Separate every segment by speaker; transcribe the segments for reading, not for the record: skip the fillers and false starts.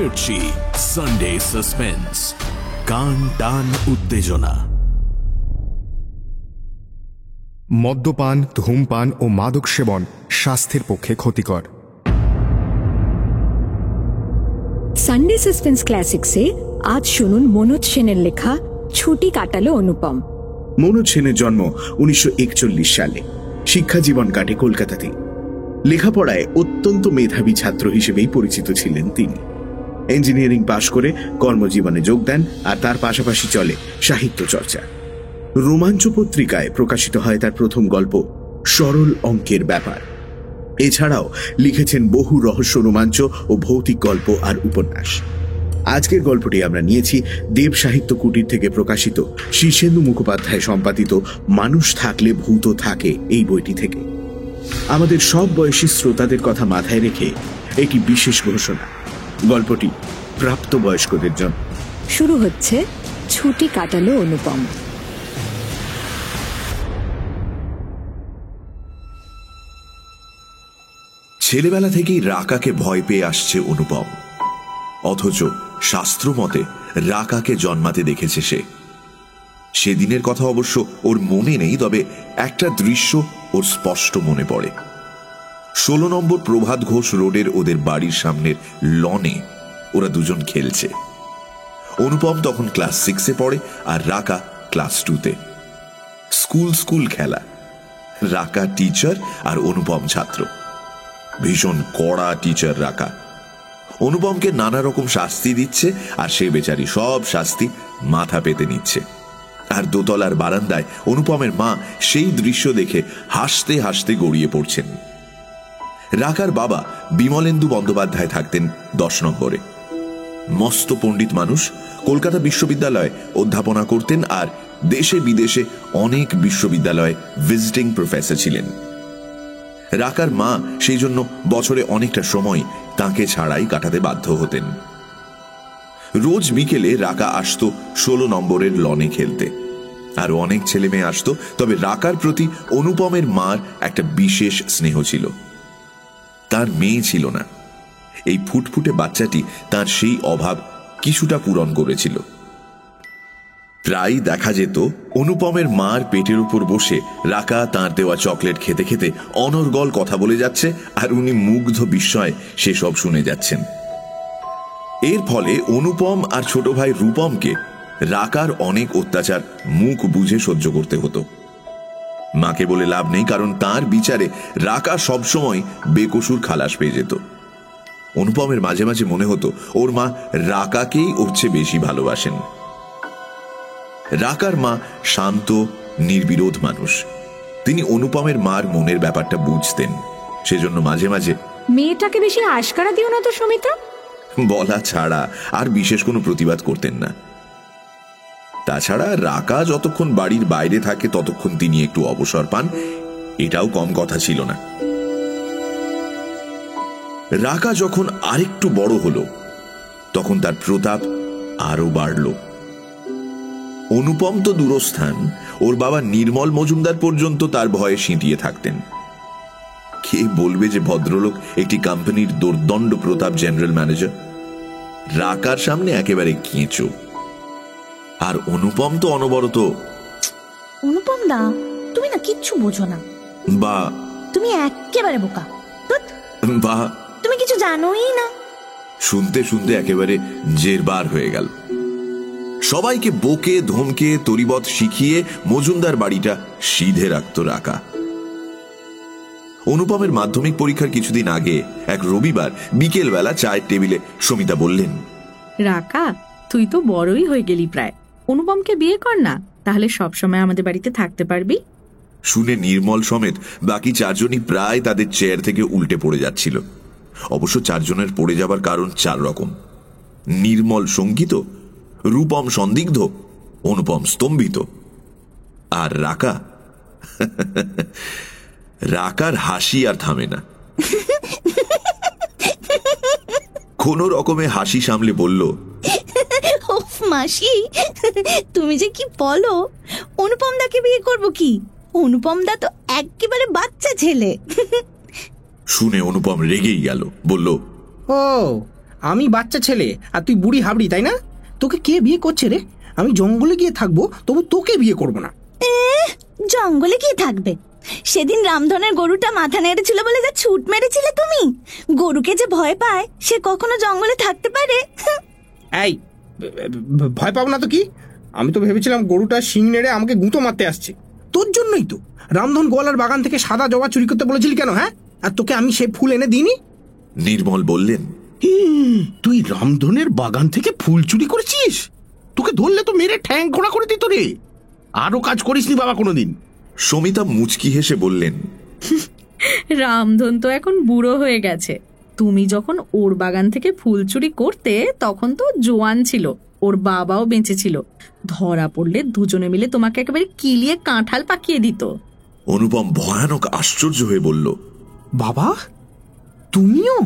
Speaker 1: Mirchi Sunday suspense, কান টান উত্তেজনা।
Speaker 2: মদ্যপান, ধূমপান ও মাদক সেবন স্বাস্থ্যের পক্ষে ক্ষতিকর।
Speaker 3: সানডে সাসপেন্স ক্লাসিক্সে আজ শুনুন মনোজ সেনের লেখা ছুটি কাটালো অনুপম।
Speaker 4: মনোজ সেনের জন্ম 1941 সালে। শিক্ষা জীবন কাটে কলকাতাতে। লেখাপড়ায় অত্যন্ত মেধাবী ছাত্র হিসেবেই পরিচিত ছিলেন তিনি। ইঞ্জিনিয়ারিং পাশ করে কর্মজীবনে যোগ দেন, আর তার পাশাপাশি চলে সাহিত্য চর্চা। রোমাঞ্চ পত্রিকায় প্রকাশিত হয় তার প্রথম গল্প সরল অঙ্কের ব্যাপার। এছাড়াও লিখেছেন বহু রহস্য, রোমাঞ্চ ও ভৌতিক গল্প আর উপন্যাস। আজকের গল্পটি আমরা নিয়েছি দেব সাহিত্য কুটির থেকে প্রকাশিত শীর্ষেন্দু মুখোপাধ্যায় সম্পাদিত মানুষ থাকলে ভূত থাকে এই বইটি থেকে। আমাদের সব বয়সী শ্রোতাদের কথা মাথায় রেখে একটি বিশেষ ঘোষণা, গল্পটি প্রাপ্তবয়স্কদের জন্য।
Speaker 3: শুরু হচ্ছে ছুটি কাটালো অনুপম।
Speaker 5: ছেলেবেলা থেকেই রাকাকে ভয় পেয়ে আসছে অনুপম, অথচ শাস্ত্র মতে রাকাকে জন্মাতে দেখেছে সে। সেদিনের কথা অবশ্য ওর মনে নেই, তবে একটা দৃশ্য ওর স্পষ্ট মনে পড়ে। 16 নম্বর প্রভাত ঘোষ রোডের ওদের বাড়ির সামনের লনে ওরা দুজন খেলছে। অনুপম তখন ক্লাস 6-এ পড়ে আর রাকা ক্লাস 2-তে। স্কুল খেলা। রাকা টিচার আর অনুপম ছাত্র। ভীষণ কড়া টিচার রাকা। অনুপমকে নানা রকম শাস্তি দিচ্ছে, আর সে বেচারি সব শাস্তি মাথা পেতে নিচ্ছে। আর দোতলার বারান্দায় অনুপমের মা সেই দৃশ্য দেখে হাসতে হাসতে গড়িয়ে পড়ছেন। রাকার বাবা বিমলেন্দু বন্দ্যোপাধ্যায় থাকতেন 10 নম্বরে। মস্ত পণ্ডিত মানুষ, কলকাতা বিশ্ববিদ্যালয়ে অধ্যাপনা করতেন, আর দেশে বিদেশে অনেক বিশ্ববিদ্যালয়ে ভিজিটিং প্রফেসর ছিলেন। রাকার মা সেই জন্য বছরে অনেকটা সময় তাকে ছাড়াই কাটাতে বাধ্য হতেন। রোজ বিকেলে রাকা আসতো 16 নম্বরের লনে খেলতে। আরো অনেক ছেলে মেয়ে আসতো, তবে রাকার প্রতি অনুপমের মার একটা বিশেষ স্নেহ ছিল। তার মেয়ে ছিল না। এই ফুটফুটে বাচ্চাটি তার সেই অভাব কিছুটা পূরণ করেছিল। প্রায় দেখা যেত অনুপমের মার পেটের উপর বসে রাকা তাঁর দেওয়া চকলেট খেতে খেতে অনর্গল কথা বলে যাচ্ছে, আর উনি মুগ্ধ বিস্ময়ে সেসব শুনে যাচ্ছেন। এর ফলে অনুপম আর ছোট ভাই রূপমকে রাকার অনেক অত্যাচার মুখ বুঝে সহ্য করতে হতো। মাকে বলে লাভ নেই, কারণ তার বিচারে রাকা সবসময় বেকসুর খালাস পেয়ে যেত। অনুপমের মাঝে মাঝে মনে হতো ওর মা রাকাকেই ওর চেয়ে বেশি ভালোবাসেন। রাকার মা শান্ত, নির্বিরোধ মানুষ। তিনি অনুপমের মার মনের ব্যাপারটা বুঝতেন। সেজন্য মাঝে মাঝে,
Speaker 3: মেয়েটাকে বেশি আশকারা দিও না তো সমিতা,
Speaker 5: বলা ছাড়া আর বিশেষ কোনো প্রতিবাদ করতেন না। তাছাড়া রাকা যতক্ষণ বাড়ির বাইরে থাকে ততক্ষণ তিনি একটু অবসর পান, এটাও কম কথা ছিল না। রাকা যখন আরেকটু বড় হলো, তখন তার প্রতাপ আরো বাড়ল। অনুপম তো দূরস্থান, ওর বাবা নির্মল মজুমদার পর্যন্ত তার ভয়ে সিঁটিয়ে থাকতেন। কে বলবে যে ভদ্রলোক একটি কোম্পানির দুর্দণ্ড প্রতাপ জেনারেল ম্যানেজার। রাকার সামনে একেবারে কেঁচো। আর অনুপম তো অনবরত,
Speaker 6: অনুপম দা তুমি না কিচ্ছু বোঝো না,
Speaker 5: বা
Speaker 6: তুমি একেবারে বোকা,
Speaker 5: বা
Speaker 6: তুমি কিছু জানোই না।
Speaker 5: শুনতে শুনতে একেবারে জেরবার হয়ে গেল। সবাইকে বকে ধমকে তরিবত শিখিয়ে মজুমদার বাড়িটা সিধে রাখত রাকা। অনুপমের মাধ্যমিক পরীক্ষার কিছুদিন আগে এক রবিবার বিকেল বেলা চায়ের টেবিলে সমিতা বললেন,
Speaker 7: রাকা তুই তো বড়ই হয়ে গেলি প্রায়, অনুপমকে বিয়ে কর না, তাহলে সবসময় আমাদের বাড়িতে থাকতে পারবি।
Speaker 5: শুনে নির্মল সমেত বাকি 4 জনই প্রায় তাদের চেয়ার থেকে উল্টে পড়ে যাচ্ছিল। অবশ্য 4 জনের পড়ে যাবার কারণ 4 রকম। নির্মল শঙ্কিত, রূপম সন্দিগ্ধ, অনুপম স্তম্ভিত, আর রাকা রাকার হাসি আর থামে না। কোন রকমে হাসি সামলে বলল,
Speaker 6: মাসি তুমি যে কি বলো, অনুপম দাকে বিয়ে করবো কি? অনুপম দা তো একেবারে বাচ্চা ছেলে।
Speaker 5: শুনে অনুপম রেগেই গেল, বলল,
Speaker 8: ও আমি বাচ্চা ছেলে আর তুই বুড়ি হাবড়ি, তাই না? তোকে কে বিয়ে করছে রে? আমি জঙ্গলে গিয়ে থাকবো, তবু তোকে বিয়ে করবো না।
Speaker 6: জঙ্গলে গিয়ে থাকবে? সেদিন রামধনের গরুটা মাথা নেড়েছিল বলে যা ছুট মেরেছিলে তুমি। গরুকে যে ভয় পায় সে কখনো জঙ্গলে থাকতে পারে?
Speaker 8: এই ভয় পাবো না তো কি? আমি তো ভেবেছিলাম গরুটা শিং নেড়ে আমাকে গুঁতো মারতে আসছে। তোর জন্যই তো রামধন গোয়ালার বাগান থেকে সাদা জবা চুরি করতে বলেছিলি কেন? হ্যাঁ, আর তোকে আমি সেই ফুল এনে দিইনি?
Speaker 5: নির্মল বললেন,
Speaker 9: তুই রামধনের বাগান থেকে ফুল চুরি করেছিস? তোকে ধরলে তো মেরে ঠ্যাং খোঁড়া করে দিত রে। আরো কাজ করিসনি বাবা কোনোদিন?
Speaker 5: সমিতা মুচকি হেসে বললেন,
Speaker 7: রামধন তো এখন বুড়ো হয়ে গেছে। তুমি যখন ওর বাগান থেকে ফুল চুরি করতে তখন তো জোয়ান ছিল, ওর বাবাও বেঁচে ছিল। ধরা পড়লে দুজনে মিলে তোমাকে একেবারে কিলিয়ে কাঁঠাল পাকিয়ে দিত।
Speaker 5: অনুপম ভয়ানক আশ্চর্য হয়ে বলল,
Speaker 8: বাবা তুমিও?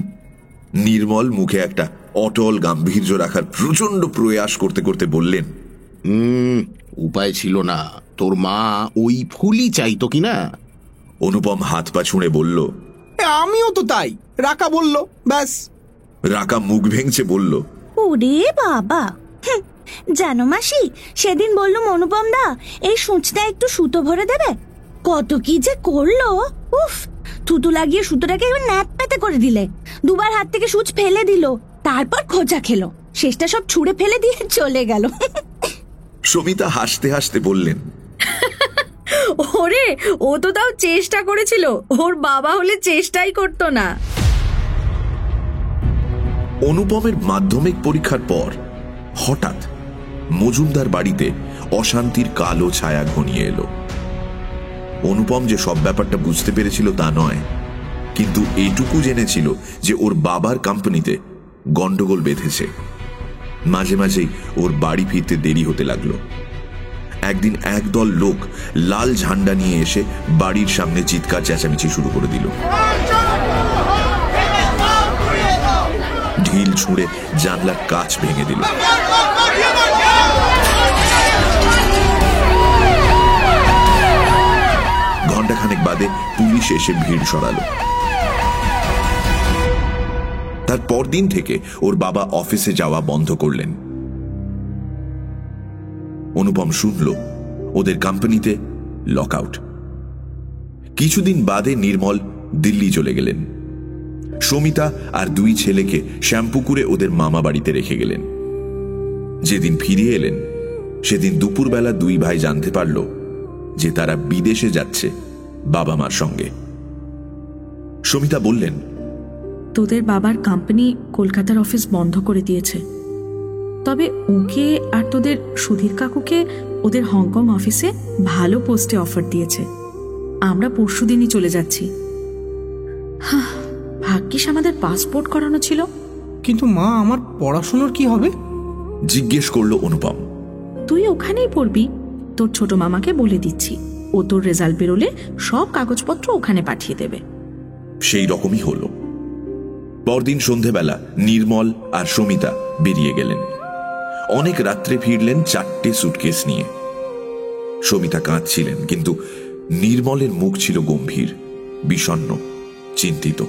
Speaker 5: নির্মল মুখে একটা অটল গাম্ভীর্য রাখার প্রচন্ড প্রয়াস করতে করতে বললেন,
Speaker 9: উপায় ছিল না। তোর মা ওই ফুলই চাইতো কিনা।
Speaker 5: অনুপম হাত পা ছুঁড়ে বলল,
Speaker 8: আমিও তো তাই। রাকা বলল, ব্যাস।
Speaker 5: রাকা মুখ ভেঙচে বলল,
Speaker 6: ওরে বাবা, জানো মাসি, সেদিন বললুম অনুপম দা এই সূচটা একটু সুতো ভরে দেবে। কত কি যে করলো! উফ, থুতু লাগিয়ে সুতোটাকে এবার ন্যাপ পেতে করে দিলে। দুবার হাত থেকে সূচ ফেলে দিল, তারপর খোঁচা খেলো, শেষটা সব ছুঁড়ে ফেলে দিয়ে চলে গেল।
Speaker 5: সমিতা হাসতে হাসতে বললেন,
Speaker 7: ওরে, ও তো তাও চেষ্টা করেছিল, ওর বাবা হলে চেষ্টাই করতো না।
Speaker 5: অনুপমের মাধ্যমিক পরীক্ষার পর হঠাৎ মজুমদার বাড়িতে অশান্তির কালো ছায়া ঘনিয়ে এলো। অনুপম যে সব ব্যাপারটা বুঝতে পেরেছিল তা নয়, কিন্তু এইটুকু জেনেছিল যে ওর বাবার কোম্পানিতে গন্ডগোল বেঁধেছে। মাঝে মাঝেই ওর বাড়ি ফিরতে দেরি হতে লাগলো। একদিন একদল লোক লাল ঝান্ডা নিয়ে এসে বাড়ির সামনে চিৎকার চেঁচামেচি শুরু করে দিল। ঢিল ছুঁড়ে জানলার কাঁচ ভেঙে দিল। ঘণ্টাখানেক বাদে পুলিশ এসে ভিড় সরালো। তার পরদিন থেকে ওর বাবা অফিসে যাওয়া বন্ধ করলেন। অনুপম শুনল ওদের কোম্পানিতে লকআউট। কিছুদিন বাদে নির্মল দিল্লি চলে গেলেন। সমিতা আর দুই ছেলেকে শ্যামপুকুরে ওদের মামা বাড়িতে রেখে গেলেন। যেদিন ফিরে এলেন সেদিন দুপুরবেলা দুই ভাই জানতে পারল যে তারা বিদেশে যাচ্ছে বাবা মার সঙ্গে। সমিতা বললেন,
Speaker 7: তোদের বাবার কোম্পানি কলকাতার অফিস বন্ধ করে দিয়েছে, তবে ওকে আর তোদের সুধীর কাকুকে ওদের হংকং অফিসে ভালো পোস্টে অফার দিয়েছে। আমরা পরশুদিনই চলে যাচ্ছি। ভাগ্যিস আমাদের পাসপোর্ট করানো ছিল।
Speaker 8: কিন্তু মা, আমার পড়াশোনার কি হবে?
Speaker 5: জিজ্ঞেস করলো অনুপম।
Speaker 7: তুই ওখানেই পড়বি, তোর ছোট মামাকে বলে দিচ্ছি, ও তোর রেজাল্ট বেরোলে সব কাগজপত্র ওখানে পাঠিয়ে দেবে।
Speaker 5: সেই রকমই হলো। পরদিন সন্ধেবেলা নির্মল আর সমিতা বেরিয়ে গেলেন। অনেক রাত্রে ফিরলেন 4টে সুটকেস নিয়ে। সমিতা কাঁদছিলেন, কিন্তু নির্মলের মুখ ছিল গম্ভীর, বিষণ্ণ, চিন্তিত।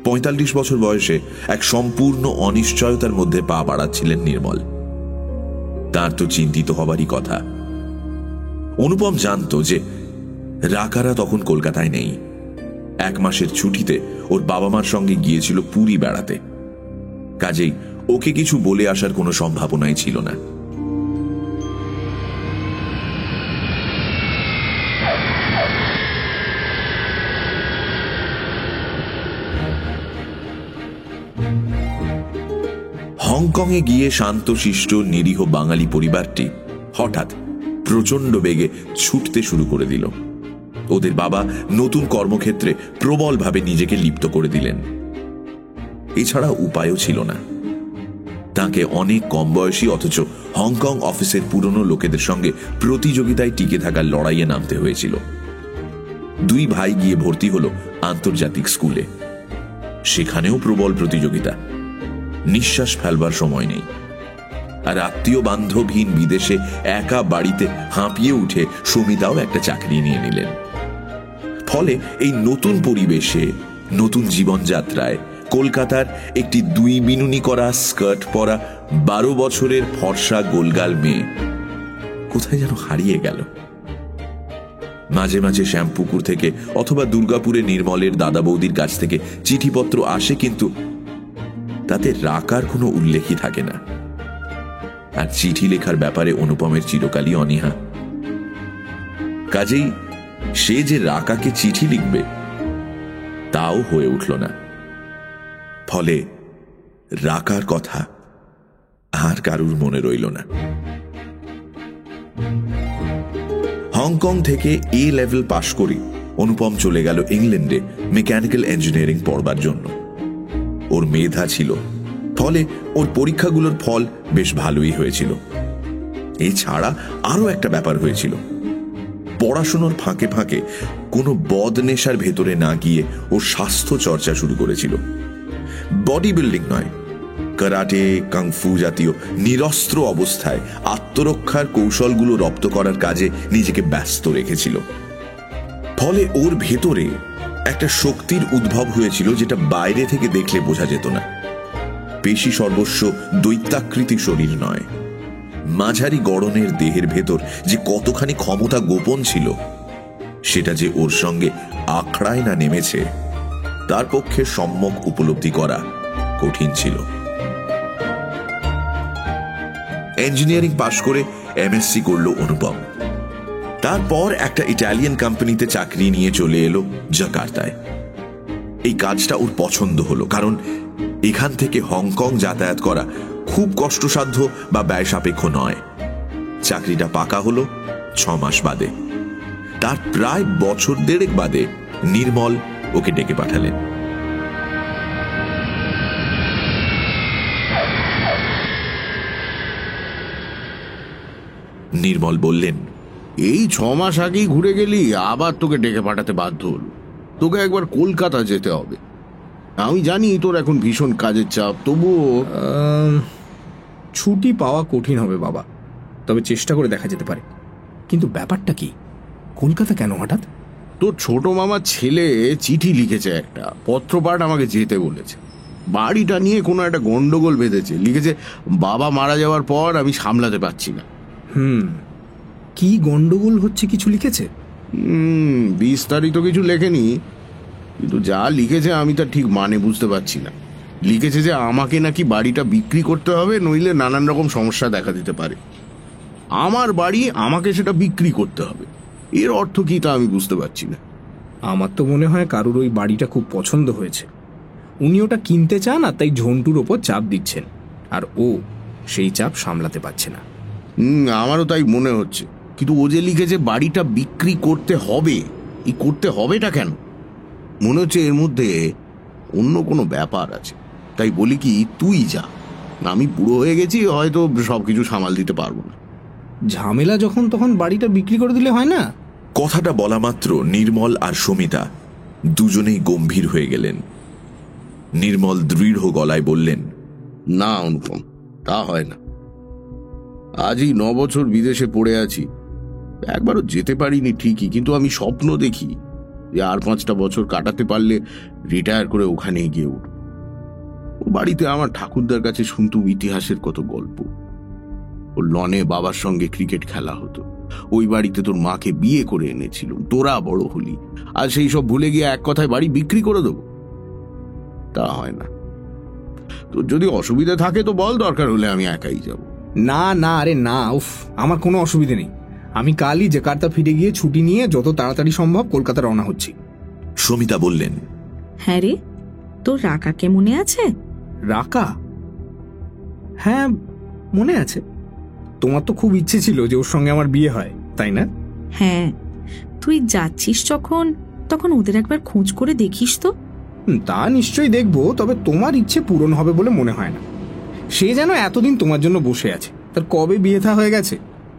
Speaker 5: 45 বছর বয়সে এক সম্পূর্ণ অনিশ্চয়তার মধ্যে পা বাড়াচ্ছিলেন নির্মল। তার তো চিন্তিত হবারই কথা। অনুপম জানত যে রাকারা তখন কলকাতায় নেই। 1 মাসের ছুটিতে ওর বাবা মার সঙ্গে গিয়েছিল পুরী বেড়াতে। কাজেই ওকে কিছু বলে আসার কোনো সম্ভাবনাই ছিল না। হংকংয়ে গিয়ে শান্তশিষ্ট নিরীহ বাঙালি পরিবারটি হঠাৎ প্রচন্ড বেগে ছুটতে শুরু করে দিল। ওদের বাবা নতুন কর্মক্ষেত্রে প্রবলভাবে নিজেকে লিপ্ত করে দিলেন। এছাড়া উপায়ও ছিল না। তাকে অনেক কম বয়সী অথচ হংকং অফিসের পুরনো লোকেদের সঙ্গে প্রতিযোগিতায় টিকে থাকার লড়াইয়ে নামতে হয়েছিল। 2 ভাই গিয়ে ভর্তি হলো আন্তর্জাতিক স্কুলে। সেখানেও প্রবল প্রতিযোগিতা, নিঃশ্বাস ফেলবার সময় নেই। আর আত্মীয় বান্ধবহীন বিদেশে একা বাড়িতে হাঁপিয়ে উঠে সমিতাও একটা চাকরি নিয়ে নিলেন। ফলে এই নতুন পরিবেশে, নতুন জীবনযাত্রায় কলকাতার একটি 2 বিনুনি করা স্কার্ট পরা 12 বছরের ফর্সা গোলগাল মেয়ে কোথায় যেন হারিয়ে গেল। মাঝে মাঝে শ্যামপুকুর থেকে অথবা দুর্গাপুরে নির্মলের দাদা বৌদির কাছ থেকে চিঠিপত্র আসে, কিন্তু তাতে রাকার কোনো উল্লেখই থাকে না। আর চিঠি লেখার ব্যাপারে অনুপমের চিরকালই অনীহা। কাজেই সে যে রাকাকে চিঠি লিখবে তাও হয়ে উঠল না। ফলে রাকার কথা আর কারুর মনে রইল না। হংকং থেকে এ লেভেল পাশ করে অনুপম চলে গেল ইংল্যান্ডে মেকানিক্যাল ইঞ্জিনিয়ারিং পড়বার জন্য। ওর মেধা ছিল, ফলে ওর পরীক্ষাগুলোর ফল বেশ ভালোই হয়েছিল। এছাড়া আরো একটা ব্যাপার হয়েছিল, পড়াশোনার ফাঁকে ফাঁকে কোনো বদনেশার ভেতরে না গিয়ে ও স্বাস্থ্য চর্চা শুরু করেছিল। বডি বিল্ডিং নয়, কারাটে, কাংফু জাতীয় নিরস্ত্র অবস্থায় আত্মরক্ষার কৌশলগুলো রপ্ত করার কাজে নিজেকে ব্যস্ত রেখেছিল। ফলে ওর ভেতরে একটা শক্তির উদ্ভব হয়েছিল, যেটা বাইরে থেকে দেখলে বোঝা যেত না। পেশি সর্বস্ব দৈত্যাকৃতি শরীর নয়, মাঝারি গড়নের দেহের ভেতর যে কতখানি ক্ষমতা গোপন ছিল, সেটা যে ওর সঙ্গে আখড়ায় না নেমেছে তার পক্ষে সম্যক উপলব্ধি করা কঠিন ছিল। ইঞ্জিনিয়ারিং পাশ করে এমএসসি করল অনুপম। তারপর একটা ইটালিয়ান কোম্পানিতে চাকরি নিয়ে চলে এলো জাকার্তায়। এই কাজটা ওর পছন্দ হলো, কারণ এখান থেকে হংকং যাতায়াত করা খুব কষ্টসাধ্য বা ব্যয় সাপেক্ষ নয়। চাকরিটা পাকা হলো 6 মাস বাদে। তার প্রায় বছর 1.5 বাদে নির্মল ওকে ডেকে পাঠালেন। নির্মল বললেন,
Speaker 9: এই 6 মাস আগেই ঘুরে গেলি, আবার তোকে ডেকে পাঠাতে বাধ্য হল। তোকে একবার কলকাতা যেতে হবে। আমি জানি তোর এখন ভীষণ কাজের চাপ, তবুও
Speaker 8: ছুটি পাওয়া কঠিন হবে বাবা, তবে চেষ্টা করে দেখা যেতে পারে। কিন্তু ব্যাপারটা কি, কলকাতা কেন হঠাৎ?
Speaker 9: তোর ছোট মামার ছেলে চিঠি লিখেছে, একটা পত্রপাঠ আমাকে যেতে বলেছে। বাড়িটা নিয়ে কোনো একটা গন্ডগোল বেঁধেছে। লিখেছে, বাবা মারা যাওয়ার পর আমি সামলাতে পারছি না।
Speaker 8: কি গন্ডগোল হচ্ছে কিছু লিখেছে?
Speaker 9: বিস্তারিত কিছু লেখেনি, কিন্তু যা লিখেছে আমি তা ঠিক মানে বুঝতে পারছি না। লিখেছে যে আমাকে নাকি বাড়িটা বিক্রি করতে হবে, নইলে নানান রকম সমস্যা দেখা দিতে পারে। আমার বাড়ি, আমাকে সেটা বিক্রি করতে হবে। এর অর্থ কি তা আমি বুঝতে পারছি না।
Speaker 8: আমার তো মনে হয় কারুর ওই বাড়িটা খুব পছন্দ হয়েছে, উনি ওটা কিনতে চান, আর তাই ঝন্টুর ওপর চাপ দিচ্ছেন, আর ও সেই চাপ সামলাতে পারছে না।
Speaker 9: আমারও তাই মনে হচ্ছে। কিন্তু ও যে লিখেছে বাড়িটা বিক্রি করতে হবে, এই করতে হবেটা কেন? মনে হচ্ছে এর মধ্যে অন্য কোনো ব্যাপার আছে। তাই বলি কি, তুই যা, আমি বুড়ো হয়ে গেছি, হয়তো সবকিছু সামাল দিতে পারবো না।
Speaker 8: ঝামেলা যখন তখন বাড়িটা বিক্রি করে দিলে হয় না?
Speaker 5: কথাটা বলা মাত্র নির্মল আর সমিতা দুজনেই গম্ভীর হয়ে গেলেন। নির্মল দৃঢ় গলায় বললেন,
Speaker 9: না অনুপম, তা হয় না। আজই 9 বছর বিদেশে পড়ে আছি, একবারও যেতে পারিনি ঠিকই, কিন্তু আমি স্বপ্ন দেখি যে আর 5টা বছর কাটাতে পারলে রিটায়ার করে ওখানে গিয়ে উঠব। ও বাড়িতে আমার ঠাকুরদার কাছে শুনতুম ইতিহাসের কত গল্প। ও লনে বাবার সঙ্গে ক্রিকেট খেলা হতো। ওই বাড়িতে তোর মাকে বিয়ে করে এনেছিল, তোরা বড় হলি, আর সেই সব ভুলে গিয়ে এক কথায় বাড়ি বিক্রি করে দেবো? তা হয় না। তোর যদি অসুবিধা থাকে তো বল, দরকার হলে আমি একাই যাব।
Speaker 8: না না, আরে না, উফ, আমার কোনো অসুবিধে নেই। আমি কালই জাকার্তা ফিরে গিয়ে ছুটি নিয়ে যত তাড়াতাড়ি সম্ভব কলকাতা রওনা হচ্ছি।
Speaker 5: সমিতা বললেন,
Speaker 7: হ্যাঁ রে, তোর রাকাকে মনে আছে?
Speaker 8: রাকা? হ্যাঁ, মনে আছে। তোমার তো খুব ইচ্ছে ছিল যে ওর সঙ্গে আমার বিয়ে হয়, তাই না?
Speaker 7: হ্যাঁ, তুই যাচ্ছিস যখন, তখন ওদের একবার খোঁজ করে দেখিস তো।
Speaker 8: তা নিশ্চয়ই দেখবো, তবে তোমার ইচ্ছে পূরণ হবে বলে মনে হয় না। সে যেন এতদিন তোমার জন্য বসে আছে, তার কবে বিয়ে থা হয়ে গেছে।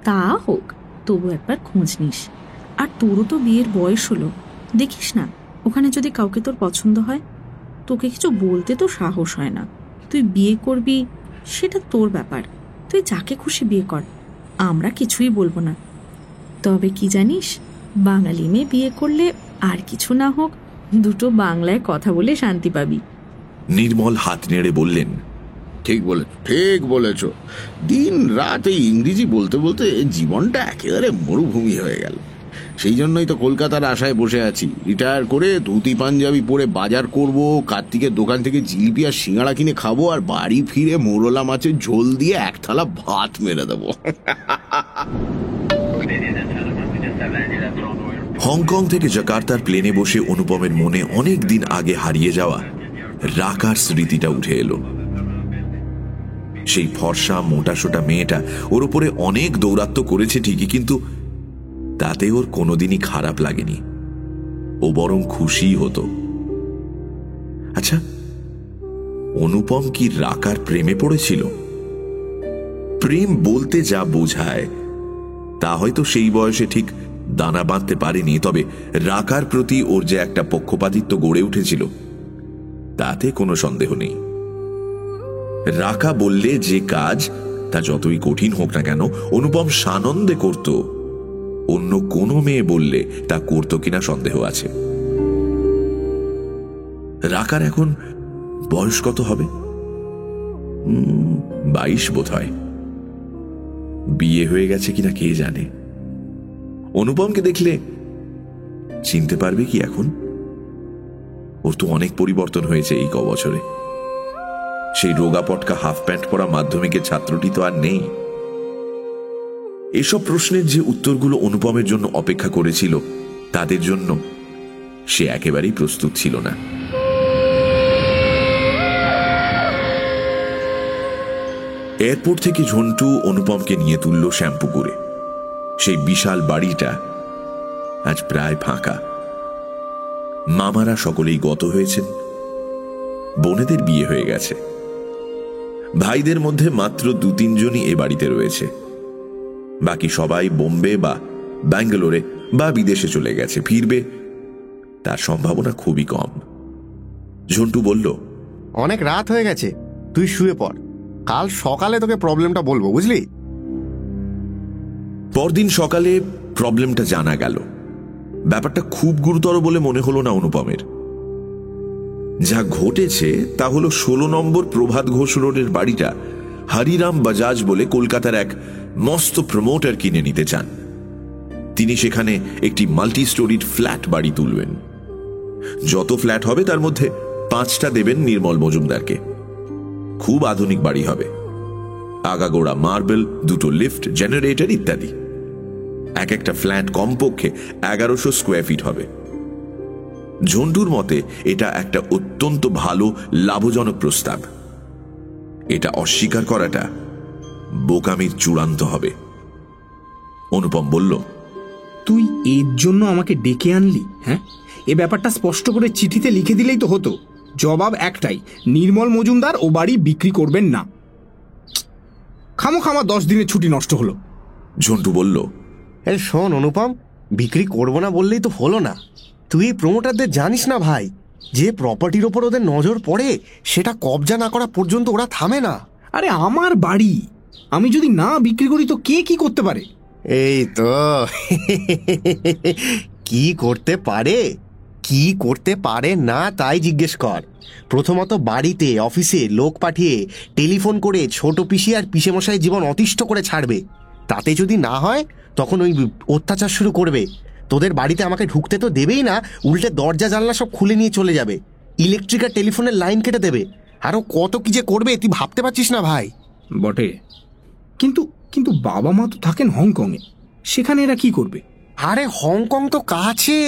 Speaker 7: তা হোক, তবু একবার খোঁজ নিস। আর তোরও তো বিয়ের বয়স হলো, দেখিস না ওখানে যদি কাউকে তোর পছন্দ হয়। তোকে কিছু বলতে তো সাহস হয় না। তুই বিয়ে করবি সেটা তোর ব্যাপার, তুই যাকে খুশি বিয়ে কর, আমরা কিছুই বলবো না। তবে কি জানিস, বাঙালি মেয়ে বিয়ে করলে আর কিছু না হোক 2 বাংলায় কথা বলে শান্তি পাবি।
Speaker 5: নির্মল হাত নেড়ে বললেন,
Speaker 9: ঠিক বলেছ। দিন রাত এই ইংরেজি বলতে বলতে জীবনটা একেবারে মরুভূমি হয়ে গেল। সেই জন্যই তো কলকাতার আশায় বসে আছি। রিটায়ার করে ধুতি পাঞ্জাবি পরে বাজার করব, কার্তিকের দোকান থেকে জিলিপি আর সিঙ্গাড়া কিনে খাবো, আর বাড়ি ফিরে মোরলা মাছের ঝোল দিয়ে এক থালা ভাত মেরে দেবো।
Speaker 5: হংকং থেকে জাকার্তার প্লেনে বসে অনুপমের মনে অনেক দিন আগে হারিয়ে যাওয়া রাকার স্মৃতিটা উঠে এলো। সেই ফর্সা মোটাসোটা মেয়েটা ওর উপরে অনেক দৌরাত্ম্য করেছে ঠিকই, কিন্তু তাতে ওর কোনোদিনই খারাপ লাগেনি। ও বরং খুশি হতো। আচ্ছা, অনুপম কি রাকার প্রেমে পড়েছিল? প্রেম বলতে যা বোঝায় তা হয়তো সেই বয়সে ঠিক দানা বাঁধতে পারেনি, তবে রাকার প্রতি ওর যে একটা পক্ষপাতিত্ব গড়ে উঠেছিল তাতে কোনো সন্দেহ নেই। রাকা বললে যে কাজ তা যতই কঠিন হোক না কেন অনুপম সানন্দে করত, অন্য কোনো মেয়ে বললে তা করত কিনা সন্দেহ আছে। রাকার এখন বয়স কত হবে? 22 বোধ হয়। বিয়ে হয়ে গেছে কিনা কে জানে। অনুপমকে দেখলে চিনতে পারবে কি এখন? ওর তো অনেক পরিবর্তন হয়েছে এই বছরে। সেই রোগা পটকা হাফ প্যান্ট পরা মাধ্যমিকের ছাত্রটি তো আর নেই। এসব প্রশ্নের যে উত্তরগুলো অনুপমের জন্য অপেক্ষা করেছিল তাদের জন্য সে একেবারেই প্রস্তুত ছিল না। এয়ারপোর্ট থেকে ঝন্টু অনুপমকে নিয়ে তুলল শ্যাম্পুপুরে। সেই বিশাল বাড়িটা আজ প্রায় ফাঁকা। মামারা সকলেই গত হয়েছেন, বোনেদের বিয়ে হয়ে গেছে, ভাইদের মধ্যে মাত্র 2-3 জনই এ বাড়িতে রয়েছে। বাকি সবাই বোম্বে বা ব্যাঙ্গালোরে বা বিদেশে চলে গেছে। ফিরবে তার সম্ভাবনা খুবই কম। ঝন্টু বলল,
Speaker 10: অনেক রাত হয়ে গেছে, তুই শুয়ে পড়, কাল সকালে তোকে প্রবলেমটা বলবো, বুঝলি?
Speaker 5: পরদিন সকালে প্রবলেমটা জানা গেল। ব্যাপারটা খুব গুরুতর বলে মনে হলো না অনুপমের। যা ঘটেছে তা হলো 16 নম্বর প্রভাত ঘোষ রোডের বাড়িটা হরিরাম বাজাজ বলে কলকাতার এক মস্ত প্রমোটার কিনে নিতে চান। তিনি সেখানে একটি মাল্টি স্টোরিড ফ্ল্যাট বাড়ি তুলবেন। যত ফ্ল্যাট হবে তার মধ্যে 5টা দেবেন নির্মল মজুমদারকে। খুব আধুনিক বাড়ি হবে, আগাগোড়া মার্বেল, 2টো লিফট, জেনারেটর ইত্যাদি। এক একটা ফ্ল্যাট কমপক্ষে 1100 স্কোয়ার ফিট হবে। ঝন্টুর মতে এটা একটা অত্যন্ত ভালো লাভজনক প্রস্তাব। এটা অস্বীকার করাটা বোকামির চূড়ান্ত হবে। অনুপম বলল,
Speaker 8: তুই এর জন্য আমাকে ডেকে আনলি? হ্যাঁ, এ ব্যাপারটা স্পষ্ট করে চিঠিতে লিখে দিলেই তো হতো। জবাব একটাই, নির্মল মজুমদার ও বাড়ি বিক্রি করবেন না। খামোখামা 10 দিনের ছুটি নষ্ট হলো।
Speaker 5: ঝন্টু বলল,
Speaker 10: শোন অনুপম, বিক্রি করবো না বললেই তো হলো না। তুই প্রমোটারদের জানিস না ভাই, যে প্রপার্টির ওপর ওদের নজর পড়ে সেটা কবজা না করা পর্যন্ত ওরা থামে না।
Speaker 8: আরে আমার বাড়ি, আমি যদি না বিক্রি করি তো কে কি করতে পারে?
Speaker 10: এই তো কি করতে পারে, কি করতে পারে না তাই জিজ্ঞেস কর। প্রথমত বাড়িতে অফিসে লোক পাঠিয়ে টেলিফোন করে ছোট পিসি আর পিসেমশাই জীবন অতিষ্ঠ করে ছাড়বে। তাতে যদি না হয় তখন ওই অত্যাচার শুরু করবে। তোদের বাড়িতে আমাকে ঢুকতে তো দেবেই না, উল্টে দরজা জানলা সব খুলে নিয়ে চলে যাবে, ইলেকট্রিক আর টেলিফোনের লাইন কেটে দেবে, আরো কত কি যে করবে তুই ভাবতে পারছিস না ভাই।
Speaker 8: বটে, কিন্তু কিন্তু বাবা মা তো থাকেন হংকংয়ে, সেখানে এরা কি করবে?
Speaker 10: আরে হংকং তো কাছে,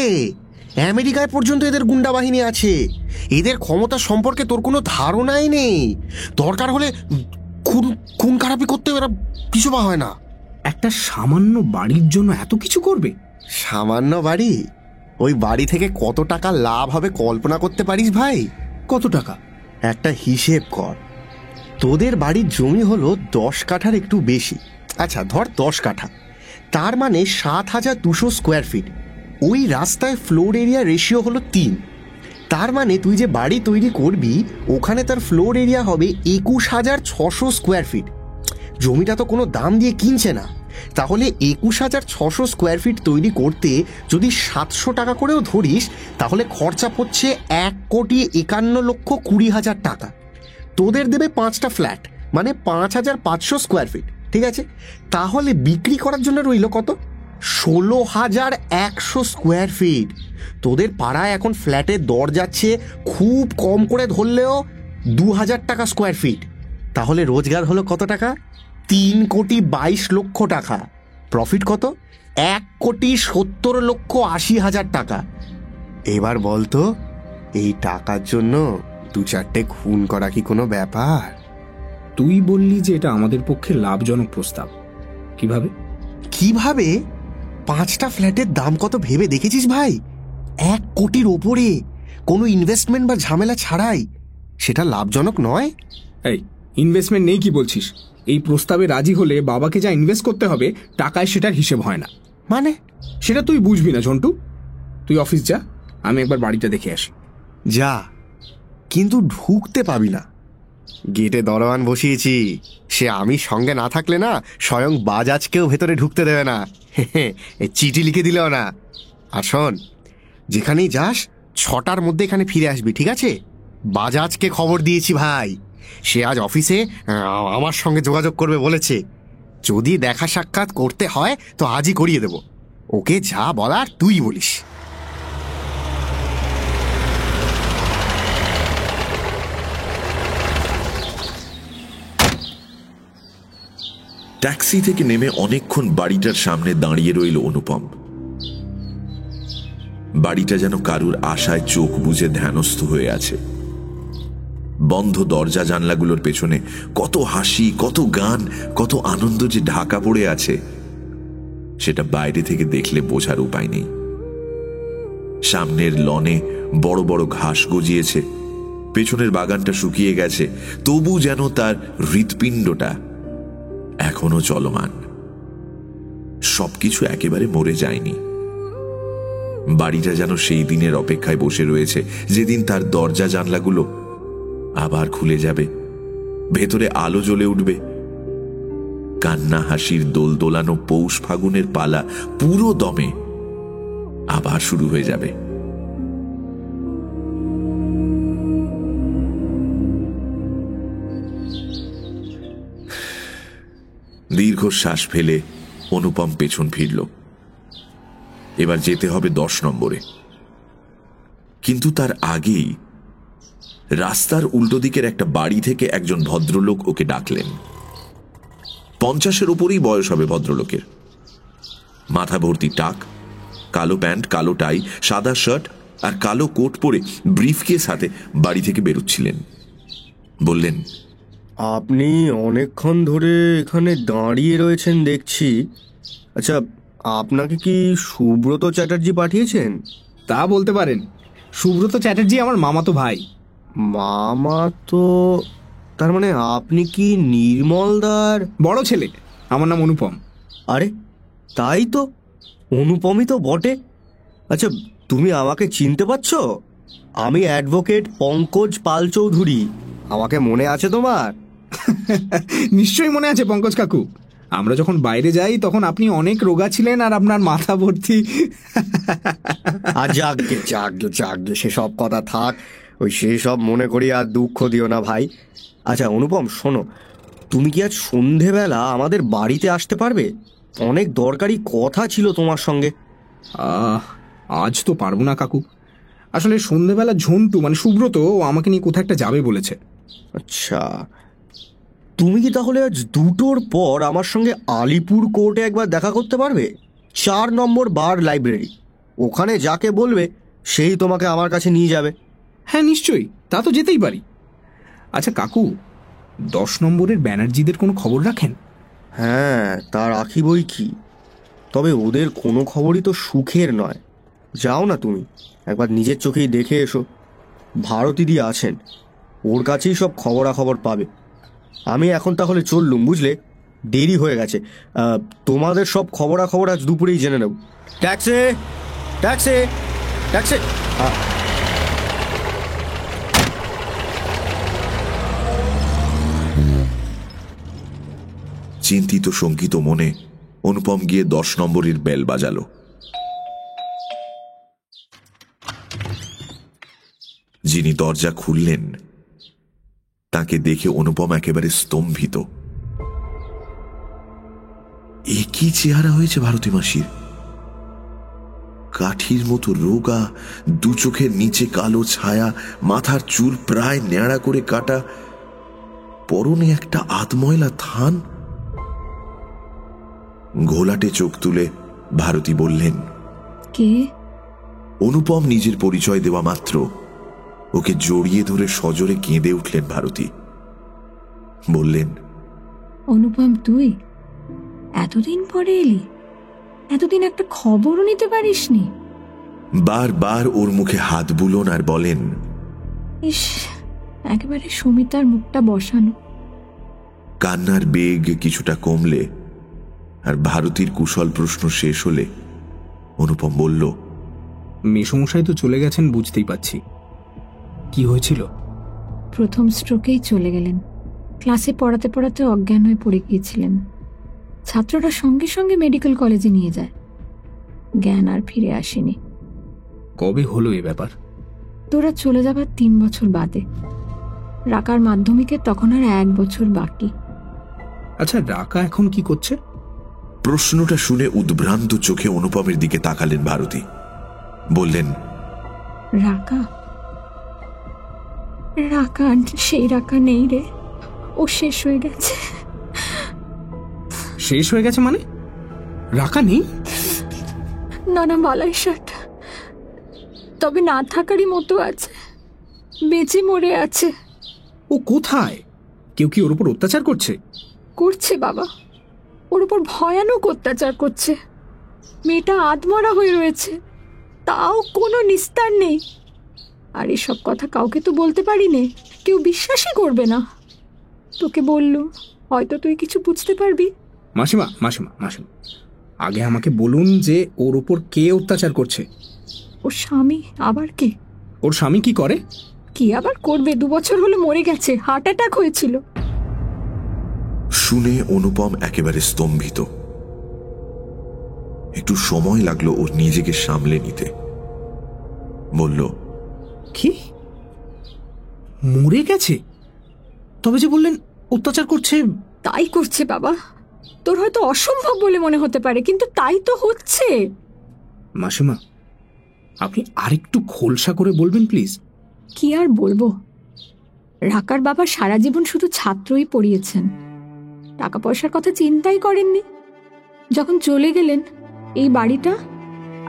Speaker 10: আমেরিকায় পর্যন্ত এদের গুন্ডা বাহিনী আছে। এদের ক্ষমতা সম্পর্কে তোর কোনো ধারণাই নেই। দরকার হলে খুন খারাপি করতে এরা পিছুপা হয় না।
Speaker 8: একটা সামান্য বাড়ির জন্য এত কিছু করবে?
Speaker 10: সামান্য বাড়ি? ওই বাড়ি থেকে কত টাকা লাভ হবে কল্পনা করতে পারিস ভাই?
Speaker 8: কত টাকা?
Speaker 10: একটা হিসেব কর। তোদের বাড়ির জমি হলো 10 কাঠার একটু বেশি। আচ্ছা ধর 10 কাঠা, তার মানে 7200 স্কোয়ার ফিট। ওই রাস্তায় ফ্লোর এরিয়া রেশিও হলো 3। তার মানে তুই যে বাড়ি তৈরি করবি ওখানে তার ফ্লোর এরিয়া হবে 21600 স্কোয়ার ফিট। জমিটা তো কোনো দাম দিয়ে কিনছে না, তাহলে 21,600 স্কোয়ার ফিট তৈরি করতে যদি 700 টাকা করেও ধরিস, তাহলে খরচা পড়ছে 1,51,20,000 টাকা। তোদের দেবে 5টা ফ্ল্যাট, মানে 5,500 স্কোয়ার ফিট, ঠিক আছে? তাহলে বিক্রি করার জন্য রইল কত? 16,100 স্কোয়ার ফিট। তোদের পাড়ায় এখন ফ্ল্যাটের দর যাচ্ছে খুব কম করে ধরলেও 2,000 টাকা স্কোয়ার ফিট। তাহলে রোজগার হলো কত টাকা? 3,22,00,000 টাকা। প্রফিট কত? 1,70,80,000 টাকা। এবার বলতো, এই টাকার জন্য 2-4টে খুন করা কি কোনো ব্যাপার?
Speaker 8: তুই বললি যে এটা আমাদের পক্ষে লাভজনক প্রস্তাব। কিভাবে?
Speaker 10: 5টা ফ্ল্যাটের দাম কত ভেবে দেখেছিস ভাই? 1 কোটির ওপরে, কোনো ইনভেস্টমেন্ট বা ঝামেলা ছাড়াই। সেটা লাভজনক নয়?
Speaker 8: এই ইনভেস্টমেন্ট নেই কি বলছিস? এই প্রস্তাবে রাজি হলে বাবাকে যা ইনভেস্ট করতে হবে টাকায় সেটার হিসেব হয় না।
Speaker 10: মানে?
Speaker 8: সেটা তুই বুঝবি না ঝন্টু। তুই অফিস যা, আমি একবার বাড়িটা দেখে আসি।
Speaker 10: যা, কিন্তু ঢুকতে পাবি না। গেটে দরওয়ান বসিয়েছি, সে আমি সঙ্গে না থাকলে না স্বয়ং বাজাজকেও ভেতরে ঢুকতে দেবে না। চিঠি লিখে দিলেও না। আর শোন, যেখানেই যাস 6টার মধ্যে এখানে ফিরে আসবি, ঠিক আছে? বাজাজকে খবর দিয়েছি ভাই, সে আজ অফিসে আমার সঙ্গে যোগাযোগ করবে বলেছে। যদি দেখা সাক্ষাৎ করতে হয় তো আজই করিয়ে দেব। ওকে যা বলার তুই বলিস।
Speaker 5: ট্যাক্সি থেকে নেমে অনেকক্ষণ বাড়িটার সামনে দাঁড়িয়ে রইল অনুপম। বাড়িটা যেন কারুর আশায় চোখ বুজে ধ্যানস্থ হয়ে আছে। বন্ধ দরজা জানলাগুলোর পেছনে কত হাসি, কত গান, কত আনন্দ যে ঢাকা পড়ে আছে, সেটা বাইরে থেকে দেখলে বোঝার উপায় নেই। সামনের লনে বড় বড় ঘাস গজিয়েছে, পেছনের বাগানটা শুকিয়ে গেছে, তবু যেন তার হৃৎপিণ্ডটা এখনো চলমান। সবকিছু একেবারে মরে যায়নি। বাড়িটা যেন সেই দিনের অপেক্ষায় বসে রয়েছে, যেদিন তার দরজা জানলাগুলো আবার খুলে যাবে, ভেতরে আলো জ্বলে উঠবে, কান্না হাসির দোল দোলানো পৌষ ফাগুনের পালা পুরো দমে আবার শুরু হয়ে যাবে। দীর্ঘশ্বাস ফেলে অনুপম পেছন ফিরল। এবার যেতে হবে 10 নম্বরে। কিন্তু তার আগেই রাস্তার উল্টো দিকের একটা বাড়ি থেকে একজন ভদ্রলোক ওকে ডাকলেন। 50-এর উপরেই বয়স হবে ভদ্রলোকের। মাথা ভর্তি টাক, কালো প্যান্ট, কালো টাই, সাদা শার্ট আর কালো কোট পরে ব্রিফকেস হাতে বাড়ি থেকে বেরোচ্ছিলেন। বললেন,
Speaker 10: আপনি অনেকক্ষণ ধরে এখানে দাঁড়িয়ে রয়েছেন দেখছি। আচ্ছা, আপনাকে কি সুব্রত চ্যাটার্জি পাঠিয়েছেন?
Speaker 8: তা বলতে পারেন। সুব্রত চ্যাটার্জি আমার মামাতো ভাই।
Speaker 10: মামা তো? তার মানে আপনি কি নির্মলদার
Speaker 8: বড় ছেলে? আমার নাম অনুপম।
Speaker 10: আরে তাই তো, অনুপমই তো বটে। আচ্ছা, তুমি আমাকে চিনতে পারছো? আমি অ্যাডভোকেট পঙ্কজ পাল চৌধুরী। আমাকে মনে আছে তোমার?
Speaker 8: নিশ্চয়ই মনে আছে পঙ্কজ কাকু। আমরা যখন বাইরে যাই তখন আপনি অনেক রোগা ছিলেন আর আপনার মাথা ভর্তি।
Speaker 10: আর যাকগে যাকগে যাকগে, সেসব কথা থাক। ওই সেসব মনে করি আর দুঃখ দিও না ভাই। আচ্ছা অনুপম, শোনো, তুমি কি আজ সন্ধেবেলা আমাদের বাড়িতে আসতে পারবে? অনেক দরকারি কথা ছিল তোমার সঙ্গে।
Speaker 8: আজ তো পারবো না কাকু। আসলে সন্ধেবেলা ঝন্টু মানে সুব্রত আমাকে নিয়ে কোথাও একটা যাবে বলেছে।
Speaker 10: আচ্ছা, তুমি কি তাহলে আজ 2টোর পর আমার সঙ্গে আলিপুর কোর্টে একবার দেখা করতে পারবে? 4 নম্বর বার লাইব্রেরি। ওখানে যাকে বলবে সেই তোমাকে আমার কাছে নিয়ে যাবে।
Speaker 8: হ্যাঁ নিশ্চয়ই, তা তো যেতেই পারি। আচ্ছা কাকু, 10 নম্বরের ব্যানার্জিদের কোনো খবর রাখেন?
Speaker 10: হ্যাঁ, তা রাখি বই কি। তবে ওদের কোনো খবরই তো সুখের নয়। যাও না তুমি, একবার নিজের চোখেই দেখে এসো। ভারতীদি আছেন, ওর কাছেই সব খবরাখবর পাবে। আমি এখন তাহলে চললুম, বুঝলে? দেরি হয়ে গেছে। তোমাদের সব খবরাখবর আজ দুপুরেই জেনে নেব। Taxi taxi taxi.
Speaker 5: চিন্তিত শঙ্কিত মনে অনুপম গিয়ে 10 নম্বরের বেল বাজালো। যিনি দরজা খুললেন তাকে দেখে অনুপম একেবারে স্তম্ভিত। এ কি চেহারা হয়েছে ভারতী মাসির! কাঠির মতো রোগা, দু চোখের নিচে কালো ছায়া, মাথার চুল প্রায় ন্যাড়া করে কাটা, পরনে একটা আধময়লা থান। ঘোলাটে চোখ তুলে ভারতী বললেন,
Speaker 3: কে?
Speaker 5: অনুপম নিজের পরিচয় দেওয়া মাত্র ওকে জড়িয়ে ধরে সজোরে কেঁদে উঠলেন ভারতী। বললেন,
Speaker 3: অনুপম, তুই এতদিন পরে এলি? এতদিন একটা খবরও নিতে পারিসনি?
Speaker 5: বারবার ওর মুখে হাত বুলোন আর বলেন,
Speaker 3: ইস, একেবারে সুমিতার মুখটা বসানো।
Speaker 5: কান্নার বেগ কিছুটা কমলে আর ভারতীর কুশল প্রশ্ন শেষ হলে অনুপম বলল,
Speaker 8: মেসমশাই তো চলে গেছেন বুঝতেই পাচ্ছি। কি হয়েছিল?
Speaker 3: প্রথম স্ট্রোকেই চলে গেলেন। ক্লাসে পড়াতে পড়াতে অজ্ঞান হয়ে পড়ে গিয়েছিলেন। ছাত্ররা সঙ্গে সঙ্গে মেডিকেল কলেজে নিয়ে যায়। জ্ঞান আর ফিরে আসেনি।
Speaker 8: কবে হলো এ ব্যাপার?
Speaker 3: তোরা চলে যাবার 3 বছর বাদে। রাকার মাধ্যমিকে তখন আর 1 বছর বাকি।
Speaker 8: আচ্ছা, রাকা এখন কি করছে?
Speaker 5: প্রশ্নটা শুনে উদ্ভ্রান্ত চোখে অনুপমের দিকে তাকালেন ভারতী। বললেন,
Speaker 3: রাকা? রাকা সেই রাকা নেই রে, ও শেষ হয়ে গেছে।
Speaker 8: শেষ হয়ে গেছে মানে? রাকা নেই?
Speaker 3: না না, বালাই ষাট। তবে না থাকারই মতো আছে, বেঁচে মরে আছে।
Speaker 8: ও কোথায়? কেউ কি ওর উপর অত্যাচার করছে?
Speaker 3: করছে বাবা, ওর উপর ভয়ানক অত্যাচার করছে। মেয়েটা আধমরা হয়ে রয়েছে, তাও কোনো নিস্তার নেই। আর এসব কথা কাউকে তো বলতে পারি নে, কেউ বিশ্বাসই করবে না। তোকে বললুম, হয়তো তুই কিছু বুঝতে পারবি।
Speaker 8: মাসিমা মাসিমা মাসিমা, আগে আমাকে বলুন যে ওর উপর কে অত্যাচার করছে?
Speaker 3: ওর স্বামী। আবার কে?
Speaker 8: ওর স্বামী কি করে?
Speaker 3: কি আবার করবে, 2 বছর হলো মরে গেছে, হার্ট অ্যাটাক হয়েছিল।
Speaker 5: শুনে অনুপম একেবারে স্তম্ভিত। একটু সময় লাগলো ওর নিজেকে সামলে নিতে। বলল,
Speaker 8: কি? মরে গেছে? তবে যে বললেন অত্যাচার করছে।
Speaker 3: তাই করছে বাবা। তোর হয়তো অসম্ভব বলে মনে হতে পারে, কিন্তু তাই তো হচ্ছে।
Speaker 8: মাসিমা, আপনি আরেকটু খোলসা করে বলবেন প্লিজ।
Speaker 3: কি আর বলবো, রাকার বাবা সারা জীবন শুধু ছাত্রই পড়িয়েছেন, টাকা পয়সার কথা চিন্তাই করেননি। যখন চলে গেলেন, এই বাড়িটা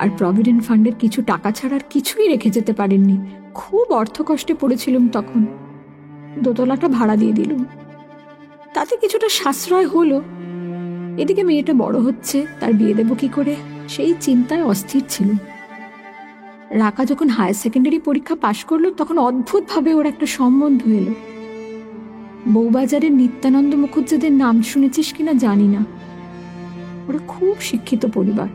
Speaker 3: আর প্রভিডেন্ট ফান্ডের কিছু টাকা ছাড়া আর কিছুই রেখে যেতে পারেননি। খুব অর্থকষ্টে পড়েছিলাম তখন। 2 তলাটা ভাড়া দিয়ে দিলুম, তাতে কিছুটা সাশ্রয় হলো। এদিকে মেয়েটা বড় হচ্ছে, তার বিয়ে দেবো কি করে সেই চিন্তায় অস্থির ছিল। রাকা যখন হায়ার সেকেন্ডারি পরীক্ষা পাশ করলো, তখন অদ্ভুতভাবে ওর একটা সম্বন্ধ এলো। বউবাজারের নিত্যানন্দ মুখুজ্জেদের নাম শুনেছিস কিনা জানি না। ওরা খুব শিক্ষিত পরিবার,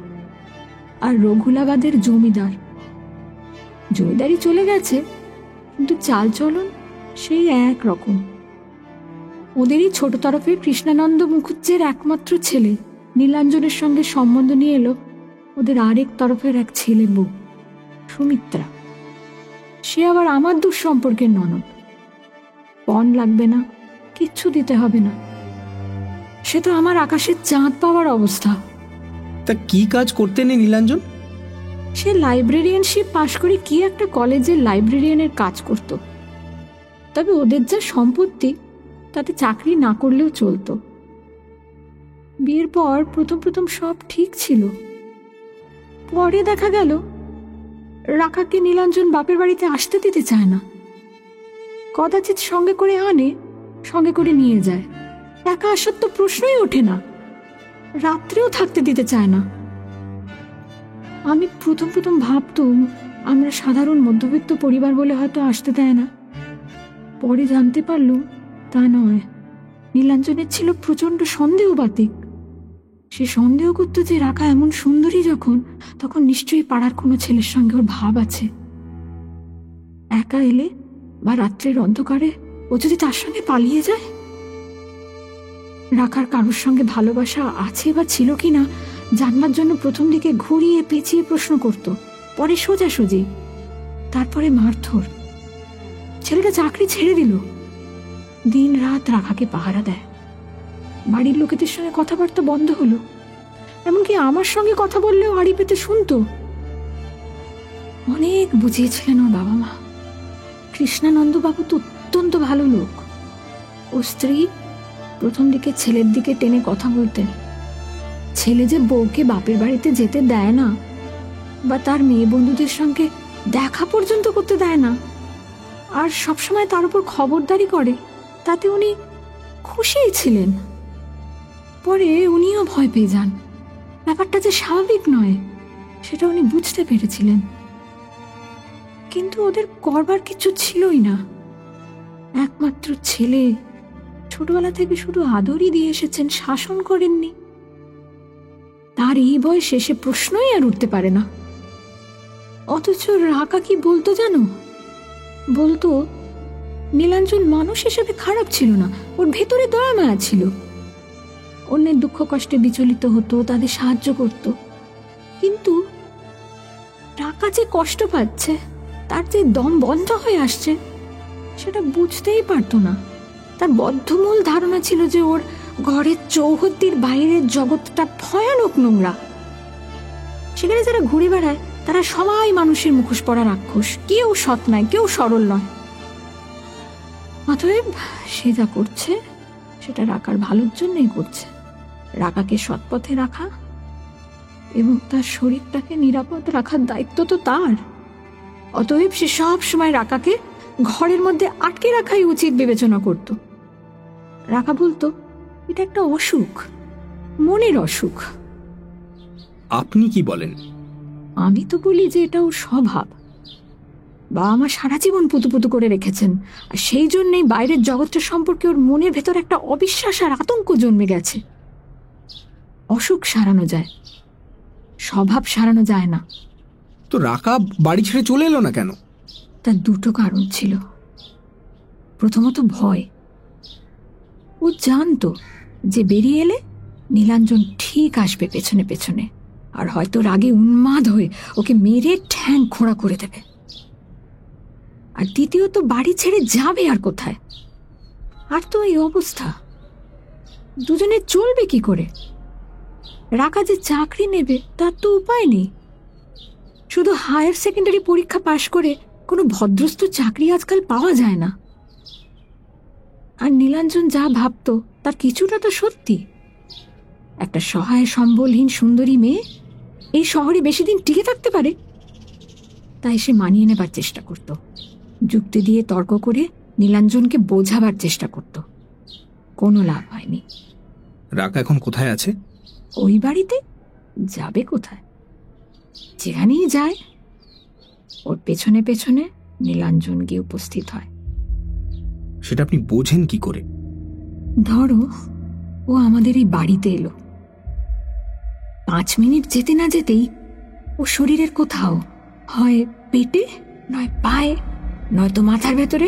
Speaker 3: আর রঘুলাবাদের জমিদার। জমিদারি চলে গেছে, কিন্তু চালচলন সেই এক রকম। ওদেরই ছোট তরফের কৃষ্ণানন্দ মুখুজ্জের একমাত্র ছেলে নীলাঞ্জনের সঙ্গে সম্বন্ধ নিয়ে এলো ওদের আরেক তরফের এক ছেলে বউ সুমিত্রা। সে আবার আমার দূর সম্পর্কের ননদ। পণ লাগবে না, কিচ্ছু দিতে হবে না। সে তো আমার আকাশের চাঁদ পাওয়ার অবস্থা।
Speaker 8: তা কি কাজ করতে নেই নীলাঞ্জন?
Speaker 3: সে লাইব্রেরিয়ানশিপ পাশ করে কি একটা কলেজের লাইব্রেরিয়ানের কাজ করত। তবে ওদের যা সম্পত্তি, তাতে চাকরি না করলেও চলতো। বিয়ের পর প্রথম সব ঠিক ছিল। পরে দেখা গেল রাকাকে নীলাঞ্জন বাপের বাড়িতে আসতে দিতে চায় না। কদাচিৎ সঙ্গে করে আনে, সঙ্গে করে নিয়ে যায়। একা আসার তো প্রশ্নই ওঠে না। রাত্রেও থাকতে দিতে চায় না। আমি প্রথম ভাবতুম আমরা সাধারণ মধ্যবিত্ত পরিবার বলে হয়তো আসতে দেয় না। পরে জানতে পারলুম তা নয়। নীলাঞ্জনের ছিল প্রচন্ড সন্দেহবাতিক। সে সন্দেহ করত যে রাকা এমন সুন্দরী যখন, তখন নিশ্চয়ই পাড়ার কোনো ছেলের সঙ্গে ওর ভাব আছে। একা এলে বা রাত্রের অন্ধকারে ও যদি তার সঙ্গে পালিয়ে যায়। রাখার কারোর সঙ্গে ভালোবাসা আছে বা ছিল কিনা জানবার জন্য প্রথম দিকে ঘুরিয়ে পেঁচিয়ে প্রশ্ন করত, পরে সোজাসুজি, তারপরে মারধর। ছেলেটা চাকরি ছেড়ে দিল, দিন রাত রাখাকে পাহারা দেয়। বাড়ির লোকেদের সঙ্গে কথাবার্তা বন্ধ হলো, এমনকি আমার সঙ্গে কথা বললেও আড়ি পেতে শুনতো। অনেক বুঝিয়েছিলেন ওর বাবা মা। কৃষ্ণানন্দ বাবু তো অত্যন্ত ভালো লোক। ও স্ত্রী প্রথম দিকে ছেলের দিকে টেনে কথা বলতেন। ছেলে যে বউকে বাপের বাড়িতে যেতে দেয় না বা তার মেয়ে বন্ধুদের সঙ্গে দেখা পর্যন্ত করতে দেয় না, আর সবসময় তার উপর খবরদারি করে, তাতে উনি খুশিই ছিলেন। পরে উনিও ভয় পেয়ে যান। ব্যাপারটা যে স্বাভাবিক নয় সেটা উনি বুঝতে পেরেছিলেন, কিন্তু ওদের করবার কিছু ছিলই না। একমাত্র ছেলে, ছোটবেলা থেকে শুধু আদরই দিয়ে এসেছেন, শাসন করেননি। তার এই বয়সে সে প্রশ্নই আর উঠতে পারে না। অথচ রাকা কি বলতো জানো? বলতো নীলাঞ্জন মানুষ হিসেবে খারাপ ছিল না, ওর ভেতরে দয়া মায়া ছিল। অন্যের দুঃখ কষ্টে বিচলিত হতো, তাদের সাহায্য করত। কিন্তু রাকা যে কষ্ট পাচ্ছে, তার যে দম বন্ধ হয়ে আসছে, সেটা বুঝতেই পারতো না। তার বদ্ধমূল ধারণা ছিল যে ওর ঘরের চৌহদ্দির বাইরের জগৎটা ভয়ানক নোংরা। সেখানে যারা ঘুরে বেড়ায় তারা সবাই মানুষের মুখোশ পরা রাক্ষস, কেউ সৎ নয়, কেউ সরল নয়। অতএব সে যা করছে সেটা রাকার ভালোর জন্যই করছে। রাকাকে সৎপথে রাখা এবং তার শরীরটাকে নিরাপদ রাখার দায়িত্ব তো তার। অতএব সে সব সময় রাকাকে ঘরের মধ্যে আটকে রাখাই উচিত বিবেচনা করত। রাকা বলতো এটা একটা অসুখ, মনের অসুখ।
Speaker 8: আপনি কি বলেন?
Speaker 3: আমি তো বলি যে এটা ওর স্বভাব। বাবা মা সারা জীবন পুতুপুতু করে রেখেছেন, আর সেই জন্যই বাইরের জগৎটা সম্পর্কে ওর মনের ভেতর একটা অবিশ্বাস আর আতঙ্ক জন্মে গেছে। অসুখ সারানো যায়, স্বভাব সারানো যায় না।
Speaker 8: তো রাকা বাড়ি ছেড়ে চলে এলো না কেন?
Speaker 3: তার দুটো কারণ ছিল। প্রথমত ভয়। ও জানতো যে বেরিয়ে এলে নীলাঞ্জন ঠিক আসবে পেছনে পেছনে, আর হয়তো রাগে উন্মাদ হয়ে ওকে মেরে ঠ্যাং খোঁড়া করে দেবে। আর দ্বিতীয়ত বাড়ি ছেড়ে যাবে আর কোথায়? আর তো এই অবস্থা, দুজনে চলবে কি করে? রাকা যে চাকরি নেবে তার তো উপায় নেই। শুধু হায়ার সেকেন্ডারি পরীক্ষা পাশ করে কোনো ভদ্রস্থ চাকরি আজকাল পাওয়া যায় না। আর নীলাঞ্জন যা ভাবতো তার কিছুটা তো সত্যি। একটা সহায় সম্বলহীন সুন্দরী মেয়ে এই শহরে বেশি দিন টিকে থাকতে পারে? তাই সে মানিয়ে নেবার চেষ্টা করত, যুক্তি দিয়ে তর্ক করে নীলাঞ্জনকে বোঝাবার চেষ্টা করত। কোনো লাভ হয়নি।
Speaker 8: রাকা এখন কোথায় আছে?
Speaker 3: ওই বাড়িতে। যাবে কোথায়? যেখানেই যায় ওর পেছনে পেছনে নীলাঞ্জন গিয়ে উপস্থিত হয়।
Speaker 8: সেটা আপনি বোঝেন কি করে?
Speaker 3: ধরো ও আমাদের এই বাড়িতে এলো, 5 মিনিট যেতে না যেতেই ও শরীরের কোথাও, হয় পেটে, নয় পায়ে, নয়তো মাথার ভেতরে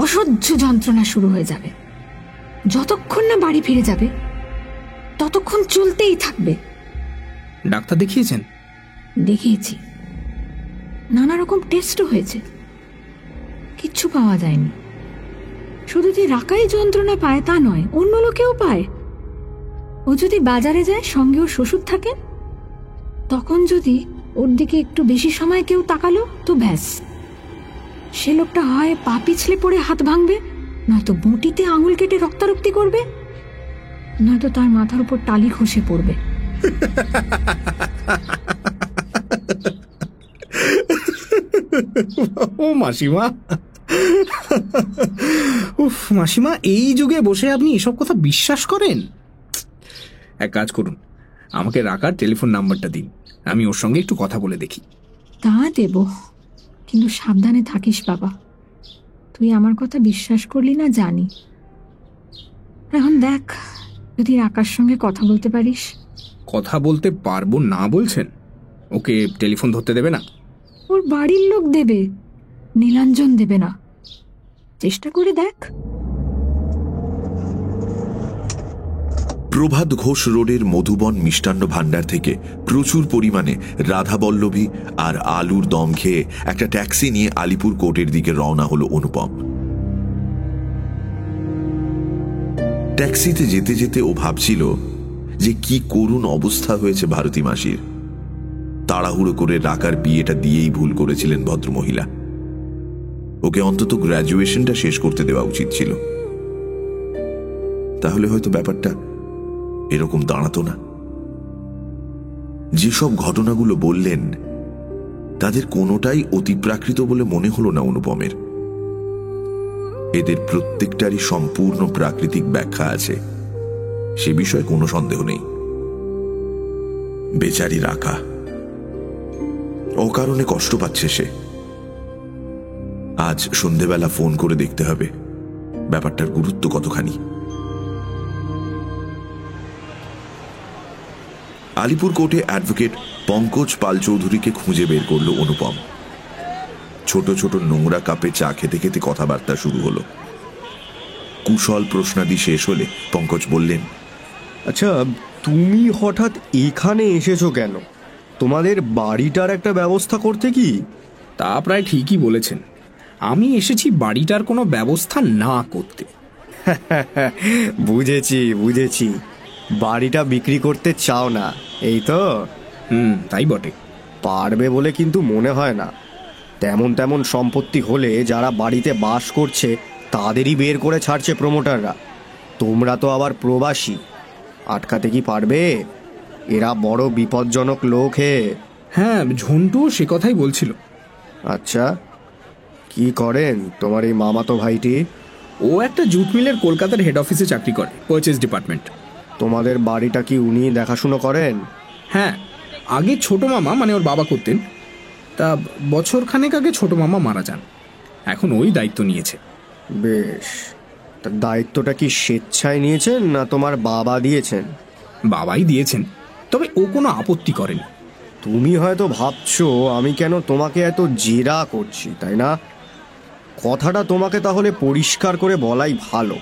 Speaker 3: অসহ্য যন্ত্রণা শুরু হয়ে যাবে। যতক্ষণ না বাড়ি ফিরে যাবে ততক্ষণ চলতেই থাকবে।
Speaker 8: ডাক্তার দেখিয়েছেন?
Speaker 3: দেখিয়েছি, নানা রকম টেস্টও হয়েছে, কিচ্ছু পাওয়া যায়নি। শুধু যে রাকাই যন্ত্রণা পায় তা নয়, অন্য লোকেও পায়। ও যদি বাজারে যায়, সঙ্গে ওর শ্বশুর থাকেন, তখন যদি ওর দিকে একটু বেশি সময় কেউ তাকালো তো ব্যাস, সে লোকটা হয় পা পিছলে পড়ে হাত ভাঙবে, নয়তো বঁটিতে আঙুল কেটে রক্তারক্তি করবে, নয়তো তার মাথার উপর টালি খসে পড়বে।
Speaker 8: ও মাসিমা, উফ মাসিমা, এই যুগে বসে আপনি এসব কথা বিশ্বাস করেন? এক কাজ করুন, আমাকে রাকার টেলিফোন নাম্বারটা দিন, আমি ওর সঙ্গে একটু কথা বলে দেখি।
Speaker 3: তা দেব, কিন্তু সাবধানে থাকিস বাবা। তুই আমার কথা বিশ্বাস করলি না জানি। এখন দেখ যদি রাকার সঙ্গে কথা বলতে পারিস।
Speaker 8: কথা বলতে পারবো না বলছেন? ওকে টেলিফোন ধরতে দেবে না?
Speaker 3: ওর বাড়ির লোক দেবে, নীলাঞ্জন দেবে না। চেষ্টা করে দেখ।
Speaker 5: প্রভাত ঘোষ রোডের মধুবন মিষ্টান্ন ভাণ্ডার থেকে প্রচুর পরিমাণে রাধাবল্লভী আর আলুর দম খেয়ে একটা ট্যাক্সি নিয়ে আলিপুর কোর্টের দিকে রওনা হলো অনুপম। ট্যাক্সিতে যেতে যেতে ও ভাবছিল যে কি করুণ অবস্থা হয়েছে ভারতী মাসির। তাড়াহুড়ো করে রাকার বিয়েটা দিয়েই ভুল করেছিলেন ভদ্রমহিলা। ওকে অন্তত গ্র্যাজুয়েশনটা শেষ করতে দেওয়া উচিত ছিল, তাহলে হয়তো ব্যাপারটা এরকম দাঁড়াতো না। যেসব ঘটনাগুলো বললেন তাদের কোনোটাই অতিপ্রাকৃত বলে মনে হলো না অনুপমের। এদের প্রত্যেকটারই সম্পূর্ণ প্রাকৃতিক ব্যাখ্যা আছে, সে বিষয়ে কোনো সন্দেহ নেই। বেচারি রাকা, অকারণে কষ্ট পাচ্ছে সে। আজ সন্ধেবেলা ফোন করে দেখতে হবে ব্যাপারটার গুরুত্ব কতখানি। আলিপুর কোর্টে অ্যাডভোকেট পঙ্কজ পাল চৌধুরীকে খুঁজে বের করল অনুপম। ছোট ছোট নোংরা কাপে চা খেতে খেতে কথাবার্তা শুরু হলো। কুশল প্রশ্নাদি শেষ হলে পঙ্কজ বললেন,
Speaker 10: আচ্ছা, তুমি হঠাৎ এখানে এসেছো কেন? তোমাদের বাড়িটার একটা ব্যবস্থা করতে কি?
Speaker 8: তা প্রায় ঠিকই বলেছেন। আমি এসেছি বাড়িটার কোনো ব্যবস্থা না করতে।
Speaker 10: বুঝেছি, বাড়িটা বিক্রি করতে চাও না, এই তো?
Speaker 8: তাই বটে।
Speaker 10: পারবে বলে কিন্তু মনে হয় না। তেমন সম্পত্তি হলে যারা বাড়িতে বাস করছে তাদেরই বের করে ছাড়ছে প্রমোটাররা। তোমরা তো আবার প্রবাসী, আটকাতে কি পারবে? এরা বড় বিপজ্জনক লোক হে।
Speaker 8: হ্যাঁ, ঝন্টু সে কথাই বলছিল।
Speaker 10: আচ্ছা, কি করেন তোমার এই মামাতো ভাইটি?
Speaker 8: ও একটা জুট মিলের কলকাতার হেড অফিসে চাকরি করে, পারচেজ ডিপার্টমেন্ট।
Speaker 10: তোমাদের বাড়িটা কি উনি দেখাশুনো করেন?
Speaker 8: হ্যাঁ, আগে ছোট মামা মানে ওর বাবা করতেন, তা বছর খানেক আগে ছোট মামা মারা যান, এখন ওই দায়িত্ব নিয়েছে।
Speaker 10: বেশ, তা দায়িত্বটা কি স্বেচ্ছায় নিয়েছেন না তোমার বাবা দিয়েছেন?
Speaker 8: বাবাই দিয়েছেন, তবে ও কোনো আপত্তি করেনি।
Speaker 10: তুমি হয়তো ভাবছো আমি কেন তোমাকে এত জেরা করছি, তাই না? কথাটা তোমাকে তাহলে পরিষ্কার করে বলাই ভালো।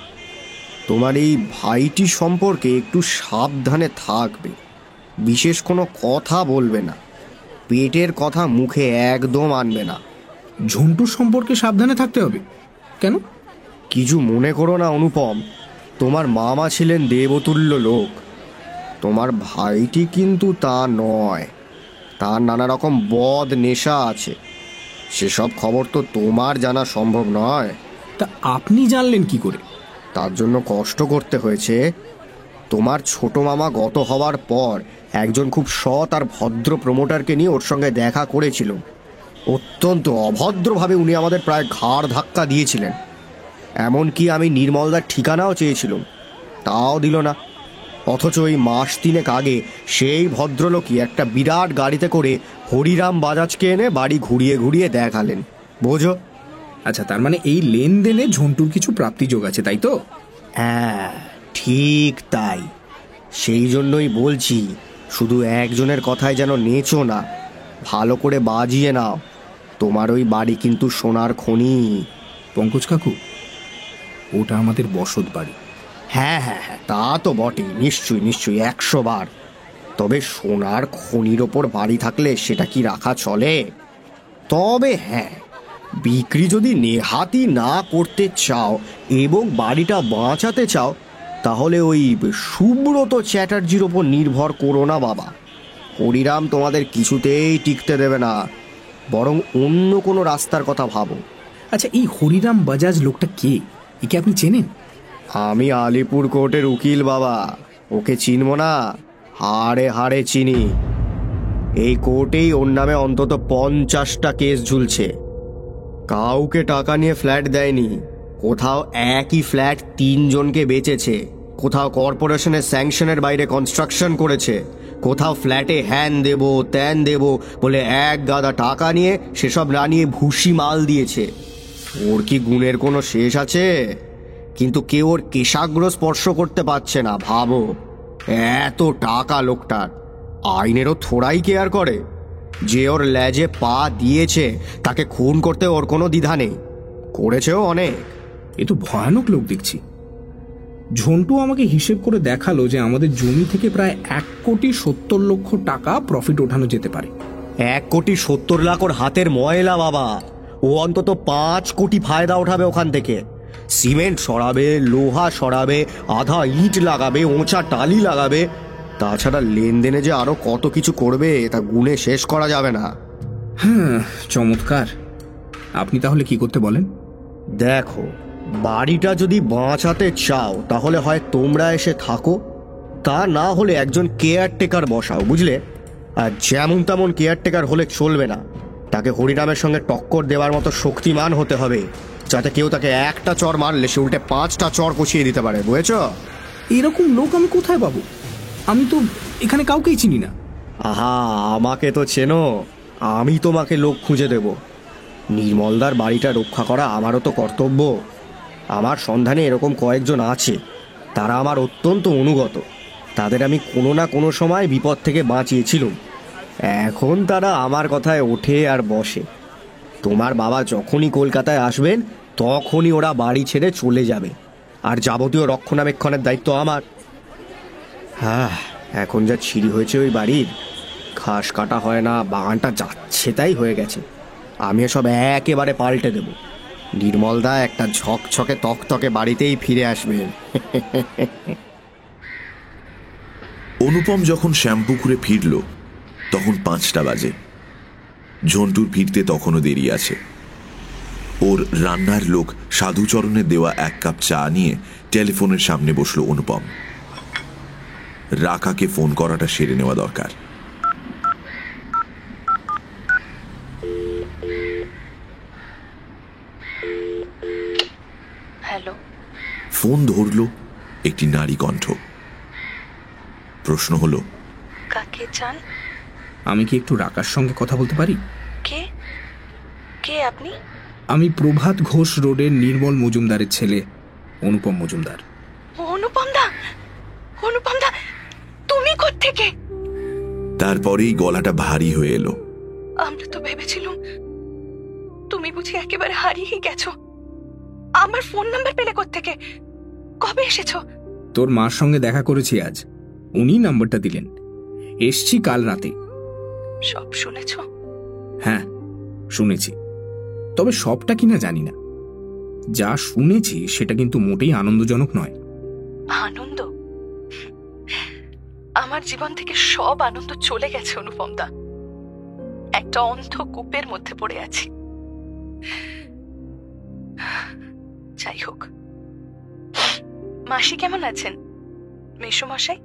Speaker 10: তোমার এই ভাইটি সম্পর্কে একটু সাবধানে থাকবে, বিশেষ কোনো কথা বলবে না, পেটের কথা মুখে একদম আনবে না।
Speaker 8: ঝন্টুর সম্পর্কে সাবধানে থাকতে হবে কেন?
Speaker 10: কিছু মনে করো না অনুপম, তোমার মামা ছিলেন দেবতুল্য লোক, তোমার ভাইটি কিন্তু তা নয়। তার নানা রকম বদ নেশা আছে, সেসব খবর তো তোমার জানা সম্ভব নয়।
Speaker 8: তা আপনি জানলেন কি করে?
Speaker 10: তার জন্য কষ্ট করতে হয়েছে। তোমার ছোট মামা গত হওয়ার পর একজন খুব সৎ আর ভদ্র প্রমোটারকে নিয়ে ওর সঙ্গে দেখা করেছিল। অত্যন্ত অভদ্রভাবে উনি আমাদের প্রায় ঘাড় ধাক্কা দিয়েছিলেন। এমনকি আমি নির্মলদার ঠিকানাও চেয়েছিলাম, তাও দিল না। অথচ এই মাস তিনেক আগে সেই ভদ্রলোকই একটা বিরাট গাড়িতে করে হরিরাম বাজাজকে এনে বাড়ি ঘুরিয়ে ঘুরিয়ে দেখালেন, বোঝো?
Speaker 8: আচ্ছা, তার মানে এই লেনদেনে ঝন্টুর কিছু প্রাপ্তিযোগ আছে, তাই তো?
Speaker 10: হ্যাঁ, ঠিক তাই। সেই জন্যই বলছি, শুধু একজনের কথায় যেন নেচো না, ভালো করে বাজিয়ে নাও। তোমার ওই বাড়ি কিন্তু সোনার খনি।
Speaker 8: পঙ্কজ কাকু, ওটা আমাদের বসত বাড়ি।
Speaker 10: হ্যাঁ, তা তো বটেই, নিশ্চয়ই 100 বার। তবে সোনার খনির ওপর বাড়ি থাকলে সেটা কি রাখা চলে? তবে হ্যাঁ, বিক্রি যদি নেহাতি না করতে চাও এবং বাড়িটা বাঁচাতে চাও, তাহলে ওই সুব্রত চ্যাটার্জির ওপর নির্ভর করো না বাবা। হরিরাম তোমাদের কিছুতেই টিকতে দেবে না, বরং অন্য কোনো রাস্তার কথা ভাবো।
Speaker 8: আচ্ছা, এই হরিরাম বাজাজ লোকটা কে? একে আপনি চেনেন?
Speaker 10: আমি আলিপুর কোর্টের উকিল বাবা, ওকে চিনব না? হাড়ে হাড়ে চিনি। এই কোর্টেই ওর নামে অন্তত 50টা কেস ঝুলছে। কাউকে টাকা নিয়ে ফ্ল্যাট দেয়নি, কোথাও একই ফ্ল্যাট 3 জনকে বেচেছে, কোথাও কর্পোরেশনের স্যাংশনের বাইরে কনস্ট্রাকশন করেছে, কোথাও ফ্ল্যাটে হ্যান দেব ত্যান দেব বলে এক গাদা টাকা নিয়ে সেসব না নিয়ে ভুসি মাল দিয়েছে। ওর কি গুণের কোনো শেষ আছে? কিন্তু কেউ ওর কেশাগ্র স্পর্শ করতে পারছে না। ভাবো, এত টাকা লোকটার, আইনেরও থোড়াই কেয়ার করে। যে ওর লেজে পা দিয়েছে তাকে খুন করতে ওর কোনো দ্বিধা নেই, করেছেও অনেক।
Speaker 8: এ তো ভয়ানক লোক দেখছি। ঝন্টু আমাকে হিসেব করে দেখালো যে আমাদের জমি থেকে প্রায় 1,70,00,000 টাকা প্রফিট ওঠানো যেতে পারে।
Speaker 10: 1,70,00,000 ওর হাতের ময়লা বাবা। ও অন্তত 5 কোটি ফায়দা ওঠাবে ওখান থেকে। সিমেন্ট সরাবে, লোহা সরাবে, আধা ইট লাগাবে, ওঁচা টালি লাগাবে। তাছাড়া লেনদেনে যে আরো কত কিছু করবে তা গুণে শেষ করা যাবে না।
Speaker 8: হ্যাঁ, চমৎকার। আপনি তাহলে কি করতে বলেন?
Speaker 10: দেখো, বাড়িটা যদি বাঁচাতে চাও তাহলে হয় তোমরা এসে থাকো, তা না হলে একজন কেয়ারটেকার বসাও, বুঝলে? আর যেমন তেমন কেয়ারটেকার হলে চলবে না, তাকে হরিনামের সঙ্গে টক্কর দেওয়ার মতো শক্তিমান হতে হবে, যাতে কেউ তাকে একটা চর মারলে সে উল্টে 5টা চর কষিয়ে দিতে পারে, বুঝেছ?
Speaker 8: এরকম লোক আমি কোথায় পাবো? আমি তো এখানে কাউকেই চিনি না।
Speaker 10: আহা, আমাকে তো চেনো, আমি তোমাকে লোক খুঁজে দেব। নির্মলদার বাড়িটা রক্ষা করা আমারও তো কর্তব্য। আমার সন্ধানে এরকম কয়েকজন আছে, তারা আমার অত্যন্ত অনুগত। তাদের আমি কোনো না কোনো সময় বিপদ থেকে বাঁচিয়েছিলাম। এখন তারা আমার কথায় ওঠে আর বসে। তোমার বাবা যখনই কলকাতায় আসবেন তখনই ওরা বাড়ি ছেড়ে চলে যাবে, আর যাবতীয় রক্ষণাবেক্ষণের দায়িত্ব আমার। হ্যাঁ, এখন যা ছিঁড়ি হয়েছে ওই বাড়ির, ঘাস কাটা হয় না, বাগানটা যাচ্ছে তাই হয়ে গেছে। আমি সব একেবারে পাল্টে দেব। নির্মলদা একটা ঝকঝকে তকতকে বাড়িতেই ফিরে আসবেন।
Speaker 5: অনুপম যখন শ্যামপুকুরে ফিরল তখন 5টা বাজে। ঝন্টুর ফিরতে তখনও দেরি আছে। ওর রান্নার লোক সাধুচরণের দেওয়া 1 কাপ চা নিয়ে টেলিফোনের সামনে বসলো অনুপম। রাকাকে ফোন করাটা সেরে নেওয়া দরকার।
Speaker 11: হ্যালো।
Speaker 5: ফোন ধরল একটি নারী কণ্ঠ। প্রশ্ন হলো,
Speaker 11: কাকে চান?
Speaker 8: আমি কি একটু রাকার সঙ্গে কথা বলতে পারি?
Speaker 11: কে কে আপনি?
Speaker 8: আমি প্রভাত ঘোষ রোডের নির্মল মজুমদারের ছেলে অনুপম মজুমদার।
Speaker 11: অনুপম দা, অনুপম দা, তুমি কোত্থেকে?
Speaker 5: তারপরেই গলাটা ভারী হয়ে এলো।
Speaker 11: আমরা তো ভেবেছিলাম তুমি বুঝি একেবারে হারিয়ে গেছো। আমার ফোন নাম্বার পেলে কোত্থেকে? কবে এসেছো?
Speaker 8: তোর মার সঙ্গে দেখা করেছি আজ, উনি নাম্বারটা দিলেন। এসছি কাল রাতে।
Speaker 11: সব শুনেছো?
Speaker 8: হ্যাঁ, শুনেছি, তবে সবটা কিনা জানি না। যা শুনেছি সেটা কিন্তু মোটেই আনন্দজনক নয়।
Speaker 11: আনন্দ? আমার জীবন থেকে সব আনন্দ চলে গেছে অনুপম দা। একটা অন্ধ কূপের মধ্যে পড়ে আছি। যাই হোক, মাসি কেমন আছেন? মেসোমশাই,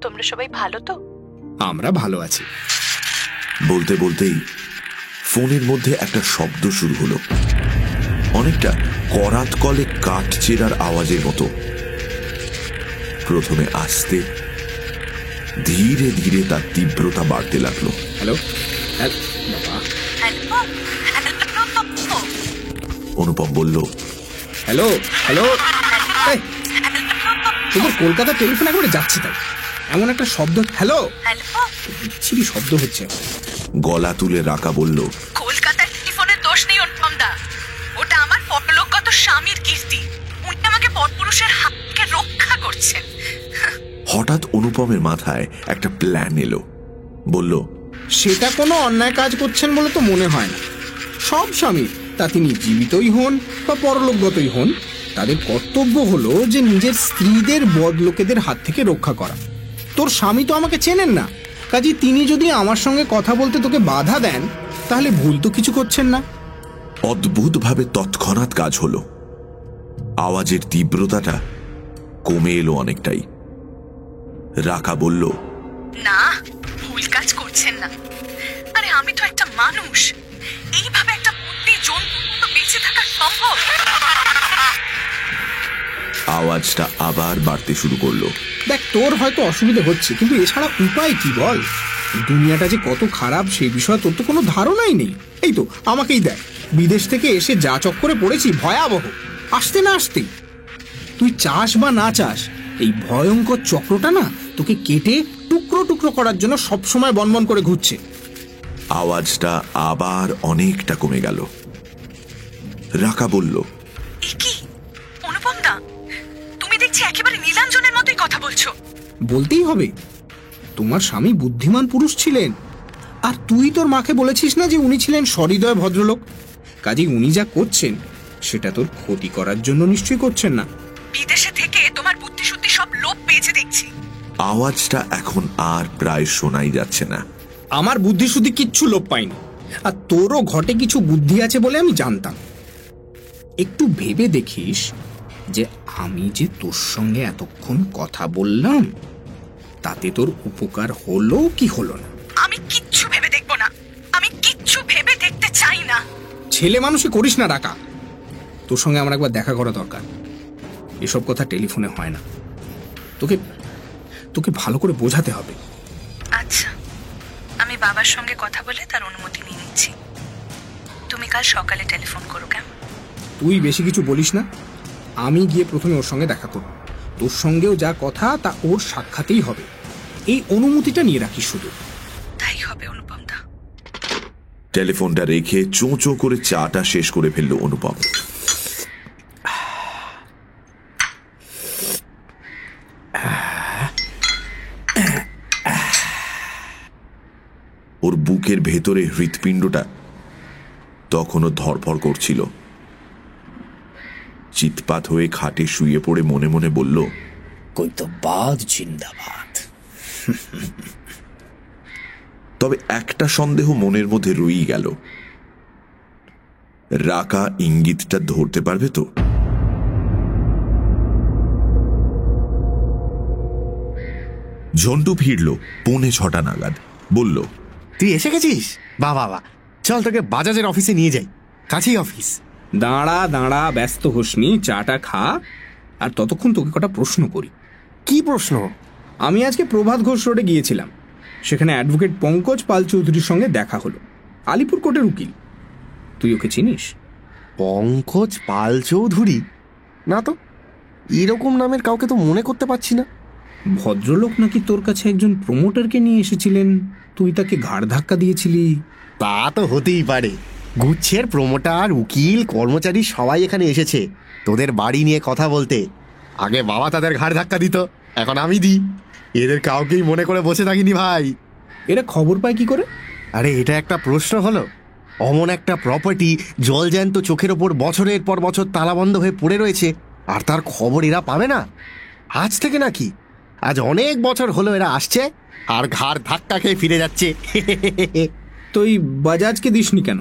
Speaker 11: তোমরা সবাই ভালো তো?
Speaker 8: আমরা ভালো আছি।
Speaker 5: বলতে বলতেই ফোনের মধ্যে একটা শব্দ শুরু হলো, অনেকটা করাত কলে কাঠ চেরার আওয়াজের মতো। প্রথমে আস্তে, ধীরে ধীরে তার তীব্রতা বাড়তে লাগলো।
Speaker 8: হ্যালো,
Speaker 5: অনুপম বলল,
Speaker 8: হ্যালো হ্যালো। তোমার কলকাতা টেলিফোন একবারে যাচ্ছে তাই এমন একটা শব্দ। হ্যালো, বিচ্ছিরি শব্দ হচ্ছে।
Speaker 5: গলা তুলে রাকা বলল,
Speaker 11: কলকাতার টেলিফোনের দোষ নেই অনুপম দা, ওটা আমার পরলোকগত স্বামীর কীর্তি। উনি আমাকে পরপুরুষের হাত থেকে রক্ষা করছেন।
Speaker 5: হঠাৎ অনুপমের মাথায় একটা প্ল্যান এলো। বলল,
Speaker 8: সেটা কোনো অন্যায় কাজ করছেন বলে তো মনে হয় না। সব স্বামী, তা তিনি জীবিতই হন বা পরলোকগতই হন, তাদের কর্তব্য হলো যে নিজের স্ত্রীদের বদলোকেদের হাত থেকে রক্ষা করা। তোর স্বামী তো আমাকে চেনেন না, কাজে তিনি যদি আমার সঙ্গে কথা বলতে তোকে বাধা দেন তাহলে ভুল তো কিছু করছেন না।
Speaker 5: অদ্ভুতভাবে তৎক্ষণাৎ কাজ হলো। আওয়াজের তীব্রতাটা কমে এলো অনেকটাই। রাকা বলল,
Speaker 11: না, ভুল কাজ করছেন না। আরে আমি তো একটা মানুষ, এইভাবে একটা বুদ্ধি জন্তু বেঁচে থাকা সম্ভব?
Speaker 5: আওয়াজটা আবার বাড়তে শুরু করলো।
Speaker 8: দেখ, তোর হয়তো অসুবিধা হচ্ছে, কিন্তু এছাড়া উপায় কি বল? দুনিয়াটা যে কত খারাপ সেই বিষয়ে তোর তো কোনো ধারণাই নেই। এই তো আমাকেই দেখ, বিদেশ থেকে এসে যা চক্করে পড়েছি ভয়াবহ। আসতে না আসতেই তুই চাস বা না চাস, এই ভয়ঙ্কর চক্রটা না তোকে কেটে টুকরো টুকরো করার জন্য সবসময় বনবন করে ঘুরছে।
Speaker 5: আওয়াজটা আবার অনেকটা কমে গেল। রাকা বলল,
Speaker 11: কি অনুপম দা, তুমি দেখছি কথা বলছো?
Speaker 8: বলতেই হবে, তোমার স্বামী বুদ্ধিমান পুরুষ ছিলেন, আর তুই তোর মাকে বলেছিস না যে উনি ছিলেন সহৃদয় ভদ্রলোক। কাজেই উনি যা করছেন সেটা তোর ক্ষতি করার জন্য নিশ্চয়ই করছেন না।
Speaker 11: বিদেশে থেকে তোমার বুদ্ধি শুদ্ধি সব লোপ পেয়েছে দেখছি।
Speaker 5: আওয়াজটা এখন আর প্রায় শোনাই যাচ্ছে না।
Speaker 8: আমার বুদ্ধি শুদ্ধি কিচ্ছু লোপ পাইনি, আর তোরও ঘটে কিছু বুদ্ধি আছে বলে আমি জানতাম। একটু ভেবে দেখিস যে আমি যে তোর সঙ্গে এতক্ষণ কথা বললাম তাতে তোর উপকার হলো কি হলো না।
Speaker 11: আমি কিচ্ছু ভেবে দেখবো না, আমি কিচ্ছু ভেবে দেখতে চাই না।
Speaker 8: ছেলে মানুষই করিস না রাকা, তোর সঙ্গে আমার একবার দেখা করা দরকার। এসব কথা টেলিফোনে হয় না, তোকে তোকে ভালো করে বোঝাতে হবে।
Speaker 11: আচ্ছা, আমি বাবার সঙ্গে কথা বলে তার অনুমতি নিয়ে নিচ্ছি। তুমি কাল সকালে টেলিফোন করো। কেন?
Speaker 8: তুই বেশি কিছু বলিস না, আমি গিয়ে প্রথমে ওর সঙ্গে দেখা করব। তোর সঙ্গেও যা কথা তা ওর সাক্ষাতেই হবে, এই অনুমতিটা নিয়ে রাখিস শুধু।
Speaker 11: তাই হবে অনুপম দা।
Speaker 5: টেলিফোনটা রেখে চোঁ চোঁ করে চাটা শেষ করে ফেলল অনুপম। ওর বুকের ভেতরে হৃৎপিণ্ডটা তখনও ধড়ফড় করছিল। চিৎপাত হয়ে খাটে শুয়ে পড়ে মনে মনে বলল,
Speaker 8: কৈতবাদ জিন্দাবাদ।
Speaker 5: তবে একটা সন্দেহ মনের মধ্যে রয়েই গেল, রাকা ইঙ্গিতটা ধরতে পারবে তো? ঝন্টু ফিরল 6:45 নাগাদ। বলল,
Speaker 10: তুই এসে গেছিস? বাবা, চল তোকে বাজাজের অফিসে নিয়ে যাই, কাছেই অফিস।
Speaker 8: দাঁড়া দাঁড়া, ব্যস্ত হোসনি, চাটা খা, আর ততক্ষণ তোকে কটা প্রশ্ন করি।
Speaker 10: কি প্রশ্ন?
Speaker 8: আমি আজকে প্রভাত ঘোষ রোডে গিয়েছিলাম, সেখানে অ্যাডভোকেট পঙ্কজ পাল চৌধুরীর সঙ্গে দেখা হলো। আলিপুর কোর্টের উকিল। তুই ওকে চিনিস?
Speaker 10: পঙ্কজ পাল চৌধুরী? না তো, এরকম নামের কাউকে তো মনে করতে পারছি না।
Speaker 8: ভদ্রলোক নাকি তোর কাছে একজন প্রমোটারকে নিয়ে এসেছিলেন, তুই তাকে ঘাড় ধাক্কা দিয়েছিলি।
Speaker 10: তা তো হতেই পারে, গুচ্ছের প্রমোটার, উকিল, কর্মচারী সবাই এখানে এসেছে তোদের বাড়ি নিয়ে কথা বলতে। আগে বাবা তাদের ঘাড় ধাক্কা দিত, এখন আমি দিই। এদের কাউকেই মনে করে বসে থাকিনি ভাই।
Speaker 8: এরা খবর পায় কি করে?
Speaker 10: আরে এটা একটা প্রশ্ন হলো? অমন একটা প্রপার্টি জলজ্যান্ত চোখের ওপর বছরের পর বছর তালাবন্ধ হয়ে পড়ে রয়েছে, আর তার খবর এরা পাবে না? আজ থেকে নাকি, আজ অনেক বছর হলো এরা আসছে আর ঘাড় ধাক্কা খেয়ে ফিরে যাচ্ছে।
Speaker 8: তুই বাজাজকে দিসনি কেন?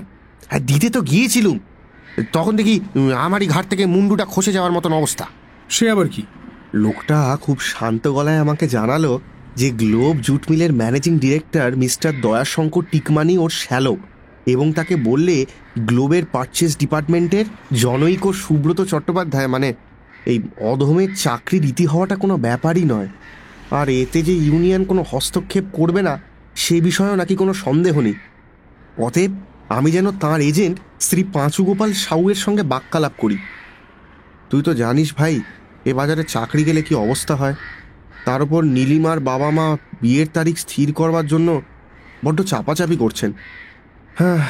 Speaker 10: আর দিতে তো গিয়েছিলুম, তখন দেখি আমারই ঘাট থেকে মুন্ডুটা খসে যাওয়ার মতন অবস্থা।
Speaker 8: সে আবার কি?
Speaker 10: লোকটা খুব শান্ত গলায় আমাকে জানালো যে গ্লোব জুট মিলের ম্যানেজিং ডিরেক্টর মিস্টার দয়াশঙ্কর টিকমানি ওর শ্যালক, এবং তাকে বললে গ্লোবের পারচেস ডিপার্টমেন্টের জনৈক সুব্রত চট্টোপাধ্যায় মানে এই অধমের চাকরি রীতি হওয়াটা কোনো ব্যাপারই নয়, আর এতে যে ইউনিয়ন কোনো হস্তক্ষেপ করবে না সে বিষয়েও নাকি কোনো সন্দেহ নেই। অতএব আমি যেন তাঁর এজেন্ট শ্রী পাঁচুগোপাল সাউয়ের সঙ্গে বাক্যালাপ করি। তুই তো জানিস ভাই, এ বাজারে চাকরি গেলে কি অবস্থা হয়। তার উপর নীলিমার বাবা মা বিয়ের তারিখ স্থির করবার জন্য বড্ড চাপাচাপি করছেন। হ্যাঁ,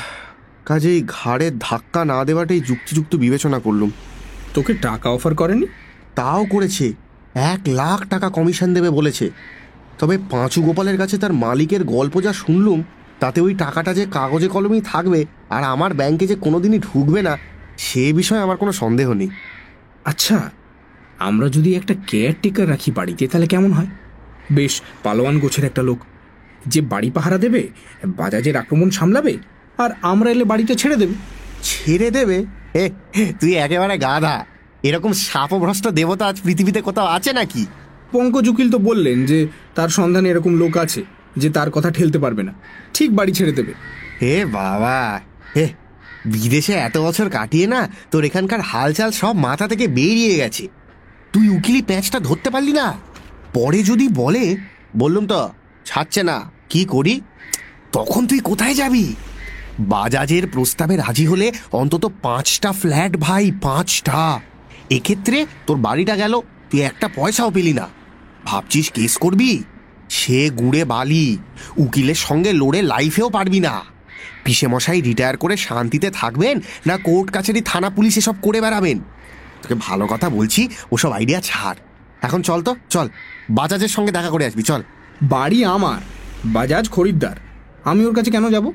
Speaker 10: কাজেই ঘাড়ে ধাক্কা না দেওয়াটাই যুক্তিযুক্ত বিবেচনা করলুম।
Speaker 8: তোকে টাকা অফার করেনি?
Speaker 10: তাও করেছে, 1 লাখ টাকা কমিশন দেবে বলেছে। তবে পাঁচু গোপালের কাছে তার মালিকের গল্প যা শুনলুম, তাতে ওই টাকাটা যে কাগজে কলমেই থাকবে আর আমার ব্যাংকে যে কোনোদিনই ঢুকবে না সে বিষয়ে আমার কোনো সন্দেহ নেই।
Speaker 8: আচ্ছা, আমরা যদি একটা কেয়ারটেকার রাখি বাড়িতে তাহলে কেমন হয়? বেশ পালোয়ান গোছের একটা লোক, যে বাড়ি পাহারা দেবে, বাজাজের আক্রমণ সামলাবে, আর আমরা এলে বাড়িতে ছেড়ে দেবে।
Speaker 10: ছেড়ে দেবে? তুই একেবারে গাধা, এরকম শাপভ্রষ্ট দেবতা আজ পৃথিবীতে কোথাও আছে নাকি?
Speaker 8: পঙ্কজ উকিল তো বললেন যে তার সন্ধানে এরকম লোক আছে যে তার কথা ঠেলতে পারবে না, ঠিক বাড়ি ছেড়ে দেবে।
Speaker 10: হে বাবা, বিদেশে এত বছর কাটিয়ে না তোর এখানকার হালচাল সব মাথা থেকে বেরিয়ে গেছে। তুই উকিলি প্যাঁচটা ধরতে পারলি না? পরে যদি বলে, বললুম তো ছাড়ছে না, কি করি? তখন তুই কোথায় যাবি? বাজাজের প্রস্তাবে রাজি হলে অন্তত 5টা ফ্ল্যাট ভাই, 5টা। এক্ষেত্রে তোর বাড়িটা গেল, তুই একটা পয়সাও পেলি না। ভাবছিস কেস করবি? সে গুড়ে বালি, উকিলের সঙ্গে লড়ে লাইফেও পারবি না। পিসে মশাই রিটায়ার করে শান্তিতে থাকবেন না কোর্ট কাছারি থানা পুলিশ এসব করে বেড়াবেন? তোকে ভালো কথা বলছি, ওসব আইডিয়া ছাড়। এখন চল তো, চল বাজাজের সঙ্গে দেখা করে আসবি, চল।
Speaker 8: বাড়ি আমার, বাজাজ খরিদ্দার, আমি ওর কাছে কেন যাব?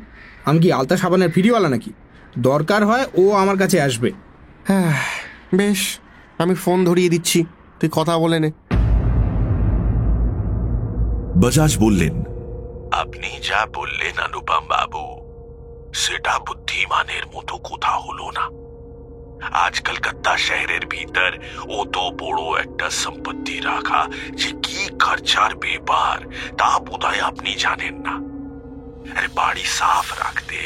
Speaker 8: আমি কি আলতা সাবানের ফ্রিওয়ালা নাকি? দরকার হয় ও আমার কাছে আসবে।
Speaker 10: হ্যাঁ বেশ, আমি ফোন ধরিয়ে দিচ্ছি, তুই কথা বলে নে।
Speaker 5: বাজাজ বললেন, আপনি যা বললেন অনুপম বাবু, সেটা বুদ্ধিমানের মতো কথা হলো না। আজ কলকাতা শহরের ভিতর অত বড় একটা সম্পত্তি রাখা যে কি খরচার ব্যাপার তা বোধহয় আপনি জানেন না। আরে বাড়ি সাফ রাখতে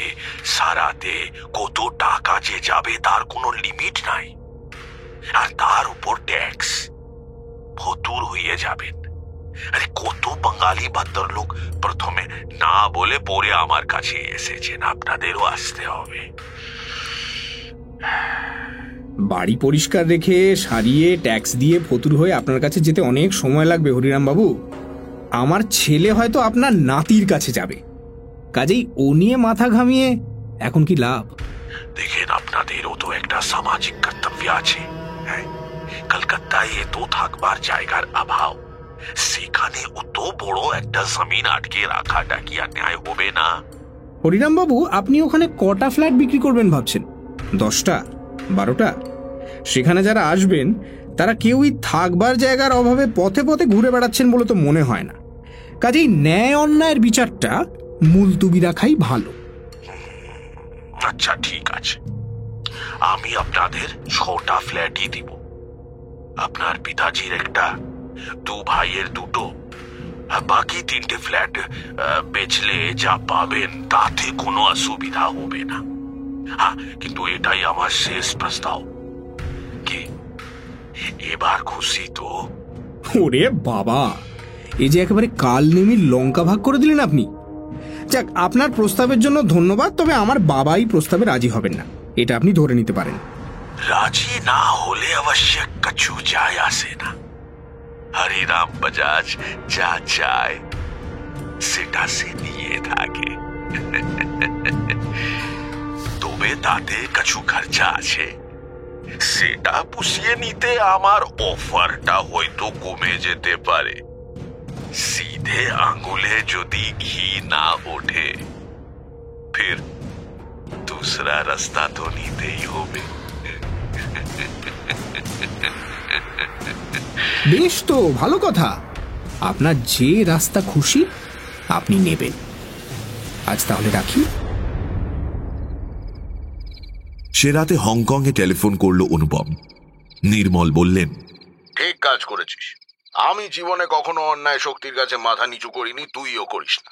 Speaker 5: সারাতে কত টাকা যে যাবে তার কোনো লিমিট নাই। আর তার উপর ট্যাক্স, ফতুর হয়ে যাবেন। আরে কত বাঙালি ভদ্রলোক প্রথমে না বলে পরে আমার কাছে এসেছেন, আপনাদেরও আসতে হবে।
Speaker 8: বাড়ি পরিষ্কার রেখে সারিয়ে ট্যাক্স দিয়ে ফতুর হয়ে আপনার কাছে যেতে অনেক সময় লাগবে হরিরাম বাবু। আমার ছেলে হয়তো আপনার নাতির কাছে যাবে, কাজেই ও নিয়ে মাথা ঘামিয়ে এখন কি লাভ?
Speaker 5: দেখেন, আপনাদেরও তো একটা সামাজিক কর্তব্য আছে। হ্যাঁ, কলকাতায় এত থাকবার জায়গার অভাব, সেখানে অত বড় একটা জমিন আটকে রাখাটা কি অন্যায় হবে না?
Speaker 8: হরিরাম বাবু, আপনি ওখানে কটা ফ্ল্যাট বিক্রি করবেন ভাবছেন? 10টা, 12টা? সেখানে যারা আসবেন তারা কেউই থাকবার জায়গার অভাবে পথে পথে ঘুরে বেড়াচ্ছেন বলে তো মনে হয় না। কাজেই ন্যায় অন্যায়ের বিচারটা মুলতুবি রাখাই ভালো।
Speaker 5: আচ্ছা ঠিক আছে, আমি আপনাদের 6টা ফ্ল্যাটই দিব। আপনার পিতাজির একটা, 2 ভাইয়ের 2টো, বাকি 3টে ফ্ল্যাট বেচলে যা পাবেন তাতে কোনো অসুবিধা হবে না। হ্যাঁ, কিন্তু এটাই আমার শেষ প্রস্তাব। কি এবার খুশি তো?
Speaker 8: ওরে বাবা, এই যে একেবারে কাল নেমির লঙ্কা ভাগ করে দিলেন আপনি। যাক, আপনার প্রস্তাবের জন্য ধন্যবাদ, তবে আমার বাবাই প্রস্তাবে রাজি হবেন না, এটা আপনি ধরে নিতে পারেন।
Speaker 5: রাজি না হলে অবশ্য কিছু যায় আসে না। হরিরাম বাজাজ যা চায় সেটা সে নিয়ে থাকে। তবে তাতে কিছু খরচা আছে, সেটা পুষিয়ে নিতে আমার অফারটা হয়তো কমে যেতে পারে। सीधे आंगुले যদি ঘি না ওঠে, फिर दूसरा रास्ता तो নিতেই হবে।
Speaker 8: বেশ তো, ভালো কথা। আপনার যে রাস্তা খুশি আপনি নেবেন। আজ তাহলে রাখি।
Speaker 5: সে রাতে হংকংয়ে টেলিফোন করলো অনুপম। নির্মল বললেন,
Speaker 9: ঠিক কাজ করেছিস। আমি জীবনে কখনো অন্যায় শক্তির কাছে মাথা নিচু করিনি, তুইও করিস না।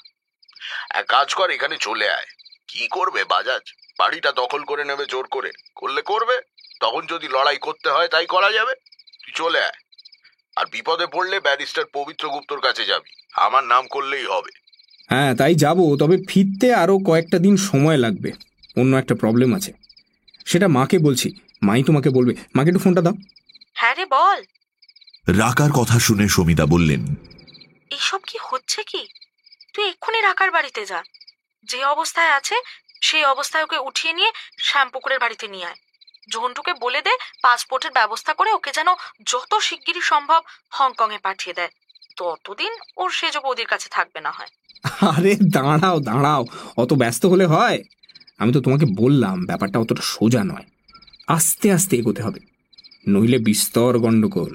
Speaker 9: এক কাজ কর, এখানে চলে আয়। কি করবে বাজাজ? বাড়িটা দখল করে নেবে জোর করে, করলে করবে, তখন যদি লড়াই করতে হয় তাই করা যাবে। তুই চলে আয়, আর বিপদে পড়লে ব্যারিস্টার পবিত্র গুপ্তর কাছে যাবি, আমার নাম করলেই হবে।
Speaker 8: হ্যাঁ তাই যাব, তবে ফিরতে আরো কয়েকটা দিন সময় লাগবে। অন্য একটা প্রবলেম আছে, সেটা মাকে বলছি, মাই তোমাকে বলবে। মাকে একটু ফোনটা দাও।
Speaker 11: হ্যাঁ রে বল।
Speaker 5: রাকার কথা শুনে সমিতা বললেন,
Speaker 11: এইসব কি হচ্ছে কি? তুই এক্ষুনি রাকার বাড়িতে যা, যে অবস্থায় আছে সেই অবস্থায় ওকে উঠিয়ে নিয়ে শ্যামপুকুরের বাড়িতে নিয়ে আয়। ঝন্টুকে বলে দে পাসপোর্টের ব্যবস্থা করে ওকে যেন যত শিগগিরই সম্ভব হংকং এ পাঠিয়ে দেয়। ততদিন ওর সেজ বৌদির কাছে থাকবে না হয়।
Speaker 8: আরে দাঁড়াও দাঁড়াও, অত ব্যস্ত হলে হয়? আমি তো তোমাকে বললাম ব্যাপারটা অতটা সোজা নয়, আস্তে আস্তে এগোতে হবে, নইলে বিস্তর গন্ডগোল।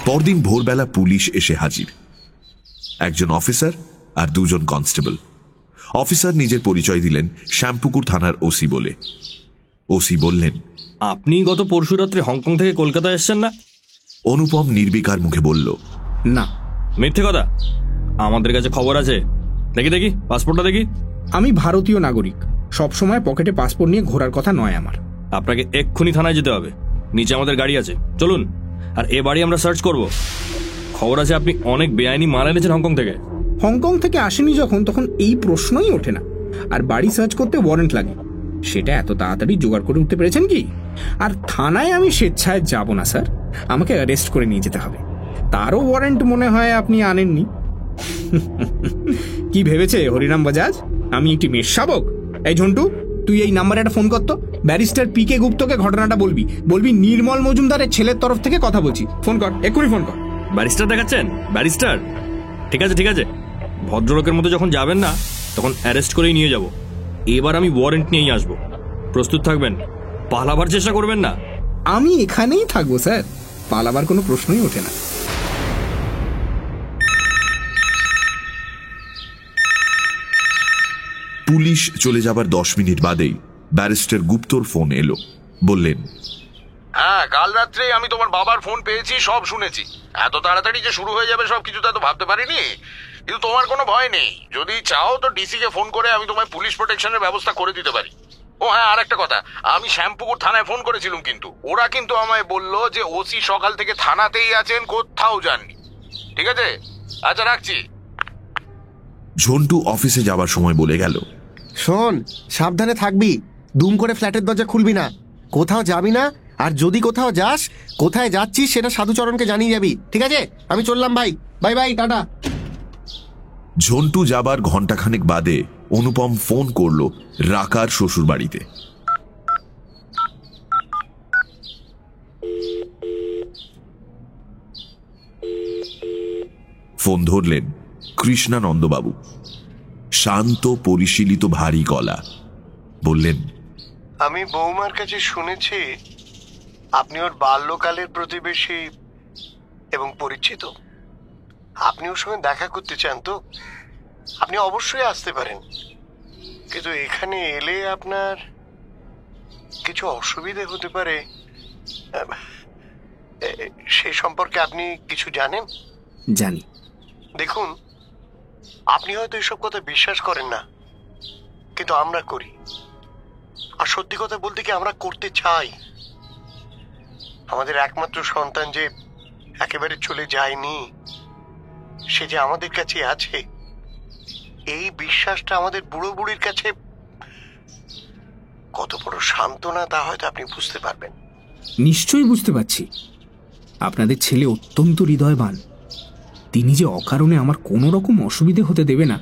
Speaker 5: পরদিন ভোরবেলা পুলিশ এসে হাজির। একজন অফিসার আর 2 জন কনস্টেবল। অফিসার নিজের পরিচয় দিলেন শ্যামপুকুর থানার ওসি বলে। ওসি বললেন,
Speaker 12: আপনি গত পরশু রাত্রে হংকং থেকে কলকাতা এসেছেন না?
Speaker 5: অনুপম নির্বিকার মুখে বলল,
Speaker 8: না।
Speaker 12: মিথ্যে কথা, আমাদের কাছে খবর আছে। দেখি দেখি পাসপোর্টটা দেখি।
Speaker 8: আমি ভারতীয় নাগরিক, সবসময় পকেটে পাসপোর্ট নিয়ে ঘোরার কথা নয় আমার।
Speaker 12: আপনাকে এক্ষুনি থানায় যেতে হবে, নিচে আমাদের গাড়ি আছে, চলুন। আর এ বাড়ি আমরা সার্চ করব। খবর আছে আপনি অনেক বেআইনি মাল এনেছেন হংকং থেকে।
Speaker 8: হংকং থেকে আসেনি যখন, তখন এই প্রশ্নই ওঠে না। আর বাড়ি সার্চ করতে ওয়ারেন্ট লাগে, সেটা এত তাড়াতাড়ি জোগাড় করে উঠতে পেরেছেন কি? আর থানায় আমি স্বেচ্ছায় যাব না স্যার, আমাকে অ্যারেস্ট করে নিয়ে যেতে হবে। তারও ওয়ারেন্ট মনে হয় আপনি আনেননি। কি ভেবেছে হরিরাম বাজাজ আমি একটি মেষ শাবক? এই ঝন্টু, তুই এই নাম্বারে একটা ফোন করতো, ব্যারিস্টার পি.কে. গুপ্তকে ঘটনাটা বলবি নির্মল মজুমদারের ছেলের তরফ থেকে কথা বলছি। ফোন কর, এক্ষুনি ফোন কর।
Speaker 12: ব্যারিস্টার দেখাচ্ছেন? ব্যারিস্টার? ঠিক আছে, ভদ্রলোকের মতো যখন যাবেন না তখন অ্যারেস্ট করেই নিয়ে যাব। এবার আমি ওয়ারেন্ট নিয়েই আসবো, প্রস্তুত থাকবেন। পালাবার চেষ্টা করবেন না।
Speaker 8: আমি এখানেই থাকবো স্যার, পালাবার কোনো প্রশ্নই ওঠে না।
Speaker 5: পুলিশ চলে যাবার 10 মিনিট বাদেই ব্যারিস্টার গুপ্তর ফোন এলো। বললেন,
Speaker 9: হ্যাঁ, কাল রাত্রে আমি তোমার বাবার ফোন পেয়েছি, সব শুনেছি। এত তাড়াতাড়ি যে শুরু হয়ে যাবে সব কিছু তা তো ভাবতে পারিনি। কিন্তু তোমার কোনো ভয় নেই, যদি চাও তো ডিসি কে ফোন করে আমি তোমায় পুলিশ প্রোটেকশনের ব্যবস্থা করে দিতে পারি। ও হ্যাঁ, আর একটা কথা, আমি শ্যামপুকুর থানায় ফোন করেছিলাম, কিন্তু ওরা কিন্তু আমায় বললো যে ওসি সকাল থেকে থানাতেই আছেন, কোথাও যাননি। ঠিক আছে, আচ্ছা রাখছি।
Speaker 5: ঝন্টু অফিসে যাবার সময় বলে গেল,
Speaker 10: শোন, সাবধানে থাকবি, দুম করে ফ্ল্যাটের দরজা খুলবি না, কোথাও যাবি না, আর যদি কোথাও যাস, কোথায় যাচ্ছিস সেটা সাধুচরণকে জানিয়ে যাবি। ঠিক আছে, আমি চললাম ভাই, বাই বাই, টাটা।
Speaker 5: ঝন্টু যাবার ঘন্টাখানেক বাদে অনুপম ফোন করলো রাকার শ্বশুর বাড়িতে। ফোন ধরলেন কৃষ্ণানন্দবাবু। শান্ত, পরিশীলিত, ভারী গলা। বললেন,
Speaker 13: আমি বৌমার কাছে শুনেছি আপনি ওর বাল্যকালের প্রতিবেশী এবং পরিচিত। আপনি ওর সঙ্গে দেখা করতে চান তো আপনি অবশ্যই আসতে পারেন, কিন্তু এখানে এলে আপনার কিছু অসুবিধে হতে পারে। সে সম্পর্কে আপনি কিছু জানেন?
Speaker 8: জানি।
Speaker 13: দেখুন, আপনি হয়তো এসব কথা বিশ্বাস করেন না, কিন্তু আমরা করি। আর সত্যি কথা বলতে কি, আমরা করতে চাই। আমাদের একমাত্র সন্তান যে একেবারে চলে যায়নি, সে যে আমাদের কাছে আছে, এই বিশ্বাসটা আমাদের বুড়ো বুড়ির কাছে কত বড় সান্ত্বনা তা হয়তো আপনি বুঝতে পারবেন।
Speaker 8: নিশ্চয়ই বুঝতে পারছি। আপনাদের ছেলে অত্যন্ত হৃদয়বান। তিনি যে অকারণে আমার কোনো রকম অসুবিধে হতে দেবে না,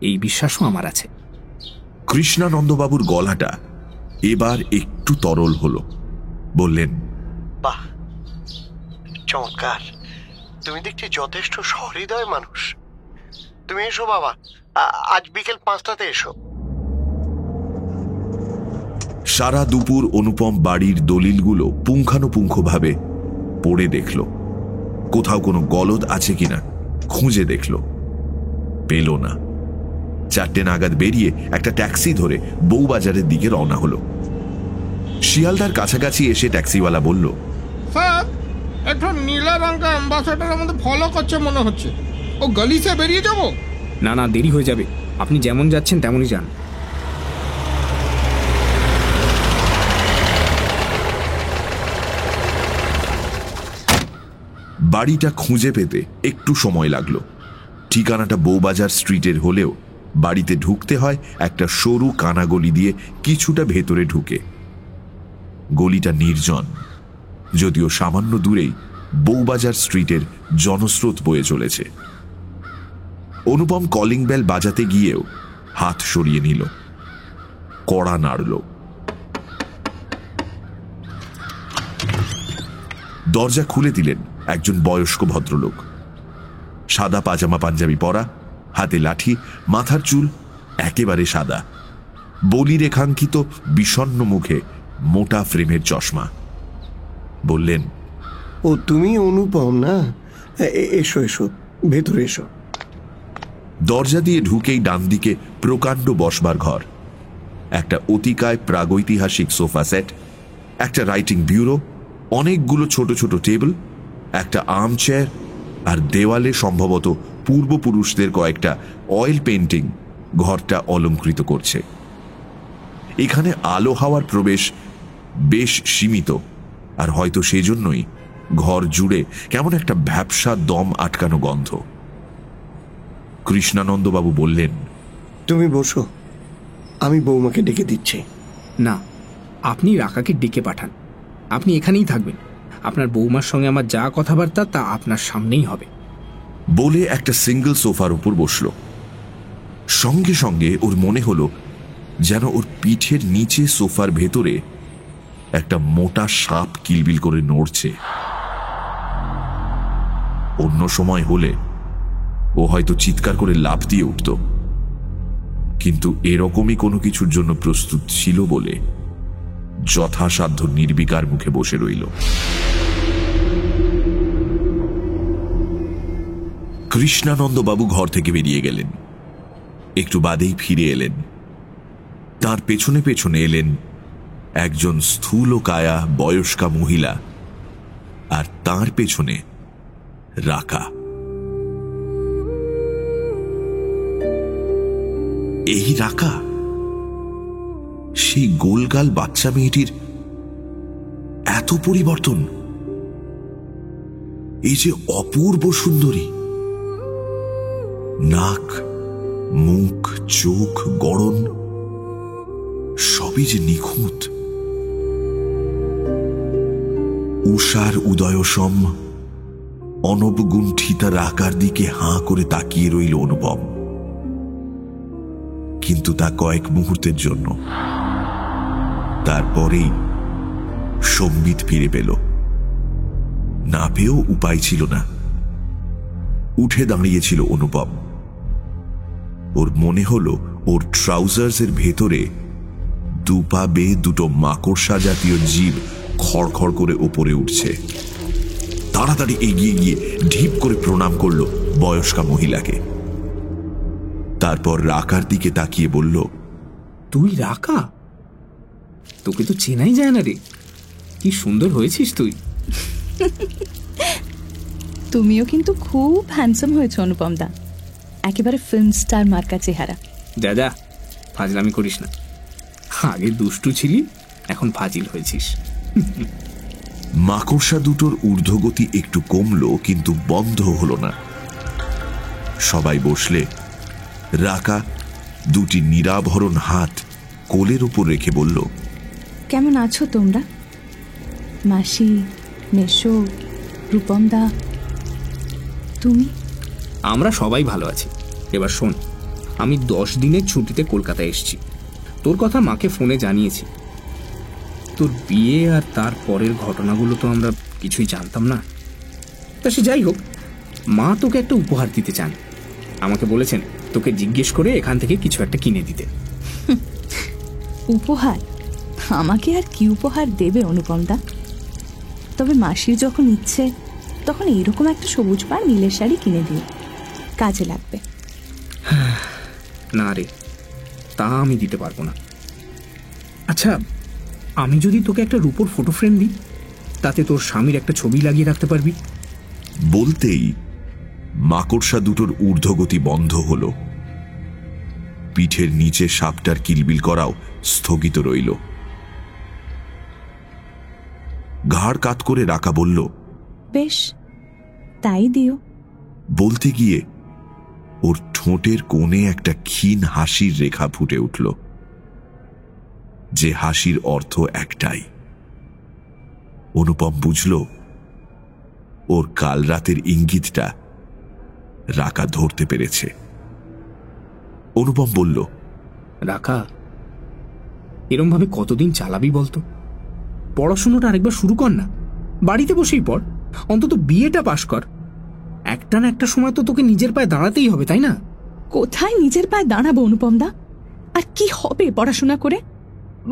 Speaker 8: এই বিশ্বাসও আমার আছে।
Speaker 5: কৃষ্ণানন্দবাবুর গলাটা এবার একটু তরল হলো। বললেন,
Speaker 13: বাহ, চমৎকার। তুমি দেখছি যথেষ্ট সহৃদয় মানুষ। তুমি এসো বাবা, আজ বিকেল 5টাতে এসো।
Speaker 5: সারা দুপুর অনুপম বাড়ির দলিলগুলো পুঙ্খানুপুঙ্খভাবে পড়ে দেখল। কোথাও কোনো গলদ আছে কিনা খুঁজে দেখল, পেল না। 4টে নাগাদ বেরিয়ে একটা ট্যাক্সি ধরে বউবাজারের দিকে রওনা হলো। শিয়ালদার কাছাকাছি এসে ট্যাক্সিওয়ালা বলল,
Speaker 8: স্যার, একটা নীলা রঙের অ্যাম্বাসেডর আমাদের ফলো করছে মনে হচ্ছে। ও গলিতে বেরিয়ে যাব? না না, দেরি হয়ে যাবে। আপনি যেমন যাচ্ছেন তেমনই যান।
Speaker 5: বাড়িটা খুঁজে পেতে একটু সময় লাগলো। ঠিকানাটা বউবাজার স্ট্রিটের হলেও বাড়িতে ঢুকতে হয় একটা সরু কানাগলি দিয়ে কিছুটা ভেতরে ঢুকে। গলিটা নির্জন, যদিও সামান্য দূরেই বউবাজার স্ট্রিটের জনস্রোত বয়ে চলেছে। অনুপম কলিং বেল বাজাতে গিয়েও হাত সরিয়ে নিল, কড়া নাড়ল। দরজা খুলে দিলেন একজন বয়স্ক ভদ্রলোক। সাদা পাজামা পাঞ্জাবি পরা, হাতে লাঠি, মাথার চুল একেবারে সাদা, বলি রেখাঙ্কিত বিষণ্ণ মুখে মোটা ফ্রেমের চশমা। বললেন,
Speaker 13: ও তুমি অনুপম না? এসো এসো, ভেতরে এসো।
Speaker 5: দরজা দিয়ে ঢুকেই ডান দিকে প্রকাণ্ড বসবার ঘর, একটা অতিকায় প্রাগৈতিহাসিক সোফা সেট, একটা রাইটিং ব্যুরো, অনেকগুলো ছোট ছোট টেবিল, একটা আর্ম চেয়ার, আর দেওয়ালে সম্ভবত পূর্বপুরুষদের কয়েকটা অয়েল পেন্টিং ঘরটা অলঙ্কৃত করছে। এখানে আলো হাওয়ার প্রবেশ বেশ সীমিত, আর হয়তো সেজন্যই ঘর জুড়ে কেমন একটা ভ্যাপসা দম আটকানো গন্ধ। কৃষ্ণানন্দবাবু বললেন,
Speaker 13: তুমি বসো, আমি বৌমাকে ডেকে দিচ্ছি।
Speaker 8: না, আপনি রাকাকে ডেকে পাঠান। আপনি এখানেই থাকবেন। আপনার বৌমার সঙ্গে আমার যা কথাবার্তা তা আপনার সামনেই হবে।
Speaker 5: বলে একটা সিঙ্গল সোফার উপর বসল। সঙ্গে সঙ্গে ওর মনে হলো যেন ওর পিঠের নিচে সোফার ভেতরে একটা মোটা সাপ কিলবিল করে নড়ছে। অন্য সময় হলে ও হয়তো চিৎকার করে লাফ দিয়ে উঠত, কিন্তু এরকমই কোনো কিছুর জন্য প্রস্তুত ছিল বলে যথাসাধ্য নির্বিকার মুখে বসে রইল। কৃষ্ণানন্দবাবু ঘর থেকে বেরিয়ে গেলেন। একটু বাদেই ফিরে এলেন। তার পেছনে পেছনে এলেন একজন স্থূলকায়া বয়স্কা মহিলা, আর তার পেছনে রাকা। এই রাকা, সেই গোলগাল বাচ্চা মেয়েটির এত পরিবর্তন! এই যে অপূর্ব সুন্দরী! নাক, মুখ, চোখ, গড়ন সবই যে নিখুঁত। উষার উদয়সম অনবগুণ্ঠিতা রাকার দিকে হাঁ করে তাকিয়ে রইল অনুপম। কিন্তু তা কয়েক মুহূর্তের জন্য। তারপরেই সম্বিত ফিরে পেল। না পেয়েও উপায় ছিল না। উঠে দাঁড়িয়েছিল অনুপম। ওর মনে হলো ওর ট্রাউজার্সের ভেতরে দুপা বেয়ে দুটো মাকড়সা জাতীয় জীব খড়খড় করে ওপরে উঠছে। তাড়াতাড়ি এগিয়ে গিয়ে ঢিপ করে প্রণাম করল বয়স্কা মহিলাকে। তারপর রাকার দিকে তাকিয়ে বলল,
Speaker 8: তুই রাকা? তোকে তো চেনাই যায় না রে। কি সুন্দর হয়েছিস তুই।
Speaker 14: তুমিও কিন্তু খুব হ্যান্ডসাম হয়েছ অনুপম দা, একেবারে ফিল্ম স্টার মার্কা চেহারা।
Speaker 8: দাদা ফাজলামি করিস না। আগে দুষ্টু ছিলি, এখন ফাজিল হয়েছিস।
Speaker 5: মাকড়সা দুটোর ঊর্ধ্বগতি একটু কমল, কিন্তু বন্ধ হলো না। সবাই বসলে রাকা দুটি নিরাভরণ হাত কোলের উপর রেখে বলল,
Speaker 14: কেমন আছো তোমরা? মাসি, মেশো, রূপম দা, তুমি?
Speaker 8: আমরা সবাই ভালো আছি। এবার শোন, আমি 10 দিনের ছুটিতে কলকাতায় এসেছি। তোর কথা মাকে ফোনে জানিয়েছি। তোর বিয়ে আর তার পরের ঘটনাগুলো তো আমরা কিছুই জানতাম না। তা সে যাই হোক, মা তোকে একটা উপহার দিতে চান। আমাকে বলেছেন তোকে জিজ্ঞেস করে এখান থেকে কিছু একটা কিনে দিতে।
Speaker 14: উপহার? আমাকে আর কি উপহার দেবে অনুপম দা? তবে মাসির যখন ইচ্ছে তখন এইরকম একটা সবুজ পাড় নীলের শাড়ি কিনে দিও, কাজে লাগবে।
Speaker 8: না রে, তা আমি দিতে পারবো না। আচ্ছা, আমি যদি তোকে একটা রূপোর ফটো ফ্রেম দিই, তাতে তোর স্বামীর একটা ছবি লাগিয়ে রাখতে পারবি?
Speaker 5: বলতেই মাকড়সা দুটোর ঊর্ধ্বগতি বন্ধ হল। পিঠের নিচে সাপটার কিলবিল করাও স্থগিত রইল। ঘাড় কাত করে রাকা বলল,
Speaker 14: বেশ, তাই দিও।
Speaker 5: বলতে গিয়ে ওর ঠোঁটের কোণে একটা ক্ষীণ হাসির রেখা ফুটে উঠল, যে হাসির অর্থ একটাই। অনুপম বুঝল ওর কাল রাতের ইঙ্গিতটা রাকা ধরতে পেরেছে। অনুপম বলল,
Speaker 8: রাকা, এরম ভাবে কতদিন চালাবি বলতো? পড়াশোনাটা আরেকবার শুরু কর না। বাড়িতে বসেই পড়, অন্তত বিয়েটা পাশ কর। একটা না একটা সময় তো তোকে নিজের পায়ে দাঁড়াতেই হবে, তাই না?
Speaker 14: কোথায় নিজের পায়ে দাঁড়াবো অনুপম দা? আর কি হবে পড়াশোনা করে?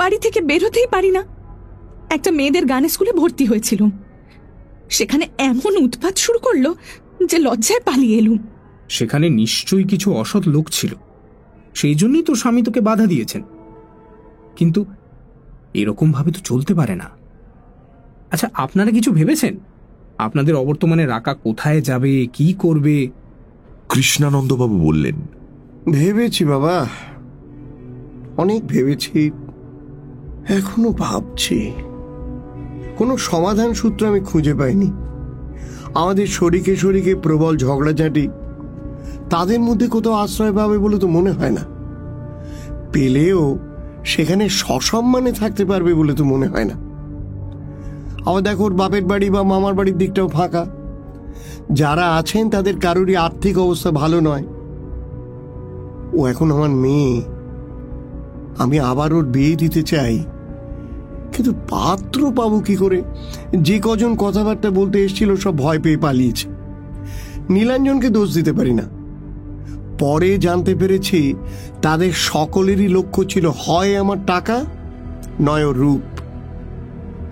Speaker 14: বাড়ি থেকে বেরোতেই পারি না। একটা মেয়েদের গানের স্কুলে ভর্তি হয়েছিলাম, সেখানে এমন উৎপাত শুরু করলো যে লজ্জায় পালিয়ে এলুম।
Speaker 8: সেখানে নিশ্চয়ই কিছু অসৎ লোক ছিল, সেই জন্যই তোর স্বামী তোকে বাধা দিয়েছেন। কিন্তু এরকম ভাবে তো চলতে পারে না। আচ্ছা, আপনারা কিছু ভেবেছেন? আপনাদের অবর্তমানে রাকা কোথায় যাবে, কি করবে?
Speaker 5: কৃষ্ণানন্দবাবু বললেন,
Speaker 13: ভেবেছি বাবা, অনেক ভেবেছি, এখনো ভাবছি। কোনো সমাধান সূত্র আমি খুঁজে পাইনি। আমাদের শরিকে শরিকে প্রবল ঝগড়াঝাঁটি, তাদের মধ্যে কোথাও আশ্রয় পাবে বলে তো মনে হয় না। পেলেও সেখানে সসম্মানে থাকতে পারবে বলে তো মনে হয় না। আবার দেখো, ওর বাপের বাড়ি বা মামার বাড়ির দিকটাও ফাঁকা। যারা আছেন তাদের কারোরই আর্থিক অবস্থা ভালো নয়। ও এখন আমার মেয়ে,
Speaker 15: আমি আবার ওর বিয়ে দিতে চাই, কিন্তু পাত্র পাবো কি করে? যে কজন কথাবার্তা বলতে এসেছিল সব ভয় পেয়ে পালিয়েছে। নীলাঞ্জনকে দোষ দিতে পারি না। পরে জানতে পেরেছি তাদের সকলেরই লক্ষ্য ছিল হয় আমার টাকা, নয় ওর রূপ।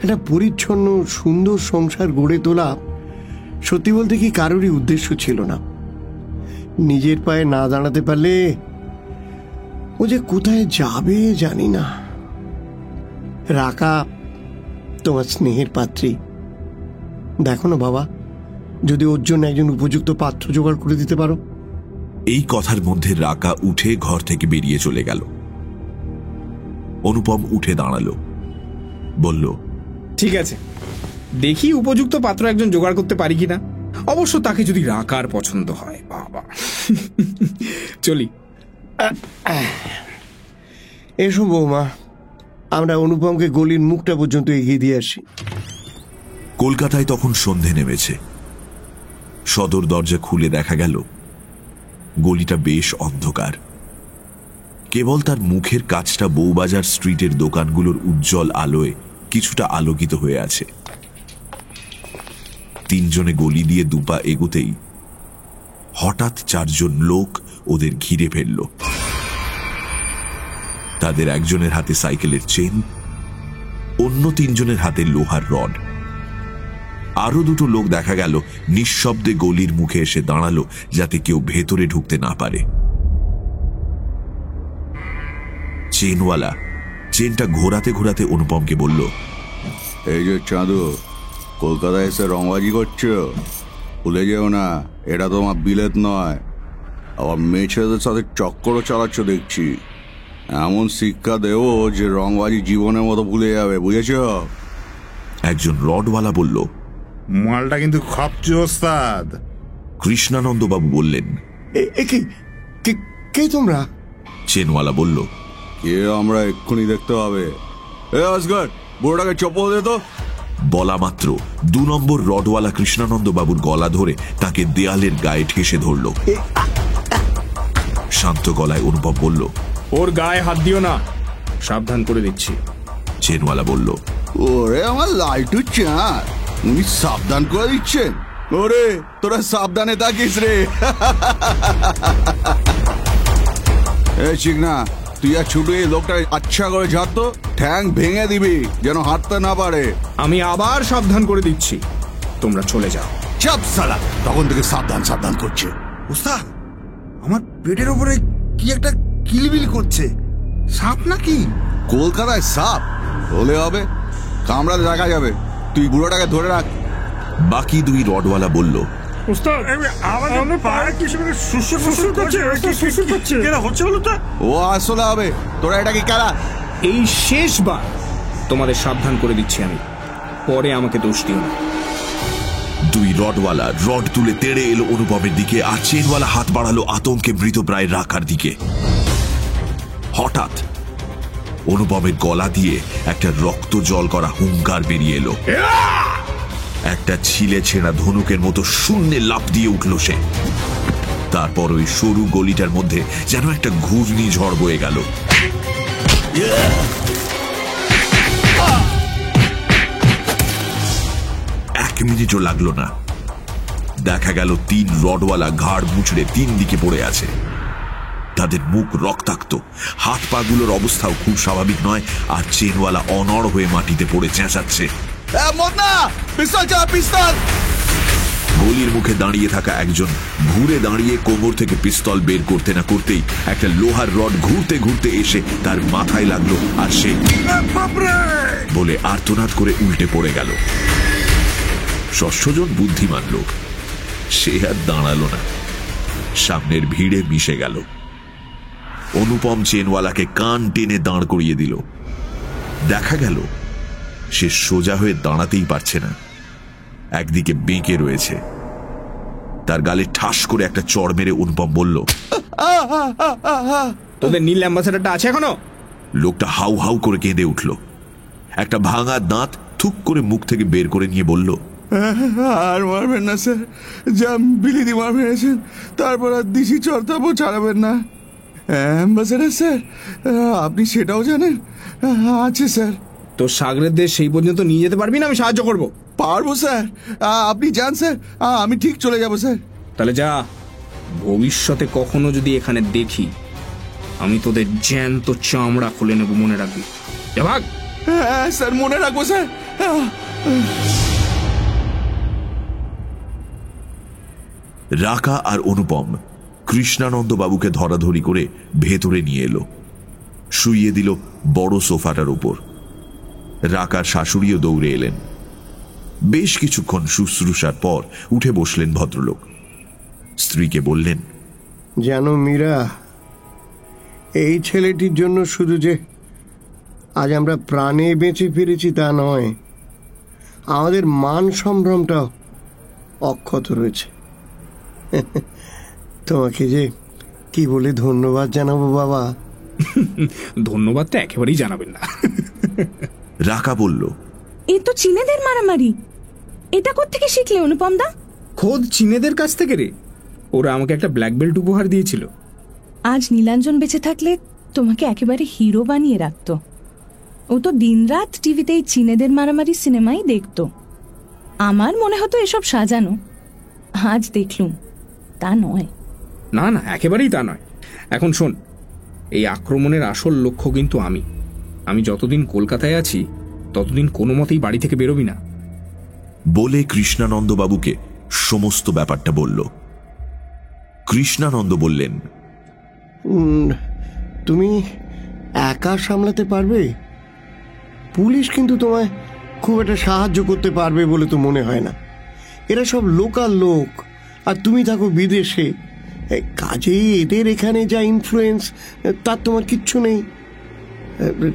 Speaker 15: একটা পরিচ্ছন্ন সুন্দর সংসার গড়ে তোলা সত্যি বলতে কি কারোরই উদ্দেশ্য ছিল না। নিজের পায়ে না দাঁড়াতে পারলে ও যে কোথায় যাবে জানি না। রাকা তোমার স্নেহের পাত্রী, দেখো না বাবা, যদি ওর জন্য একজন উপযুক্ত পাত্র জোগাড় করে দিতে পারো।
Speaker 5: এই কথার মধ্যে রাকা উঠে ঘর থেকে বেরিয়ে চলে গেল। অনুপম উঠে দাঁড়ালো, বলল,
Speaker 8: ঠিক আছে, দেখি উপযুক্ত পাত্র একজন জোগাড় করতে পারি কিনা। অবশ্য তাকে যদি রাকার পছন্দ হয়। বাবা, চলি।
Speaker 15: এসো বৌমা, আমরা অনুপমকে গলির মুখটা পর্যন্ত এগিয়ে দিয়ে আসি।
Speaker 5: কলকাতায় তখন সন্ধে নেমেছে। সদর দরজা খুলে দেখা গেল গলিটা বেশ অন্ধকার। কেবল তার মুখের কাছটা বউবাজার স্ট্রিটের দোকানগুলোর উজ্জ্বল আলোয় কিছুটা আলোকিত হয়ে আছে। তিনজনে গলি দিয়ে দুপা এগোতেই হঠাৎ চারজন লোক ওদের ঘিরে ফেলল। তাদের একজনের হাতে সাইকেলের চেন, অন্য তিনজনের হাতে লোহার রড। আরো দুটো লোক দেখা গেল নিঃশব্দে গলির মুখে এসে দাঁড়ালো, যাতে কেউ ভেতরে ঢুকতে না পারে। চেনওয়ালা চেনটা ঘোরাতে ঘোরাতে অনুপমকে বলল,
Speaker 16: এই যে চাঁদু, কলকাতায় এসে রংবাজি করছো, ভুলে যেও না এটা তোমার বিলেত নয়। আবার মেয়ে ছেলেদের সাথে চক্করও চালাচ্ছ দেখছি। এমন শিক্ষা দেব যে রংবাজি জীবনের মতো ভুলে যাবে, বুঝেছ?
Speaker 5: একজন রডওয়ালা বলল,
Speaker 17: মালটা কিন্তু খাপছে ওস্তাদ।
Speaker 5: কৃষ্ণানন্দ বাবু বললেন,
Speaker 15: কে তোমরা?
Speaker 5: চেনওয়ালা বলল,
Speaker 16: কে আমরা এক্ষুনি দেখতে হবে। এ আসগর, বুড়োটাকে চপ্পল দে তো।
Speaker 5: বলা মাত্র 2 নম্বর রডওয়ালা কৃষ্ণানন্দ বাবুর গলা ধরে তাকে দেয়ালের গায়ে ঠেসে ধরল। শান্ত গলায় অনুভব বলল,
Speaker 8: ওর গায়ে হাত দিও না, সাবধান করে দিচ্ছি।
Speaker 5: চেনওয়ালা বলল,
Speaker 16: ওরে আমার লাইটু চাঁদ, উনি সাবধান করে দিচ্ছেন। ওরে তোরা সাবধানে থাকিস রে। এ চিকনা, তুই আর ছুটে লোকটা আচ্ছা করে ঝাড়তো, ঠ্যাং ভেঙে দিবি যেন হাঁটতে না পারে।
Speaker 8: আমি আবার সাবধান করে দিচ্ছি, তোমরা চলে যাও।
Speaker 16: চাপ সালা, তখন থেকে সাবধান সাবধান করছে।
Speaker 17: ওস্তাদ, আমার পেটের উপরে কি একটা কিলবিল করছে, সাপ নাকি?
Speaker 16: কলকাতায় সাপ হলে হবে, কামড়াতে দেখা যাবে। তুই বুড়োটাকে ধরে রাখ।
Speaker 5: বাকি 2 রডওয়ালা বলল,
Speaker 16: ও আসলে হবে, তোরা এটা কি খেলা?
Speaker 8: এই শেষবার তোমাদের সাবধান করে দিচ্ছি আমি, পরে আমাকে দোষ দিও না।
Speaker 5: 2 রডওয়ালা রড তুলে তেড়ে এলো অনুপমের দিকে, আর চেনওয়ালা হাত বাড়ালো আতঙ্কে মৃতপ্রায় রাখার দিকে। হঠাৎ অনুপমের গলা দিয়ে একটা রক্ত জল করা হুঙ্কার বেরিয়ে এলো। একটা ছিলে ছেঁড়া ধনুকের মতো শূন্যে লাফ দিয়ে উঠল সে। তারপর ওই সরু গলিটার মধ্যে যেন একটা ঘূর্ণিঝড় বয়ে গেল। 1 মিনিটও লাগলো না, দেখা গেল 3 রডওয়ালা ঘাড় মুচড়ে 3 দিকে পড়ে আছে। তাদের মুখ রক্তাক্ত, হাত পাগুলোর অবস্থাও খুব স্বাভাবিক নয়, আর চেনওয়ালা অনড় হয়ে মাটিতে পড়ে চেঁচাচ্ছে, গলির মুখে দাঁড়িয়ে থাকা একজন ঘুরে দাঁড়িয়ে কোমর থেকে পিস্তল বের করতে না করতেই একটা লোহার রড ঘুরতে ঘুরতে এসে তার মাথায় লাগলো, আর সে বলে আর্তনাদ করে উল্টে পড়ে গেল। ষষ্ঠজন বুদ্ধিমান লোক, সে আর দাঁড়ালো না, সামনের ভিড়ে মিশে গেল। অনুপম চেনওয়ালাকে কান টেনে দাঁড় করিয়ে দিল। দেখা গেল সে সোজা হয়ে দাঁড়াতেই পারছে না, একদিকে বেঁকে রয়েছে। তার গালে ঠাস করে একটা চড় মেরে অনুপম বলল,
Speaker 8: তোদের নীল অ্যাম্বাসেডারটা আছে এখনো?
Speaker 5: লোকটা হাউ হাউ করে কেঁদে উঠল। একটা ভাঙা দাঁত থুক করে মুখ থেকে বের করে নিয়ে বলল,
Speaker 16: আর মারবেন না স্যার, যা বিলিদি মার মেরেছেন তারপর আর দিশি চড়তাবো ছাড়াবেন না। অ্যাম্বাসেডার স্যার, আপনি সেটাও জানেন? আচ্ছা স্যার।
Speaker 8: তোর সাগরেদের সেই পর্যন্ত নিয়ে যেতে পারবি না? আমি সাহায্য করব।
Speaker 16: পারবো স্যার, আপনি যান স্যার, আমি ঠিক চলে যাব স্যার।
Speaker 8: তাহলে যা, ভবিষ্যতে কখনো যদি এখানে দেখি আমি তোদের জ্যান্ত চামড়া খুলে নেব, মনে রাখবি। যা ভাগ।
Speaker 16: হ্যাঁ স্যার, মনে রাখবো স্যার।
Speaker 5: রাকা আর অনুপম কৃষ্ণানন্দ বাবুকে ধরাধরি করে ভেতরে নিয়ে এলো, শুইয়ে দিল বড় সোফাটার উপর। রাকার শাশুড়িও দৌড়ে এলেন। বেশ কিছুক্ষণ শুশ্রূষার পর উঠে বসলেন ভদ্রলোক। স্ত্রীকে বললেন,
Speaker 15: জানো মীরা, এই ছেলেটির জন্য শুধু যে আজ আমরা প্রাণে বেঁচে ফিরেছি তা নয়, আমাদের মান সম্ভ্রমটাও অক্ষত রয়েছে। তোমাকে যে কি বলে ধন্যবাদ জানাবো বাবা।
Speaker 8: ধন্যবাদটা একেবারেই জানাবেন না।
Speaker 5: রাকা বলল,
Speaker 14: এ তো চীনেদের মারামারি। এটা কোত্থেকে শিখলে অনুপম দা?
Speaker 8: খোদ চীনেদের কাছ থেকে রে। ওরা আমাকে একটা ব্ল্যাক বেল্ট উপহার দিয়েছিল।
Speaker 14: আজ নীলাঞ্জন বেঁচে থাকলে তোমাকে একেবারে হিরো বানিয়ে রাখতো। ও তো দিনরাত টিভিতে এই চীনেদের মারামারি সিনেমাই দেখতো। আমার মনে হতো এসব সাজানো, আজ দেখলুম তা নয়।
Speaker 8: না না, একেবারেই তা নয়। এখন শোন, এই আক্রমণের আসল লক্ষ্য কিন্তু আমি যতদিন কলকাতায় আছি ততদিন কোনো মতেই বাড়ি থেকে বেরোবি না।
Speaker 5: বলে কৃষ্ণানন্দ বাবুকে সমস্ত ব্যাপারটা বলল। কৃষ্ণানন্দ বললেন,
Speaker 15: তুমি একা সামলাতে পারবে? পুলিশ কিন্তু তোমায় খুব একটা সাহায্য করতে পারবে বলে তো মনে হয় না। এরা সব লোকাল লোক, আর তুমি থাকো বিদেশে। কাজেই এদের এখানে যা ইনফ্লুয়েন্স তার তোমার কিচ্ছু নেই।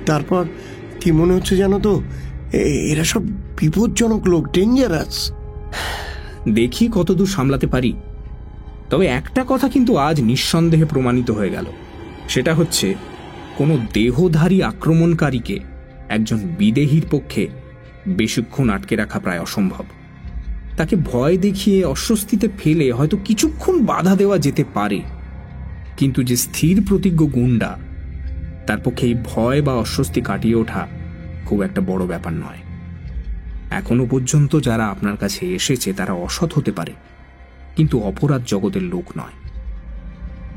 Speaker 15: তারপর কি মনে হচ্ছে জানো তো, এরা সব বিপজ্জনক লোক, ডেঞ্জারাস।
Speaker 8: দেখি কতদূর সামলাতে পারি। তবে একটা কথা কিন্তু আজ নিঃসন্দেহে প্রমাণিত হয়ে গেল, সেটা হচ্ছে কোনো দেহধারী আক্রমণকারীকে একজন বিদেহীর পক্ষে বেশিক্ষণ আটকে রাখা প্রায় অসম্ভব। তাকে ভয় দেখিয়ে অস্বস্তিতে ফেলে হয়তো কিছুক্ষণ বাধা দেওয়া যেতে পারে, কিন্তু যে স্থির প্রতিজ্ঞ গুন্ডা, তার পক্ষে এই ভয় বা অস্বস্তি কাটিয়ে ওঠা খুব একটা বড় ব্যাপার নয়। এখনো পর্যন্ত যারা আপনার কাছে এসেছে তারা অসৎ হতে পারে, কিন্তু অপরাধ জগতের লোক নয়।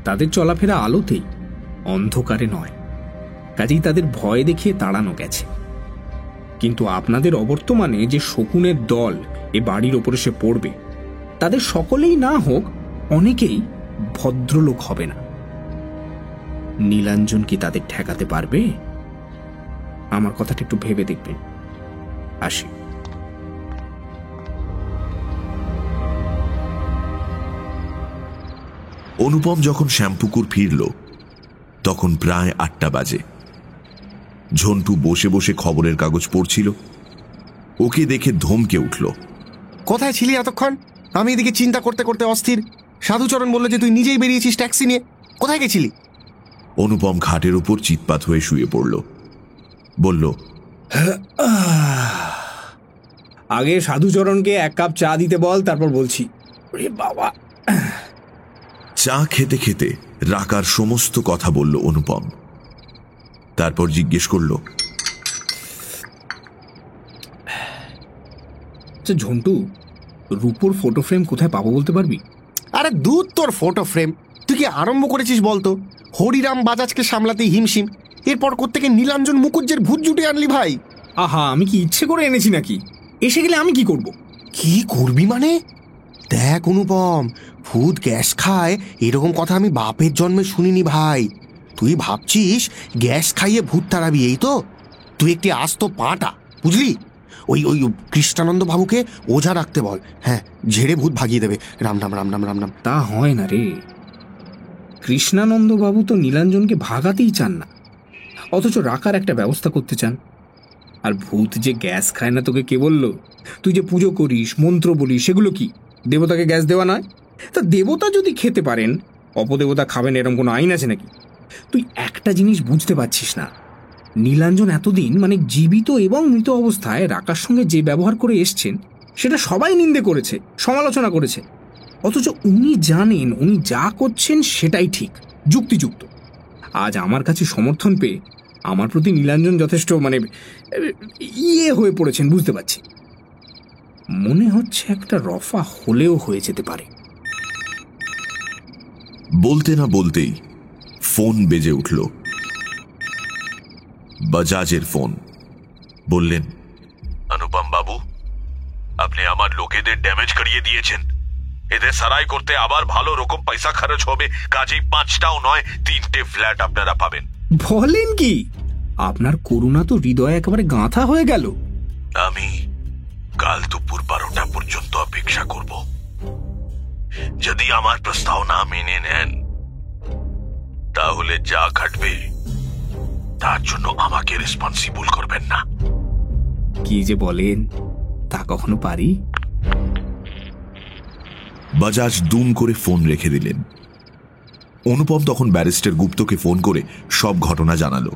Speaker 8: তাদের চলাফেরা আলোতেই, অন্ধকারে নয়। কাজেই তাদের ভয় দেখিয়ে তাড়ানো গেছে। কিন্তু আপনাদের অবর্তমানে যে শকুনের দল এ বাড়ির ওপরে সে পড়বে, তাদের সকলেই না হোক অনেকেই ভদ্রলোক হবে না। নীলাঞ্জন কি তাদের ঠেকাতে পারবে? আমার কথাটা একটু ভেবে দেখবেন। আসি।
Speaker 5: অনুপম যখন শ্যামপুকুর ফিরল তখন প্রায় 8টা বাজে। ঝন্টু বসে বসে খবরের কাগজ পড়ছিল। ওকে দেখে ধমকে উঠল।
Speaker 10: কোথায় ছিলি এতক্ষণ? আমি এদিকে চিন্তা করতে করতে অস্থির। সাধুচরণ বলল যে তুই নিজেই বেরিয়েছিস ট্যাক্সি নিয়ে। কোথায় গেছিলি?
Speaker 5: অনুপম খাটের উপর চিৎপাত হয়ে শুয়ে পড়ল। বলল,
Speaker 8: আগে সাধুচরণকে 1 কাপ চা দিতে বল, তারপর বলছি। বাবা।
Speaker 5: চা খেতে খেতে রাকার সমস্ত কথা বলল অনুপম। তারপর জিজ্ঞেস করল,
Speaker 8: ঝন্টু, রূপোর ফটো ফ্রেম কোথায় পাবো বলতে পারবি?
Speaker 10: আরে দূর তোর ফটো ফ্রেম, তুই কি আরম্ভ করেছিস বলতো? হরিরাম বাজাজকে সামলাতেই হিমশিম, এরপর কোত্থেকে নীলাঞ্জন মুকুজ্জের ভূত জুটে আনলি ভাই?
Speaker 8: আহা, আমি কি ইচ্ছে করে এনেছি নাকি? এসে গেলে আমি কি করব?
Speaker 10: কি করবি মানে? দেখ অনুপম, ভূত গ্যাস খায় এরকম কথা আমি বাপের জন্মে শুনিনি ভাই। তুই ভাবছিস গ্যাস খাইয়ে ভূত তাড়াবি, এই তো? তুই একটি আস্ত পাঁটা, বুঝলি? ওই ওই কৃষ্ণানন্দ বাবুকে ওঝা রাখতে বল। হ্যাঁ, ঝেড়ে ভূত ভাগিয়ে দেবে। রাম রাম রাম রাম রাম রাম।
Speaker 8: তা হয় না রে। কৃষ্ণানন্দ বাবু তো নীলাঞ্জনকে ভাগাতেই চান না, অথচ রাখার একটা ব্যবস্থা করতে চান। আর ভূত যে গ্যাস খায় না তোকে কে বলল? তুই যে পুজো করিস, মন্ত্র বলিস, সেগুলো কি দেবতাকে গ্যাস দেওয়া নয়? তা দেবতা যদি খেতে পারেন, অপদেবতা খাবেন এরকম কোনো আইন আছে নাকি? তুই একটা জিনিস বুঝতে পারছিস না, নীলাঞ্জন এতদিন মানে জীবিত এবং মৃত অবস্থায় রাকার সঙ্গে যে ব্যবহার করে এসছেন সেটা সবাই নিন্দে করেছে, সমালোচনা করেছে। অথচ উনি জানেন উনি যা করছেন সেটাই ঠিক, যুক্তিযুক্ত। আজ আমার কাছে সমর্থন পেয়ে আমার প্রতি নীলাঞ্জন যথেষ্ট হয়ে পড়েছেন বুঝতে পারছি। মনে হচ্ছে একটা রফা হলেও হয়ে যেতে পারে।
Speaker 5: বলতে না বলতেই ফোন বেজে উঠল। বাজাজের ফোন। বললেন,
Speaker 18: অনুপম বাবু, আপনি আমার লোকেদের ড্যামেজ করিয়ে দিয়েছেন। এদের সারাই করতে আবার ভালো রকম পয়সা খরচ হবে, কাজেই 5টাও নয় 3টে ফ্ল্যাট আপনারা পাবেন।
Speaker 8: বলেন কি? আপনার করুণা তো হৃদয়ে একেবারে গাঁথা হয়ে গেল।
Speaker 18: আমি কাল দুপুর 12টা পর্যন্ত অপেক্ষা করব। যদি আমার প্রস্তাব না মেনে নেন তাহলে যা ঘটবে তার জন্য আমাকে রেসপন্সিবল করবেন না।
Speaker 8: কি যে বলেন, তা কখনো পারি?
Speaker 5: বাজাজ দুম করে ফোন রেখে দিলেন। অনুপম তখন ব্যারিস্টার গুপ্তকে ফোন করে সব ঘটনা জানালো।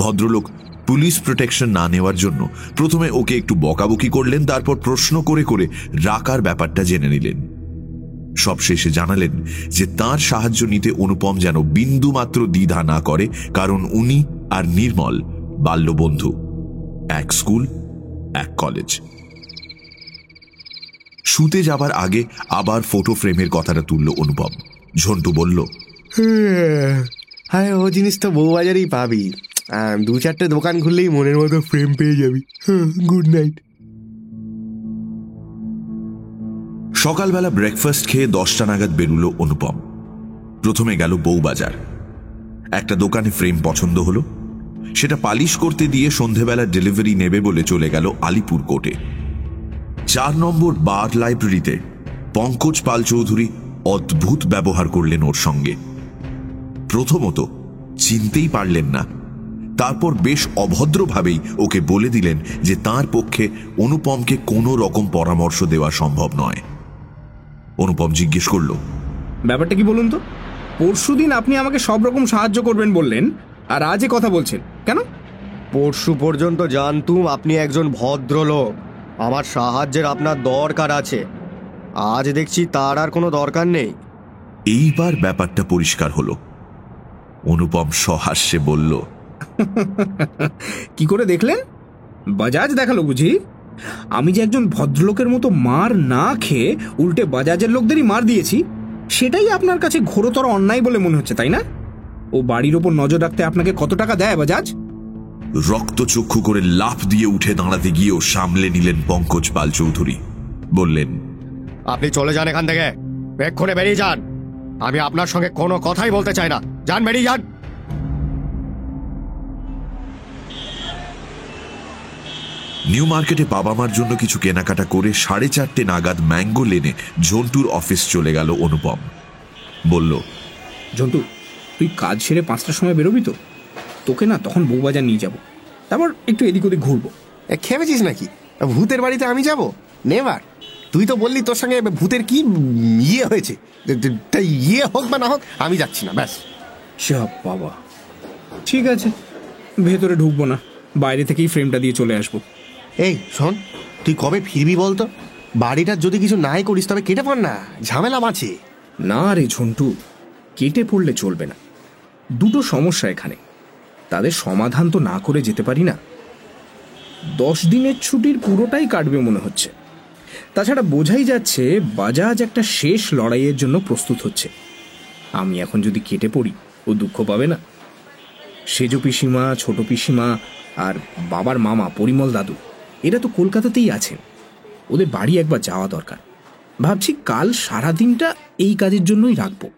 Speaker 5: ভদ্রলোক পুলিশ প্রোটেকশন না নেওয়ার জন্য প্রথমে ওকে একটু বকাবকি করলেন, তারপর প্রশ্ন করে করে রাকার ব্যাপারটা জেনে নিলেন। সবশেষে জানালেন যে তার সাহায্য নিতে অনুপম যেন বিন্দু মাত্র দ্বিধা না করে, কারণ উনি আর নির্মল বাল্যবন্ধু, এক স্কুল এক কলেজ। শুতে যাবার আগে আবার ফটো ফ্রেমের কথাটা তুলল অনুপম। ঝন্টু বলল,
Speaker 10: হ্যাঁ, ও জিনিস তো বউবাজারেই পাবি। 2-4টে দোকান খুললেই মনের মতো ফ্রেম পেয়ে যাবি। Good night.
Speaker 5: সকালবেলা ব্রেকফাস্ট খেয়ে 10টা নাগাদ বেরুলো অনুপম। প্রথমে গেল বউবাজার। একটা দোকানে ফ্রেম পছন্দ হলো, সেটা পালিশ করতে দিয়ে সন্ধেবেলা ডেলিভারি নেবে বলে চলে গেল আলিপুর কোর্টে। 4 নম্বর বার লাইব্রেরিতে পঙ্কজ পাল চৌধুরী অদ্ভুত ব্যবহার করলেন ওর সঙ্গে। প্রথমত চিনতেই পারলেন না, তারপর বেশ অভদ্রভাবেই ওকে বলে দিলেন যে তার পক্ষে অনুপমকে কোনো রকম পরামর্শ দেওয়া সম্ভব নয়। অনুপম জিজ্ঞেস করল,
Speaker 8: ব্যাপারটা কি বলুন তো? পরশুদিন আপনি আমাকে সব রকম সাহায্য করবেন বললেন, আর আজ কথা বলছেন কেন?
Speaker 10: পরশু পর্যন্ত জানতুম আপনি একজন ভদ্রলোক, আমার সাহায্যের আপনার দরকার আছে। আজ দেখছি তার আর কোনো দরকার নেই।
Speaker 5: এইবার ব্যাপারটা পরিষ্কার হলো। অনুপম সহাস্যে বলল,
Speaker 8: কি করে দেখলেন? বাজাজ দেখালো বুঝি? আমি যে একজন ভদ্রলোকের মতো মার না খেয়ে উল্টে বাজাজের লোকদেরই মার দিয়েছি, সেটাই আপনার কাছে ঘোরতর অন্যায় বলে মনে হচ্ছে, তাই না? ও বাড়ির ওপর নজর রাখতে আপনাকে কত টাকা দেয় বাজাজ?
Speaker 5: রক্তচক্ষু করে লাফ দিয়ে উঠে দাঁড়াতে গিয়েও সামলে নিলেন পঙ্কজ পাল চৌধুরী। বললেন,
Speaker 10: আপনি চলে যান এখান থেকে, এক্ষুনি বেরিয়ে যান। আমি আপনার সঙ্গে কোনো কথাই বলতে চাই না। যান, বেরিয়ে যান।
Speaker 5: নিউ মার্কেটে বাবা মার জন্য কিছু কেনাকাটা করে 4:30 নাগাদ ম্যাঙ্গো লেনে ঝন্টুর অফিস চলে গেল অনুপম। বলল,
Speaker 8: ঝন্টু, তুই কাজ সেরে 5টার সময় বেরোবি তো? তোকে না তখন বউবাজার নিয়ে যাব, তারপর একটু এদিক ওদিক ঘুরবো।
Speaker 10: খেপেছিস নাকি? ভূতের বাড়িতে আমি যাব? নেভার। তুই তো বললি তোর সঙ্গে ভূতের কি হয়েছে। হোক বা না হোক, আমি যাচ্ছি না, ব্যাস।
Speaker 8: সব বাবা, ঠিক আছে, ভেতরে ঢুকবো না, বাইরে থেকেই ফ্রেমটা দিয়ে চলে আসবো।
Speaker 10: এই শোন, তুই কবে ফিরবি বলতো? বাড়িটার যদি কিছু নাই করিস তবে কেটে পড় না, ঝামেলা আছে।
Speaker 8: না রে ঝন্টু, কেটে পড়লে চলবে না। দুটো সমস্যা এখানে, তাদের সমাধান তো না করে যেতে পারি না। 10 দিনের ছুটির পুরোটাই কাটবে মনে হচ্ছে। তাছাড়া বোঝাই যাচ্ছে বাজাজ একটা শেষ লড়াইয়ের জন্য প্রস্তুত হচ্ছে। আমি এখন যদি কেটে পড়ি, ও দুঃখ পাবে না? সেজ পিসিমা, ছোট পিসিমা আর বাবার মামা পরিমল দাদু, এরা তো কলকাতাতেই আছেন। ওদের বাড়ি একবার যাওয়া দরকার। ভাবছি কাল সারাদিনটা এই কাজের জন্যই রাখবো।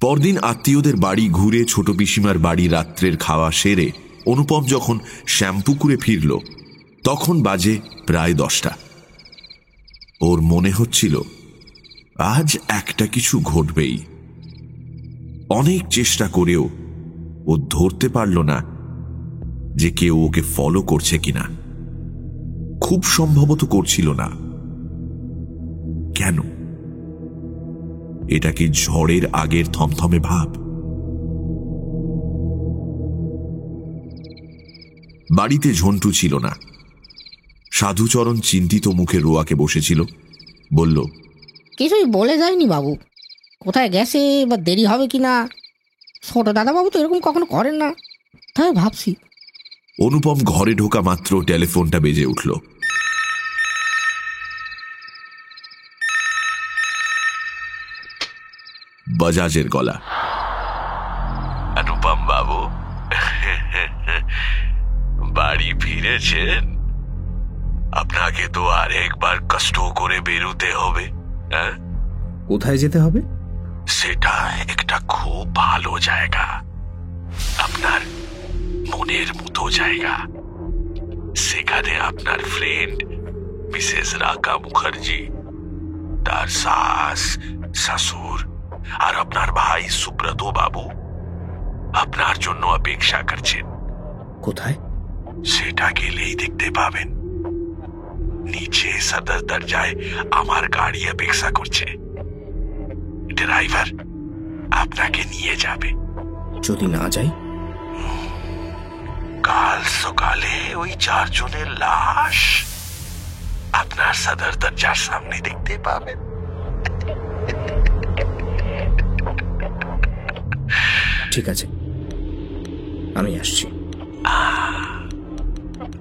Speaker 5: পরদিন আত্মীয়দের বাড়ি ঘুরে ছোট পিসিমার বাড়ি রাত্রের খাওয়া সেরে অনুপম যখন শ্যামপুকুরে ফিরল, তখন বাজে প্রায় 10টা। ওর মনে হচ্ছিল আজ একটা কিছু ঘটবেই। অনেক চেষ্টা করেও ও ধরতে পারল না যে কেউ ওকে ফলো করছে কিনা। খুব সম্ভবত করছিল না। কেন? এটা কি ঝড়ের আগের থমথমে ভাব? বাড়িতে ঝন্টু ছিল না। সাধুচরণ চিন্তিত মুখে রোয়াকে বসেছিল। বলল,
Speaker 19: কিছুই বলে যায়নি বাবু, কোথায় গেছে বা দেরি হবে কি না। ছোট দাদাবাবু তো এরকম কখনো করেন না, তাই ভাবছি।
Speaker 5: অনুপম ঘরে ঢোকা মাত্র টেলিফোনটা বেজে উঠল। বাজাজের গলা।
Speaker 18: অনুপম বাবু, বাড়ি ফিরেছেন? আপনাকে তো আর একবার কষ্ট করে বেরোতে হবে।
Speaker 8: কোথায় যেতে হবে?
Speaker 18: সেটা একটা খুব ভালো জায়গা, আপনার মনের মতো জায়গা। সেখানে আপনার ফ্রেন্ড মিসেস রাকা মুখার্জি, তার শাশ, শাশুর আর আপনার ভাই সুব্রত বাবু আপনার জন্য অপেক্ষা করছেন।
Speaker 8: কোথায়?
Speaker 18: সেটা গেলেই দেখতে পাবেন। নিচে সদর দরজায় আমার গাড়ি অপেক্ষা করছে। ড্রাইভার আপনাকে নিয়ে যাবে।
Speaker 8: যদি না যাই?
Speaker 18: কাল সকালে ওই 4 জনের লাশ আপনার সদর দরজার সামনে দেখতে পাবেন।
Speaker 8: ঠিক আছে, আমি আসছি।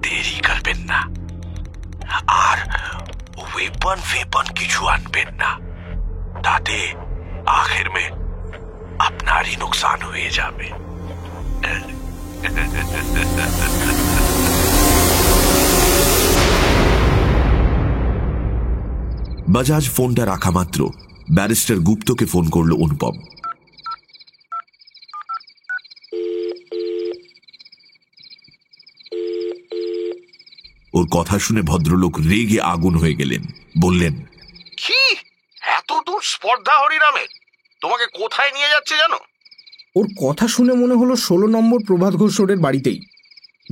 Speaker 18: দেরি করবেন না, আর ওয়েপন কিছু আনবেন না, তাতে আখের মে আপনারই নুকসান হয়ে যাবে।
Speaker 5: বাজাজ ফোনটা রাখা মাত্র ব্যারিস্টার গুপ্তকে ফোন করল অনুপম। ওর কথা শুনে ভদ্রলোক রেগে আগুন হয়ে গেলেন। বললেন,
Speaker 18: কি এত দূর স্পর্ধা হরিরামের? তোমাকে কোথায় নিয়ে যাচ্ছে জানো?
Speaker 8: ওর কথা শুনে মনে হলো 16 নম্বর প্রভাত ঘোষ রোডের বাড়িতেই।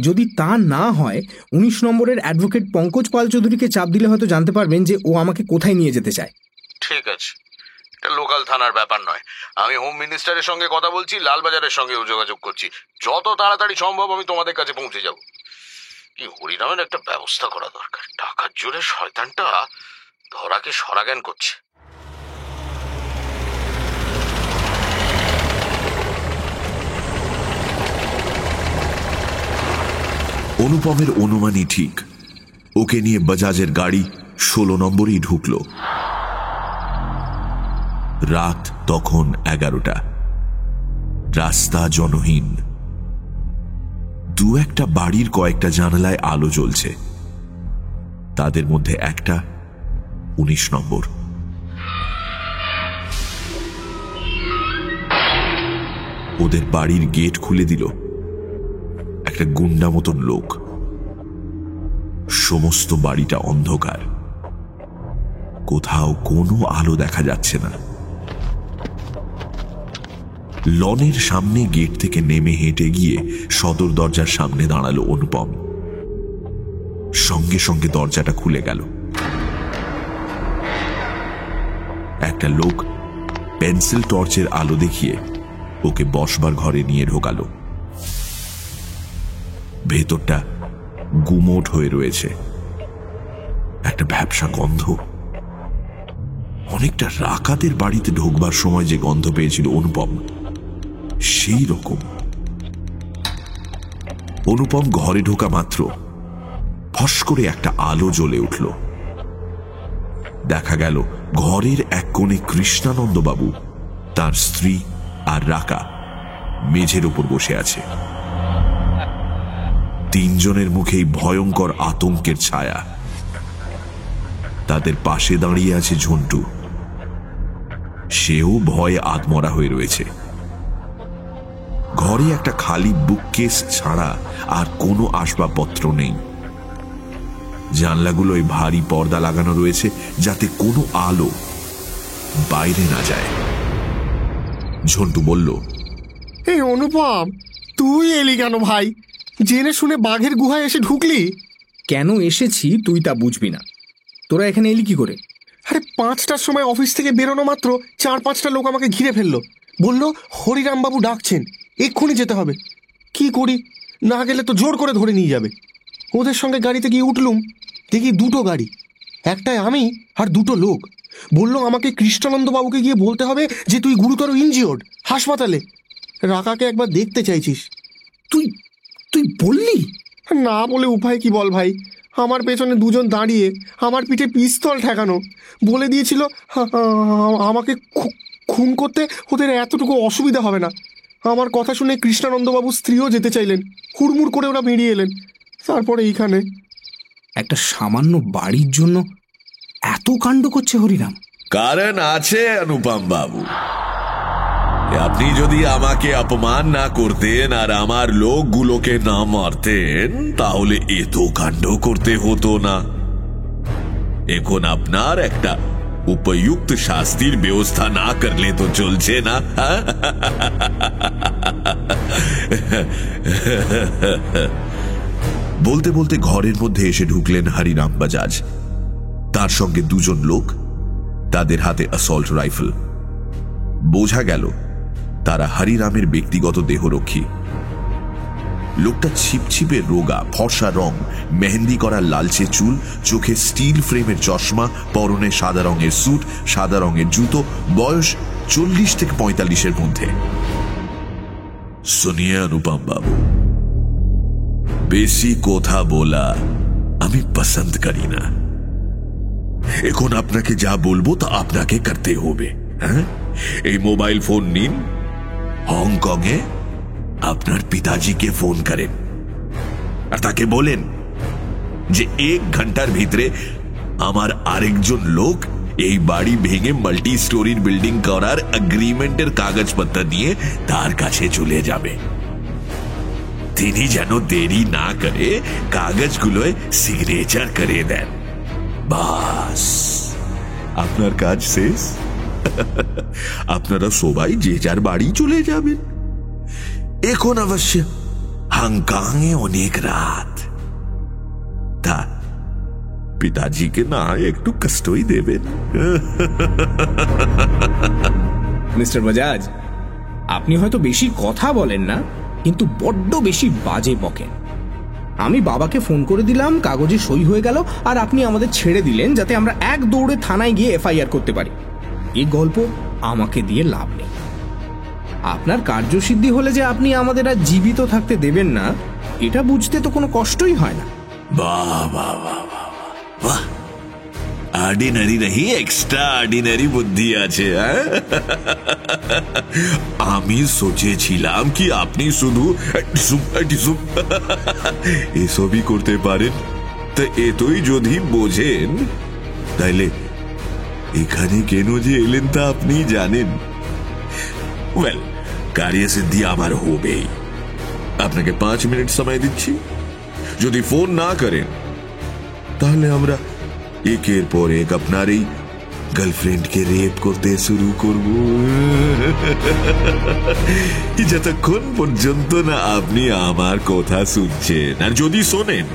Speaker 8: যদি তা না হয় 19 নম্বরের অ্যাডভোকেট পঙ্কজ পাল চৌধুরীকে চাপ দিলে হয়তো জানতে পারবেন যে ও আমাকে কোথায় নিয়ে যেতে চায়।
Speaker 18: ঠিক আছে, এটা লোকাল থানার ব্যাপার নয়। আমি হোম মিনিস্টারের সঙ্গে কথা বলছি, লালবাজারের সঙ্গে যোগাযোগ করছি। যত তাড়াতাড়ি সম্ভব আমি তোমাদের কাছে পৌঁছে যাব। এই হরিরামের একটা ব্যবস্থা করা দরকার। টাকার জোরে শয়তানটা ধরাকে সরাজ্ঞান করছে।
Speaker 5: অনুপমের অনুমানই ঠিক। ওকে নিয়ে বাজাজের গাড়ি 16 নম্বরেই ঢুকল। রাত তখন 11টা। রাস্তা জনহীন। দু একটা বাড়ির কয়েকটা জানালায় আলো জ্বলছে, তাদের মধ্যে একটা 19 নম্বর। ওদের বাড়ির গেট খুলে দিল একটা গুন্ডা মতন লোক। সমস্ত বাড়িটা অন্ধকার, কোথাও কোনো আলো দেখা যাচ্ছে না। লনের সামনে গেট থেকে নেমে হেঁটে গিয়ে সদর দরজার সামনে দাঁড়ালো অনুপম। সঙ্গে সঙ্গে দরজাটা খুলে গেল। একটা লোক পেন্সিল টর্চের আলো দেখিয়ে ওকে বসবার ঘরে নিয়ে ঢোকালো। ভেতরটা গুমোট হয়ে রয়েছে, একটা ভ্যাপসা গন্ধ, অনেকটা রাকাতের বাড়িতে ঢোকবার সময় যে গন্ধ পেয়েছিল অনুপম, সেই রকম। অনুপম ঘরে ঢোকা মাত্র ফস করে একটা আলো জ্বলে উঠল। দেখা গেল ঘরের এক কোণে কৃষ্ণানন্দ বাবু, তার স্ত্রী আর রাকা মেঝের উপর বসে আছে। তিনজনের মুখেই ভয়ঙ্কর আতঙ্কের ছায়া। তাদের পাশে দাঁড়িয়ে আছে ঝন্টু, সেও ভয়ে আধমরা হয়ে রয়েছে। ঘরে একটা খালি বুককেস ছাড়া আর কোনো আসবাবপত্র নেই। জানলাগুলোয় ভারী পর্দা লাগানো রয়েছে যাতে কোনো আলো বাইরে না যায়। ঝন্টু বলল,
Speaker 15: এই অনুপম, তুই এলি কেন ভাই? জেনে শুনে বাঘের গুহায় এসে ঢুকলি?
Speaker 8: কেন এসেছি তুই তা বুঝবি না। তোরা এখানে এলি কি করে?
Speaker 15: আরে 5টার সময় অফিস থেকে বেরোনো মাত্র 4-5টা লোক আমাকে ঘিরে ফেললো। বলল হরিরাম বাবু ডাকছেন, এক্ষুনি যেতে হবে। কি করি, না গেলে তো জোর করে ধরে নিয়ে যাবে। ওদের সঙ্গে গাড়িতে গিয়ে উঠলুম, দেখি 2টো গাড়ি, একটায় আমি আর 2টো লোক।
Speaker 10: বললো আমাকে কৃষ্ণানন্দ বাবুকে গিয়ে বলতে হবে যে তুই গুরুতর ইনজিওর্ড, হাসপাতালে। রাকাকে একবার দেখতে চাইছিস।
Speaker 8: তুই তুই বললি?
Speaker 10: না বলে উপায় কি বল ভাই। আমার পেছনে দুজন দাঁড়িয়ে, আমার পিঠে পিস্তল ঠেকানো, বলে দিয়েছিল আমাকে খুন করতে ওদের এতটুকু অসুবিধা হবে না। আমার কথা শুনে কৃষ্ণানন্দবাবুর স্ত্রীও যেতে চাইলেন, হুড়মুড় করে ওরা বেরিয়ে এলেন। তারপরে এইখানে
Speaker 8: একটা সামান্য বাড়ির জন্য এত কাণ্ড করছে হরিরাম।
Speaker 18: কারণ আছে অনুপম বাবু। আপনি যদি আমাকে অপমান না করতেন আর আমার লোকগুলোকে না মারতেন, তাহলে এত কাণ্ড করতে হতো না। এখন আপনার একটা উপযুক্ত শাস্তির ব্যবস্থা না করলে তো চলছে না।
Speaker 5: বলতে বলতে ঘরের মধ্যে এসে ঢুকলেন হরিরাম বাজাজ। তার সঙ্গে দুজন লোক, তাদের হাতে অ্যাসল্ট রাইফেল। বোঝা গেল তারা হরিরামের ব্যক্তিগত দেহরক্ষী। লোকটা ছিপছিপে রোগা, ফর্সা রং, মেহেন্দি করা লালচে চুল, চোখে স্টিল ফ্রেমের চশমা, পরনে সাদা রঙের স্যুট, সাদা রঙের জুতো, বয়স 40 থেকে 45-এর মধ্যে।
Speaker 18: শুনিয়ে অনুপম বাবু, বেশি কথা বলা আমি পছন্দ করি না। এখন আপনাকে যা বলবো তা আপনাকে করতে হবে। হ্যাঁ, এই মোবাইল ফোন নিন, হংকং এ আপনার পিতাজিকে ফোন করেন আর তাকে বলেন যে 1 ঘন্টার ভিতরে আমার আরেকজন লোক এই বাড়ি ভেঙে মাল্টি স্টোরির বিল্ডিং করার এগ্রিমেন্টের কাগজপত্র নিয়ে তার কাছে চলে যাবে। তিনি যেন দেরি না করে কাগজগুলোয় সিগনেচার করে দেন। বাস, আপনার কাজ শেষ। আপনারা সবাই যে যার বাড়ি চলে যাবেন। এখন অবশ্য হংকংয়ে অনেক রাত, তা পিতাজিকে না একটু কষ্টই দেবেন।
Speaker 8: মিস্টার বাজাজ, আপনি হয়তো বেশি কথা বলেন না, কিন্তু বড্ড বেশি বাজে বকেন। আমি বাবাকে ফোন করে দিলাম, কাগজে সই হয়ে গেল, আর আপনি আমাদের ছেড়ে দিলেন যাতে আমরা এক দৌড়ে থানায় গিয়ে এফআইআর করতে পারি। এই গল্প আমাকে দিয়ে লাভ নেই। আপনার কার্যসিদ্ধি হলে যে আপনি আমাদের আর জীবিত থাকতে দেবেন না, এটা বুঝতে তো কোনো কষ্টই হয় না।
Speaker 18: বাহ বাহ বাহ বাহ, অর্ডিনারি নাহি এক্সট্রা অর্ডিনারি বুদ্ধি আছে। আমি সোচেছিলাম কি আপনি শুধু এসবই করতে পারেন, তা এতই যদি বোঝেন তাইলে এখানে কেন যে এলেন তা আপনি জানেন। ওয়েল, কার্যসিদ্ধি আমার হবেই। আপনাকে 5 মিনিট সময় দিচ্ছি। যদি ফোন না করেন তাহলে আমরা একের পর এক আপনার এই গার্লফ্রেন্ডকে রেপ করতে শুরু করব, যতক্ষণ পর্যন্ত না আপনি আমার কথা শুনছেন। আর যদি শোনেন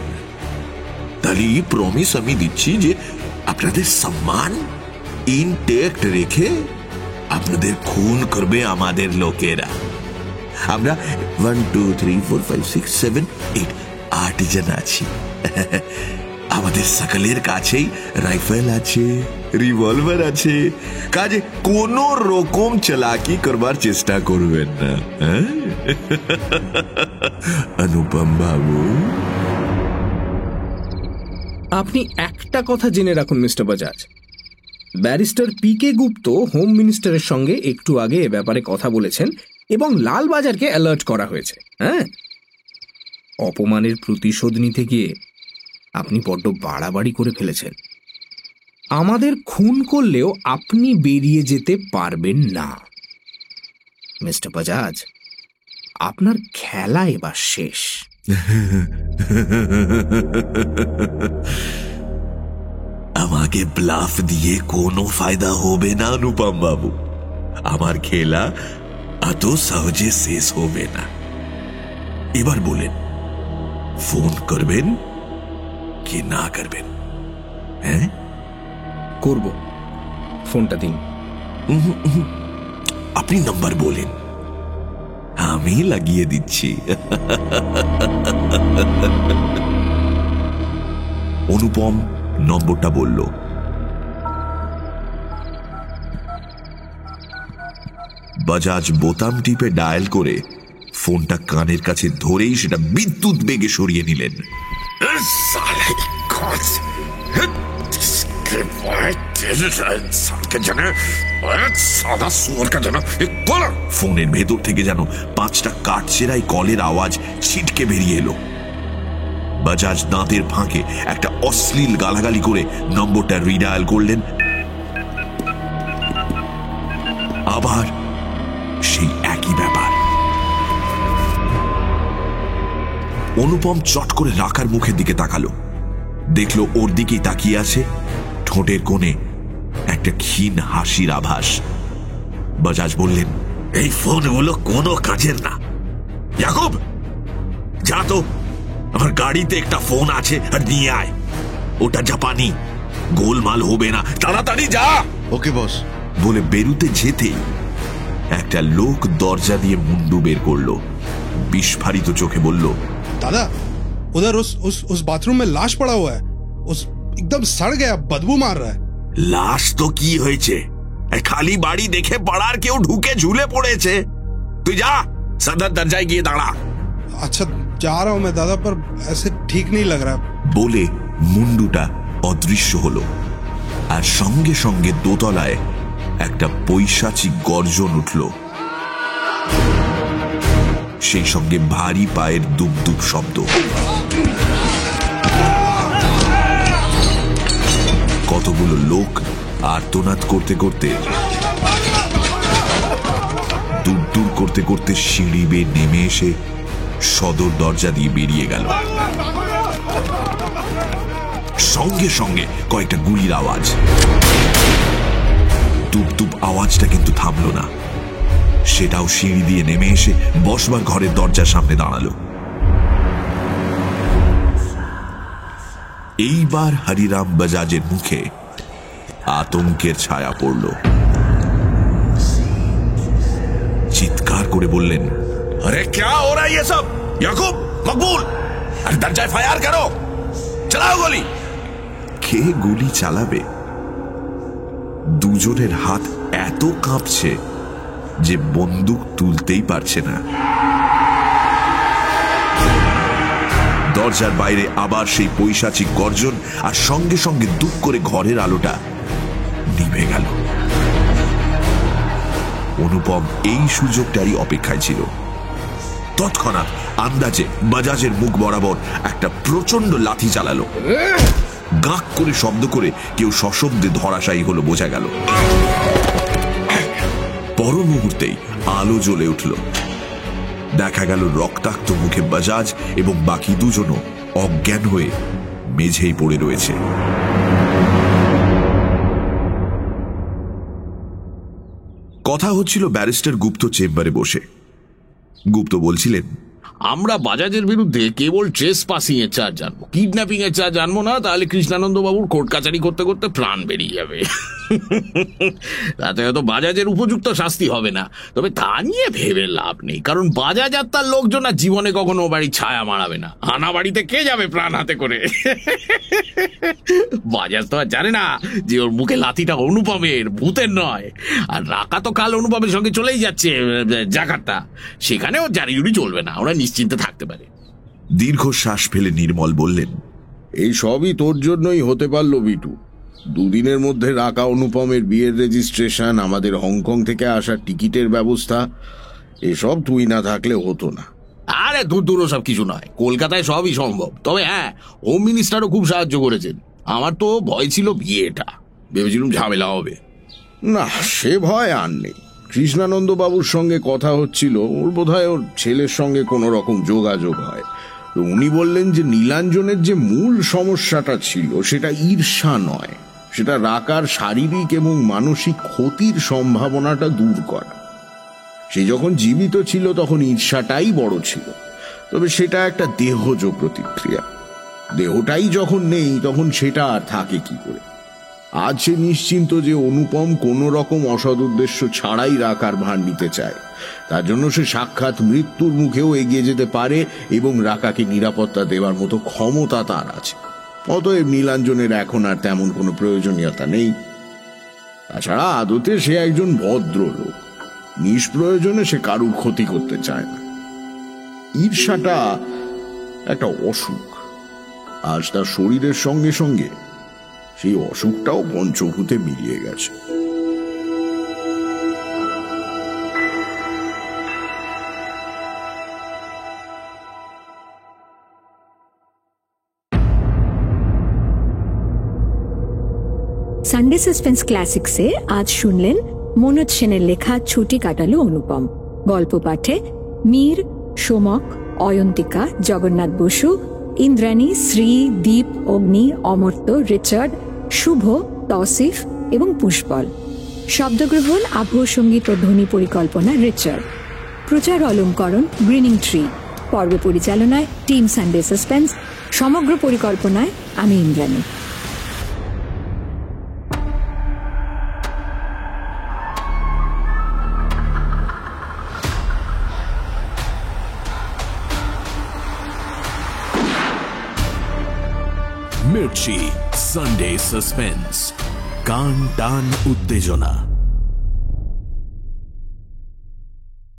Speaker 18: তাহলে এই প্রমিস আমি দিচ্ছি যে আপনাদের সম্মান ইনটেক্ট রেখে আপনাদের খুন করবে আমাদের লোকেরা। আমরা 1 2 3 4 5 6 7 8 জন আছি। আমাদের সকলের কাছেই রাইফেল আছে, রিভলভার আছে, কাজে কোন রকম চালাকি করবার চেষ্টা করবেন না। অনুপম বাবু,
Speaker 8: আপনি একটা কথা জেনে রাখুন মিস্টার বাজাজ, ব্যারিস্টার পি.কে. গুপ্ত হোম মিনিস্টারের সঙ্গে একটু আগে এ ব্যাপারে কথা বলেছেন এবং লালবাজারকে অ্যালার্ট করা হয়েছে। হ্যাঁ, অপমানের প্রতিশোধ নিতে গিয়ে আপনি বড্ড বাড়াবাড়ি করে ফেলেছেন। আমাদের খুন করলেও আপনি বেরিয়ে যেতে পারবেন না। মিস্টার বাজাজ, আপনার খেলা এবার শেষ।
Speaker 18: আমাকে ব্লাফ দিয়ে কোনো ফায়দা হবে না অনুপম বাবু। আমার খেলা এত সহজে শেষ হবে না। এবার বলেন, ফোন করবেন কি না করবেন? হ্যাঁ,
Speaker 8: করব। ফোনটা দিন।
Speaker 18: আপনি নাম্বার বলেন, আমি লাগিয়ে দিচ্ছি।
Speaker 5: অনুপম নম্বরটা বলল। বাজাজ বোতাম টিপে ডায়াল করে ফোনটা কানের কাছে ধরেই সেটা বিদ্যুৎ বেগে সরিয়ে নিলেন। ফোনের ভেতর থেকে যেন 5টা কাঠছেড়াই কলের আওয়াজ ছিটকে বেরিয়ে এলো। বাজাজ দাঁতের ফাঁকে একটা অশ্লীল গালাগালি করে নম্বরটা রিডায়াল করলেন। আবার সেই একই ব্যাপার। অনুপম চট করে রাকার মুখের দিকে তাকালো, দেখলো ওর দিকেই তাকিয়ে আছে, ঠোঁটের কোণে একটা ক্ষীণ হাসির আভাস। বাজাজ বললেন, এই ফোনগুলো কোনো কাজের না। ইয়াকুব, যা তো, আমার গাড়িতে একটা ফোন আছে আর নিয়ে আয়। ওটা জাপানি, গোলমাল হবে না, তাড়াতাড়ি যা।
Speaker 20: ওকে বস।
Speaker 5: বলে বেরুতে যেতেই একটা লোক দরজা দিয়ে মুন্ডু বের করলো, বিস্ফারিত চোখে বলল,
Speaker 20: दादा उधर उस बाथरूम में लाश पड़ा हुआ है, उस एकदम सड़ गया, बदबू मार रहा है।
Speaker 5: লাশ তো কি হয়েছে, খালি বাড়ি দেখে পাড়ার কেউ ঢুকে ঝুলে পড়েছে। তুই যা, সদর দরজায় গিয়ে দাঁড়া।
Speaker 20: अच्छा जा रहा हूं मैं दादा, पर ऐसे ठीक नहीं लग रहा।
Speaker 5: বলে মুন্ডুটা অদৃশ্য হলো, আর সঙ্গে সঙ্গে দোতলায় একটা পৈশাচিক গর্জন উঠল, সেই সঙ্গে ভারী পায়ের দুপ দুপ শব্দ। কতগুলো লোক আর্তনাদ করতে করতে দূর দূর করতে করতে সিঁড়ি বেয়ে নেমে এসে সদর দরজা দিয়ে বেরিয়ে গেল। সঙ্গে সঙ্গে কয়েকটা গুলির আওয়াজ। দুপ দুপ আওয়াজটা কিন্তু থামল না, সেটাও সিঁড়ি দিয়ে নেমে এসে বসবার ঘরের দরজার সামনে দাঁড়ালো। এইবার হরিরাম বাজাজের মুখে আতঙ্কের ছায়া পড়ল। চিৎকার করে বললেন, আরে क्या हो रहा है ये सब? याकूब, मकबूल, अरे दरजाए फायर करो, চালাও গুলি। কে গুলি চালাবে? দুজনের হাত এত কাঁপছে যে বন্দুক তুলতেই পারছে না। দরজার বাইরে আবার সেই পৈশাচিক গর্জন, আর সঙ্গে সঙ্গে দুপ করে ঘরের আলোটা নিভে গেল। অনুপম এই সুযোগটারই অপেক্ষায় ছিল। তৎক্ষণাৎ আন্দাজে বাজাজের মুখ বরাবর একটা প্রচন্ড লাথি চালালো। গাঁক করে শব্দ করে কেউ সশব্দে ধরাশায়ী হলো বোঝা গেল। পর মুহূর্তেই আলো জ্বলে উঠল। দেখা গেল রক্তাক্ত মুখে বাজাজ এবং বাকি দুজনও অজ্ঞান হয়ে মেঝেই পড়ে রয়েছে। কথা হচ্ছিল ব্যারিস্টার গুপ্ত চেম্বারে বসে। গুপ্ত বলছিলেন,
Speaker 9: আমরা বাজাজের বিরুদ্ধে কেবল ট্রেসপাসিং এর চার্জ জানবো, কিডন্যাপিং এর চার্জ জানবো না, তাহলে কৃষ্ণানন্দ বাবুর কোর্ট কাচারি করতে করতে প্রাণ বেরিয়ে যাবে। তাতে হয়তো বাজাজের উপযুক্ত শাস্তি হবে না, তবে তা নিয়ে ভেবে লাভ নেই, কারণ বাজাজ আর তার লোকজন আর জীবনে কখনো বাড়ির ছায়া মারাবে না। আনা বাড়িতে কে যাবে প্রাণ হাতে করে? বাজাজ তো আর জানে না যে ওর মুখে লাথিটা অনুপমের, ভূতের নয়। আর রাকা তো কাল অনুপমের সঙ্গে চলেই যাচ্ছে জাকার্তা, সেখানে ওর জারিজুরি চলবে না, ওরা নিশ্চিন্তে থাকতে পারে।
Speaker 5: দীর্ঘশ্বাস ফেলে নির্মল বললেন,
Speaker 18: এই সবই তোর জন্যই হতে পারলো বিটু। দুদিনের মধ্যে রাকা অনুপমের বিয়ের রেজিস্ট্রেশন, আমাদের হংকং থেকে আসা টিকিটের ব্যবস্থা, এসব তুই না থাকলে হতো না।
Speaker 9: আরে দূর সব কিছু নয়, কলকাতায় সবই সম্ভব। তবে হ্যাঁ, হোম মিনিস্টারও খুব সাহায্য করেছেন। আমার তো ভয় ছিল বিয়েটা, ভেবেছিলাম ঝামেলা হবে।
Speaker 18: না, সে ভয় আর নেই। কৃষ্ণানন্দ বাবুর সঙ্গে কথা হচ্ছিল, ওর বোধহয় ওর ছেলের সঙ্গে কোনো রকম যোগাযোগ হয়। তো উনি বললেন যে নীলাঞ্জনের যে মূল সমস্যাটা ছিল সেটা ঈর্ষা নয়, সেটা রাকার শারীরিক এবং মানসিক ক্ষতির সম্ভাবনাটা দূর করা। সে যখন জীবিত ছিল তখন ঈর্ষাটাই বড় ছিল, তবে সেটা একটা দেহজ প্রতিক্রিয়া। দেহটাই যখন নেই তখন সেটা আর থাকে কি করে? আজ সে নিশ্চিন্ত যে অনুপম কোনো রকম অসৎ উদ্দেশ্য ছাড়াই রাকার ভার নিতে চায়। তার জন্য সে সাক্ষাৎ মৃত্যুর মুখেও এগিয়ে যেতে পারে এবং রাকাকে নিরাপত্তা দেওয়ার মতো ক্ষমতা তার আছে। অতএব নীলাঞ্জনের এখন আর তেমন কোনো প্রয়োজনীয়তা নেই। তাছাড়া আদতে সে একজন ভদ্রলোক,
Speaker 9: নিষ্প্রয়োজনে সে কারুর ক্ষতি করতে চায় না। ঈর্ষাটা একটা অসুখ, আজ তার শরীরের সঙ্গে সঙ্গে সেই অসুখটাও পঞ্চভূতে মিলিয়ে গেছে।
Speaker 3: সানডে সাসপেন্স ক্লাসিক্সে আজ শুনলেন মনোজ সেনের লেখা ছুটি কাটালো অনুপম। গল্প পাঠে মীর, সোমক, অয়ন্তিকা, জগন্নাথ বসু, ইন্দ্রাণী, শ্রী, দীপ, অগ্নি, অমর্ত্য, রিচার্ড, শুভ, তৌসিফ এবং পুষ্পল। শব্দগ্রহণ, আবহ সঙ্গীত ও ধ্বনি পরিকল্পনা রিচার্ড। প্রচার অলঙ্করণ গ্রিনিং ট্রি। পর্ব পরিচালনায় টিম সানডে সাসপেন্স। সমগ্র পরিকল্পনায় আমি ইন্দ্রাণী।
Speaker 1: মির্চি সানডে সাসপেন্স, কান টান উত্তেজনা।